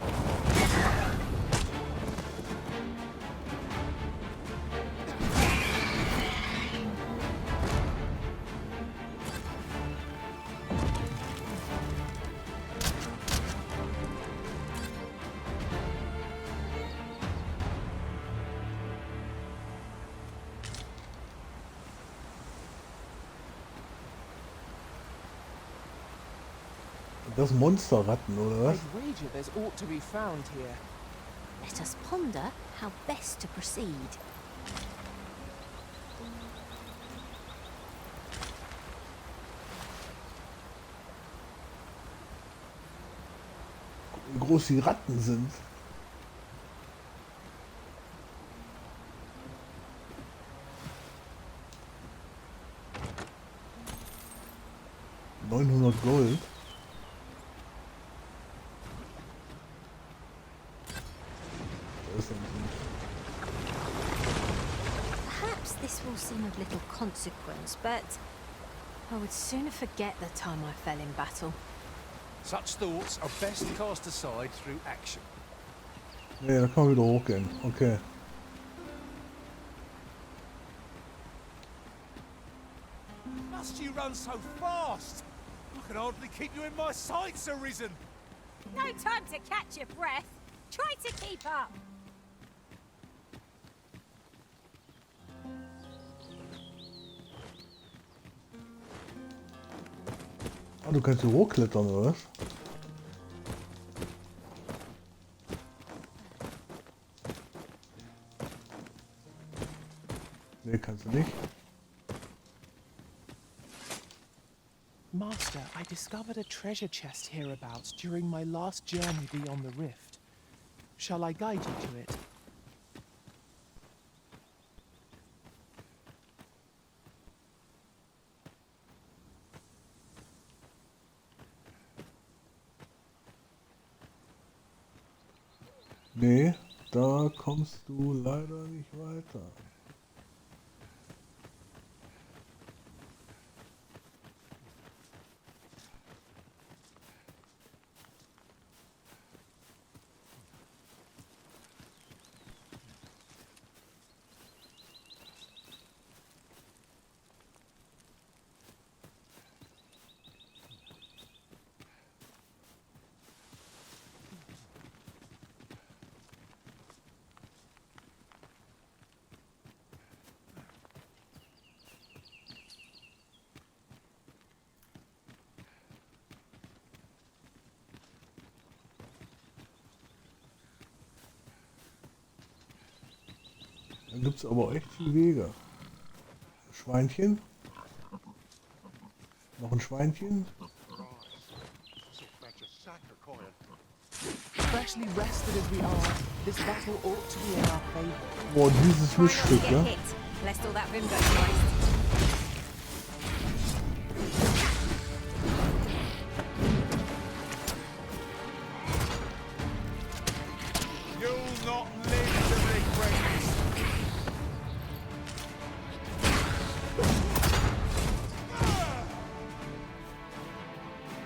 Das Monsterratten, oder was? I'd wager there's aught to be found here. Let us ponder how best to proceed. Wie groß die Ratten sind. $900 Gold. Perhaps this will seem of little consequence, but I would sooner forget the time I fell in battle. Such thoughts are best cast aside through action. Nee, da kann man wieder hochgehen. Okay. Must you run so fast? I can hardly keep you in my sights, Arisen. No time to catch your breath. Try to keep up. Ah, du kannst hier hochklettern, oder was? Nee, kannst du nicht. Master, I discovered a treasure chest hereabouts during my last journey beyond the rift. Shall I guide you to it? Nee, da kommst du leider nicht weiter. Da gibt es aber echt viele Wege. Schweinchen. Noch ein Schweinchen. Freshly rested as we are, this battle ought to be in our favor. Boah, dieses Mischstück, ja. Lest all that vim go to waste. You'll not live to regret this.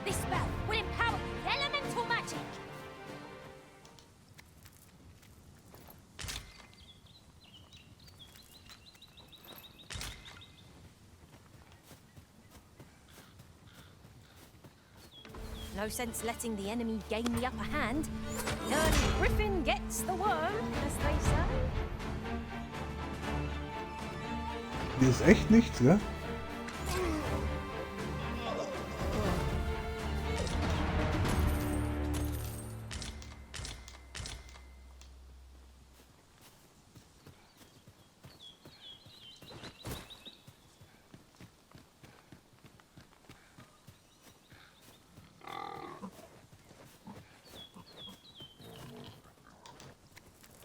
This spell will empower you with elemental magic. No sense letting the enemy gain the upper hand. The early griffin gets the worm, as they say. Hier ist echt nichts, ja?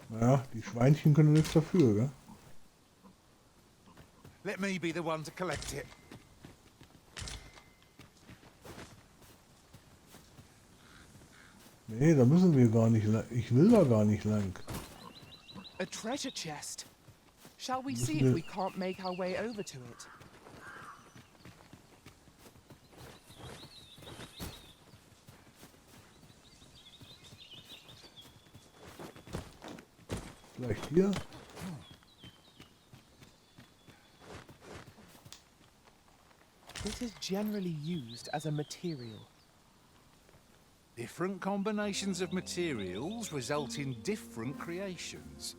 Naja, die Schweinchen können nichts dafür, gell? Let me be the one to collect it. Nee, da müssen wir gar nicht lang. Ich will da gar nicht lang. A treasure chest. Shall we see if we can't make our way over to it? Vielleicht hier? It is generally used as a material. Different combinations of materials result in different creations.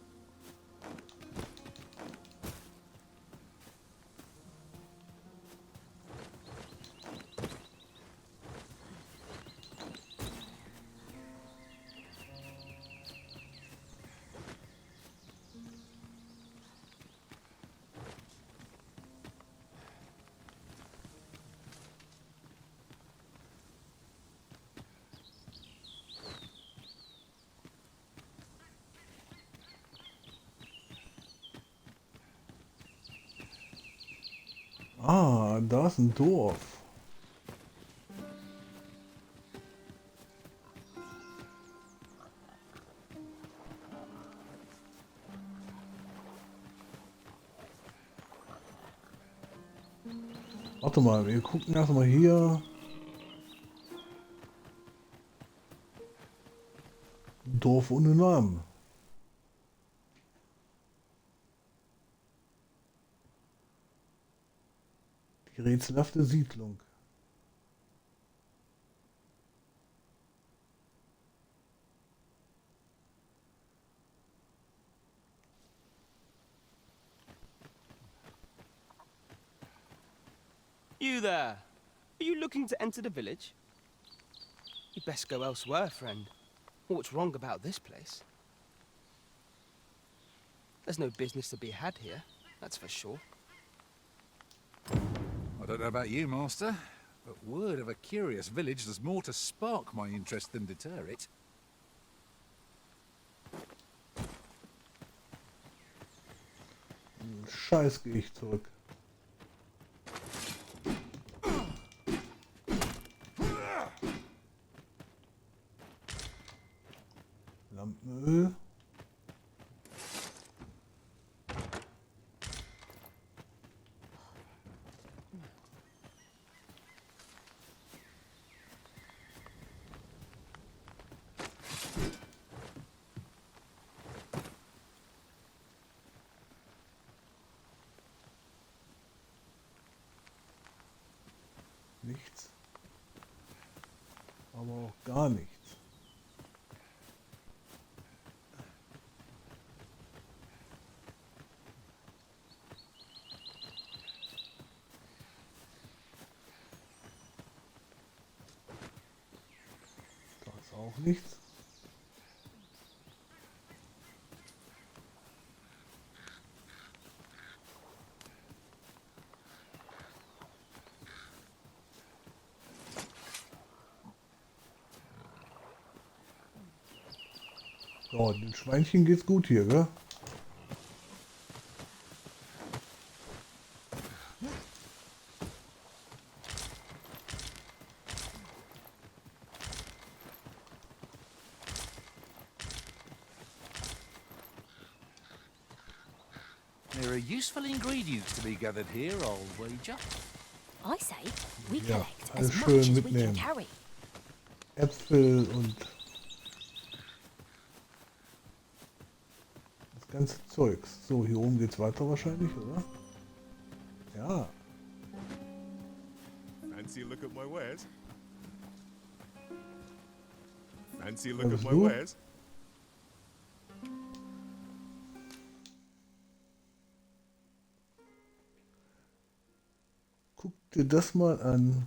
Ah, da ist ein Dorf. Warte mal, wir gucken erstmal hier. Dorf ohne Namen. Die rätselhafte Siedlung. You there? Are you looking to enter the village? You'd best go elsewhere, friend. What's wrong about this place? There's no business to be had here, that's for sure. I don't know about you, Master, but word of a curious village does more to spark my interest than deter it. Scheiß, gehe ich zurück. Lampenöl. Nichts. Aber auch gar nichts. Da ist auch nichts. So, den Schweinchen geht's gut hier, gell? There are useful ingredients to be gathered here, I'll wager. I say we Ja, collect alles as much schön as we can mitnehmen. carry. Äpfel und das ganze Zeugs. So, hier oben geht's weiter wahrscheinlich, oder? Ja. Fancy a look at my wares? Fancy a Wer look at bist my du? wares? Guck dir das mal an.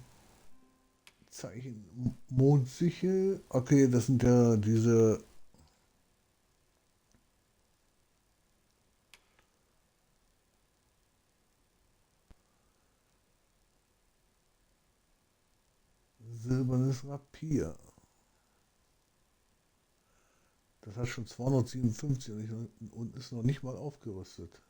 Zeichen Mondsichel. Okay, das sind ja diese silbernes Rapier. Das hat schon 257 und ist noch nicht mal aufgerüstet.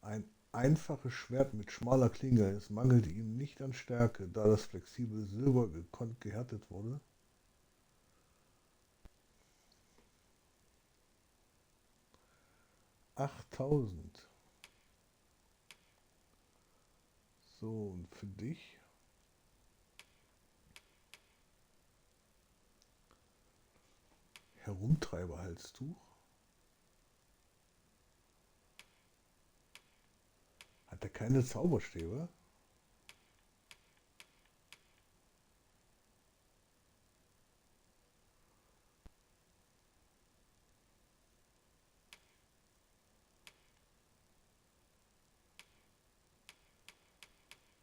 Ein einfaches Schwert mit schmaler Klinge. Es mangelte ihm nicht an Stärke, da das flexible Silber gekonnt gehärtet wurde. $8.000. So, und für dich? Herumtreiberhalstuch. Hat er keine Zauberstäbe?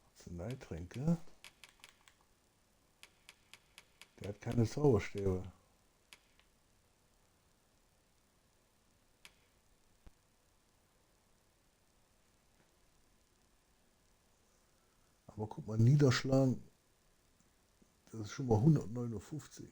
Arzneitränke. Der hat keine Zauberstäbe. Aber guck mal, niederschlagen, das ist schon mal 159.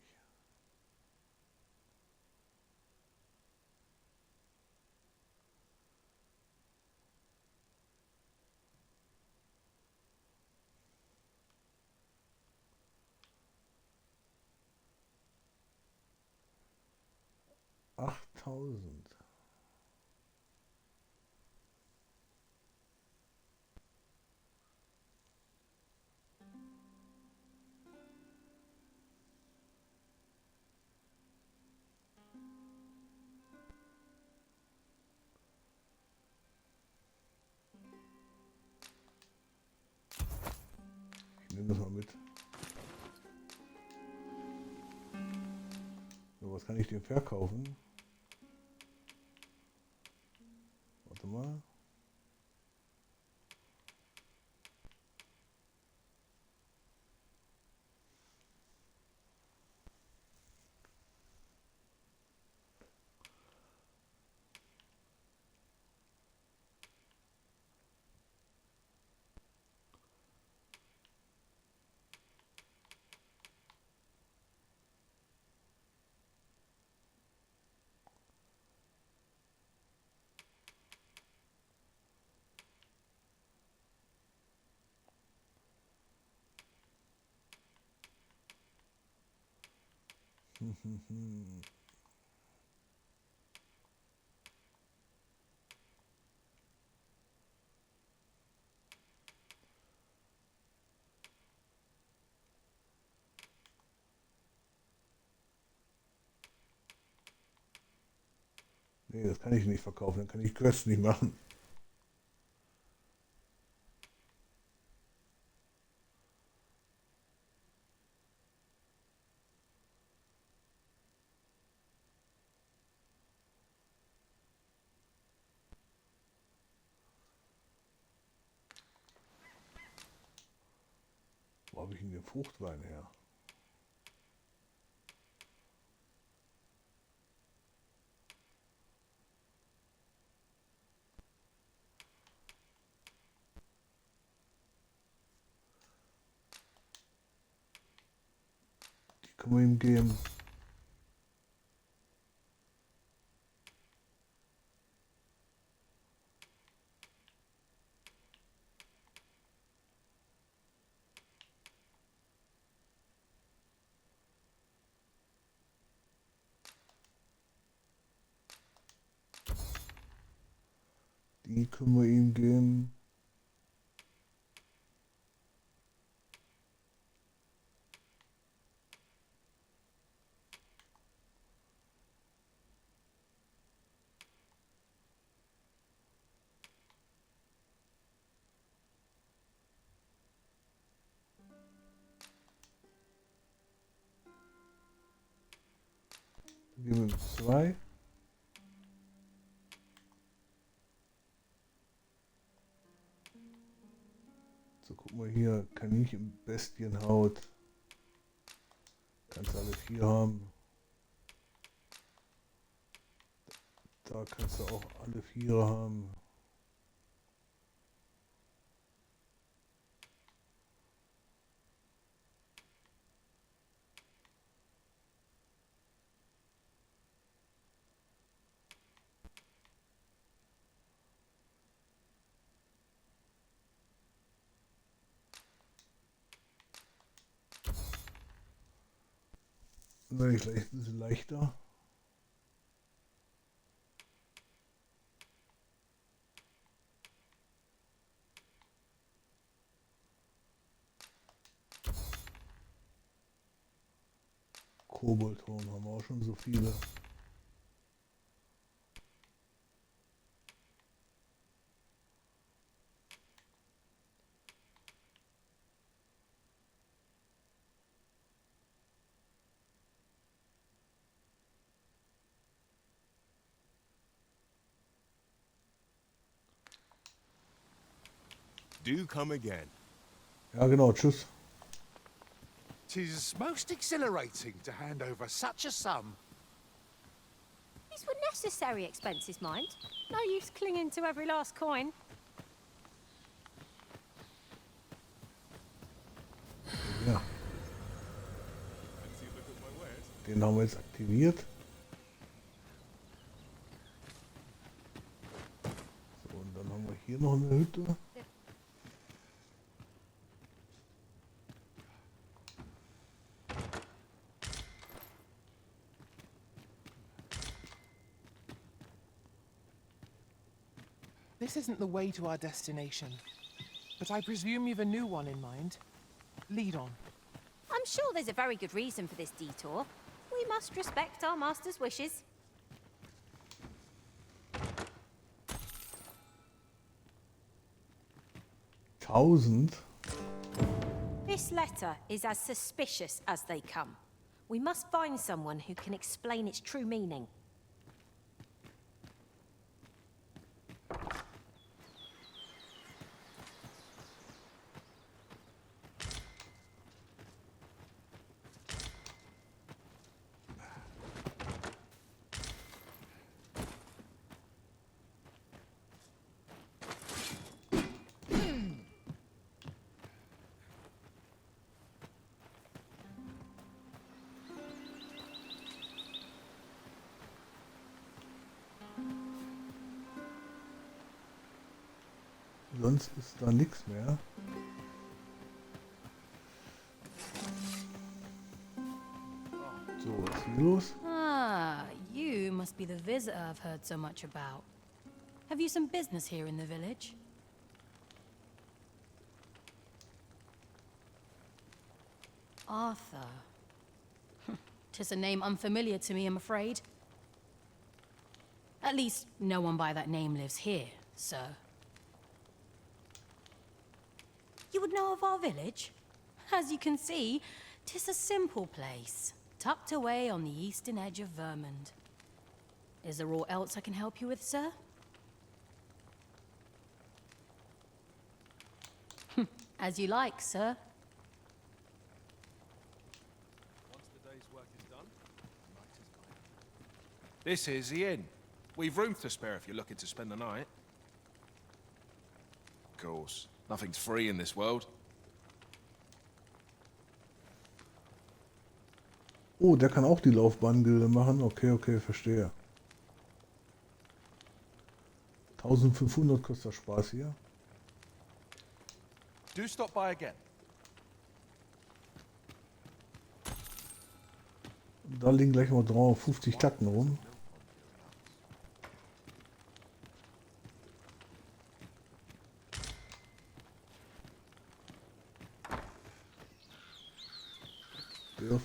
$8.000. Ich nehme das mal mit. So, was kann ich dem verkaufen? Warte mal. Nee, das kann ich nicht verkaufen, dann kann ich Quests nicht machen. Wo habe ich denn den Fruchtwein her? können wir ihm geben. Die können wir ihm geben. Dann geben wir ihm 2. So, guck mal hier, Kaninchen, Bestienhaut. Kannst alle 4 haben. Da kannst du auch alle 4 haben. Dann werde ich gleich ein bisschen leichter. Koboldhorn haben wir auch schon so viele. Do come again. Ja genau, tschüss. 'Tis most exhilarating to hand over such a sum. These were necessary expenses, mind. No use clinging to every last coin. Ja. Den haben wir jetzt aktiviert. So, und dann haben wir hier noch eine Hütte. This isn't the way to our destination, but I presume you've a new one in mind. Lead on. I'm sure there's a very good reason for this detour. We must respect our master's wishes. Tausend? This letter is as suspicious as they come. We must find someone who can explain its true meaning. Sonst ist da nichts mehr. So, was ist hier los? Ah, you must be the visitor I've heard so much about. Have you some business here in the village? Arthur. 'Tis a name unfamiliar to me, I'm afraid. At least, no one by that name lives here, sir. You would know of our village? As you can see, 'tis a simple place, tucked away on the eastern edge of Vermund. Is there aught else I can help you with, sir? As you like, sir. Once the day's work is done, the night is gone. This is the inn. We've room to spare if you're looking to spend the night. Of course, nothing's free in this world. Oh, der kann auch die Laufbahngilde machen. Okay, okay, verstehe. 1500 kostet das Spaß hier. Do stop by again. Da liegen gleich mal 350 Tacken rum.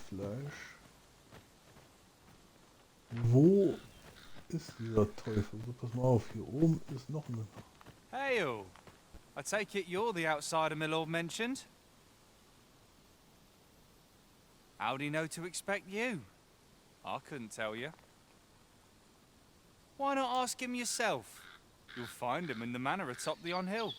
Fleisch. Wo ist dieser Teufel? So, pass mal auf, hier oben ist noch eine. Hey, all. I take it you're the outsider my lord mentioned? How'd he know to expect you? I couldn't tell you. Why not ask him yourself? You'll find him in the manor atop the on-hill.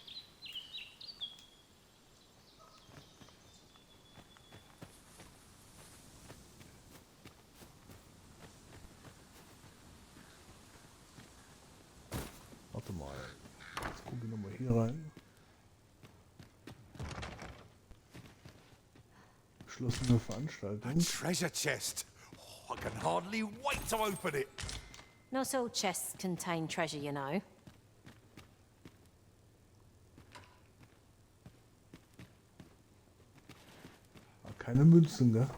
Warte mal. Jetzt gucke ich nochmal hier rein. Geschlossene Veranstaltung. A treasure chest. Oh, I can hardly wait to open it. Not all chests contain treasure, you know. Keine Münzen, gell?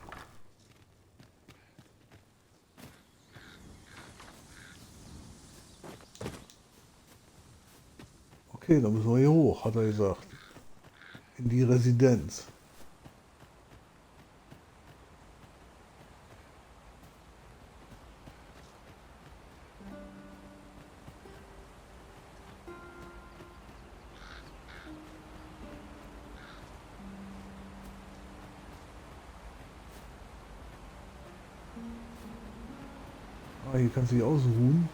Okay, dann müssen wir hier hoch, hat er gesagt. In die Residenz. Ah, hier kannst du dich ausruhen.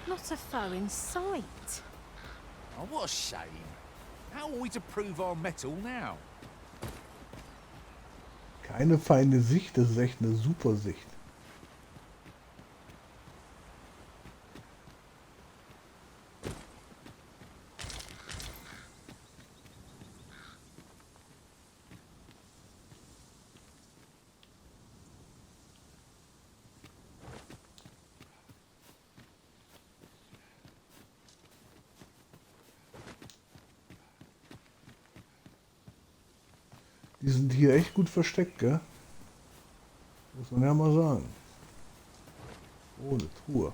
Not a foe in sight. Oh, what a shame. How are we to prove our mettle now? Keine feine Sicht, das ist echt eine super Sicht. Die sind hier echt gut versteckt, gell? Muss man ja mal sagen. Oh, eine Truhe.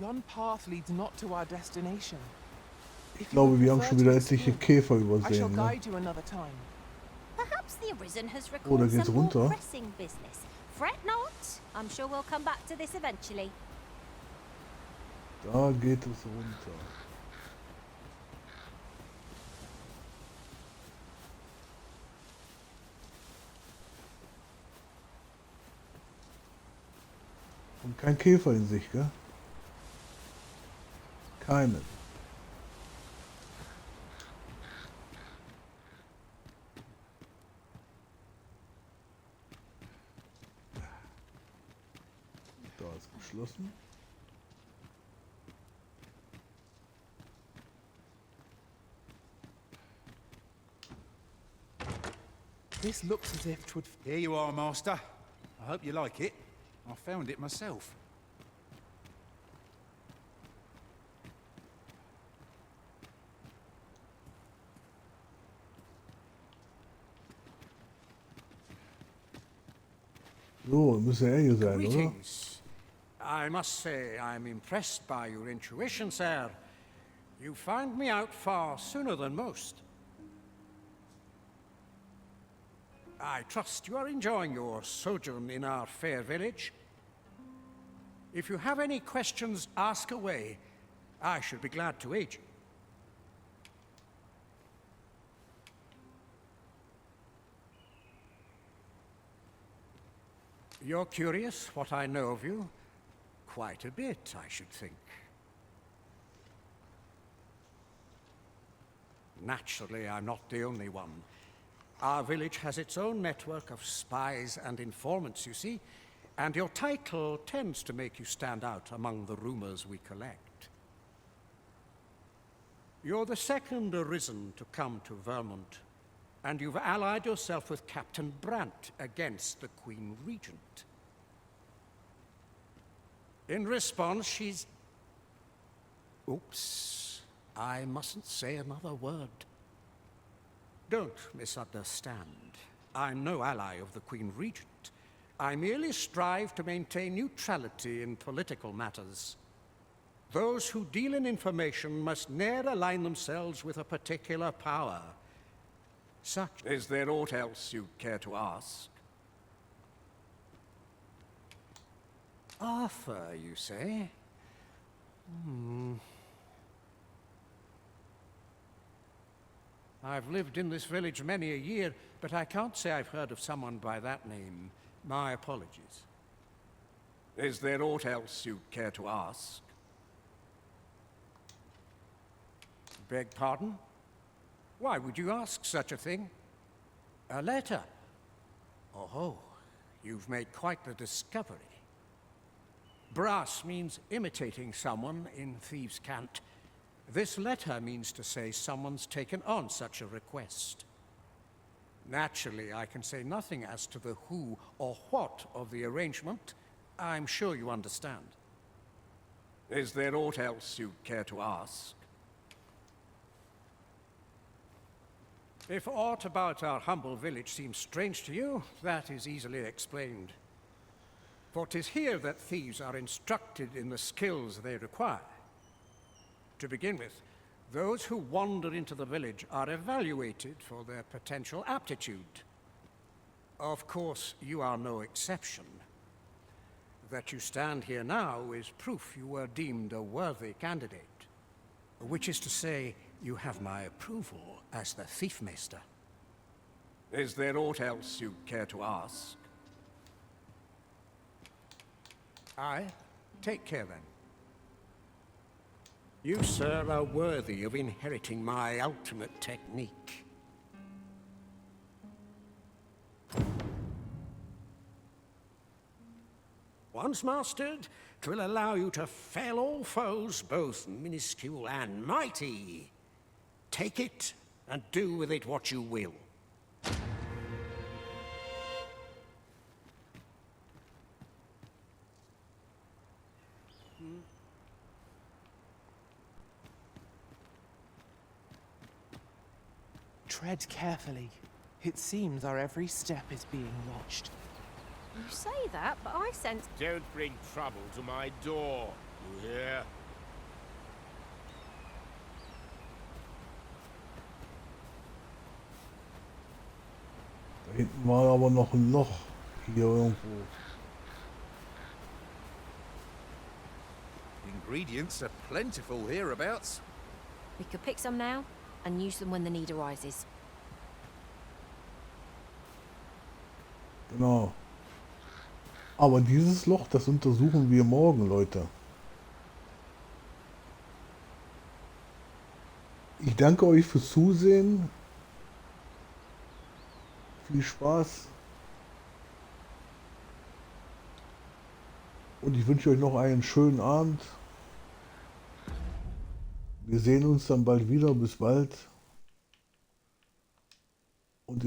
Yon path leads not to our destination. Ich glaube, wir haben schon wieder etliche Käfer I shall übersehen. Ne? guide you another time. Perhaps the Arisen has Oh, da recalled geht's some more runter. pressing business. Fret not. I'm sure we'll come back to this eventually. Da geht es runter. Und kein Käfer in sich, gell? Keinen. Da ist geschlossen. This looks as if 'twould. Here you are, Master. I hope you like it. I found it myself. So, müsste er hier sein, oder? Greetings. I must say I'm impressed by your intuition, sir. You found me out far sooner than most. I trust you are enjoying your sojourn in our fair village. If you have any questions, ask away. I should be glad to aid you. You're curious what I know of you? Quite a bit, I should think. Naturally, I'm not the only one. Our village has its own network of spies and informants, you see, and your title tends to make you stand out among the rumors we collect. You're the second arisen to come to Vermont, and you've allied yourself with Captain Brant against the Queen Regent. In response, she's... Oops, I mustn't say another word. Don't misunderstand. I'm no ally of the Queen Regent. I merely strive to maintain neutrality in political matters. Those who deal in information must ne'er align themselves with a particular power. Such... Is there aught else you'd care to ask? Arthur, you say? I've lived in this village many a year, but I can't say I've heard of someone by that name. My apologies. Is there aught else you'd care to ask? Beg pardon? Why would you ask such a thing? A letter? Oh, you've made quite the discovery. Brass means imitating someone in thieves' cant. This letter means to say someone's taken on such a request. Naturally, I can say nothing as to the who or what of the arrangement. I'm sure you understand. Is there aught else you'd care to ask? If aught about our humble village seems strange to you, that is easily explained. For 'tis here that thieves are instructed in the skills they require. To begin with, those who wander into the village are evaluated for their potential aptitude. Of course, you are no exception. That you stand here now is proof you were deemed a worthy candidate. Which is to say, you have my approval as the Thiefmeister. Is there aught else you'd care to ask? Aye. Take care then. You, sir, are worthy of inheriting my ultimate technique. Once mastered, 'twill allow you to fell all foes, both minuscule and mighty. Take it, and do with it what you will. Tread carefully. It seems our every step is being watched. You say that, but I sense... Don't bring trouble to my door, you hear? Da hinten war aber noch ein Loch. Hier irgendwo. Ingredients are plentiful hereabouts. We could pick some now and use them when the need arises. Genau. Aber dieses Loch, das untersuchen wir morgen, Leute. Ich danke euch fürs Zusehen. Viel Spaß. Und ich wünsche euch noch einen schönen Abend. Wir sehen uns dann bald wieder. Bis bald. Und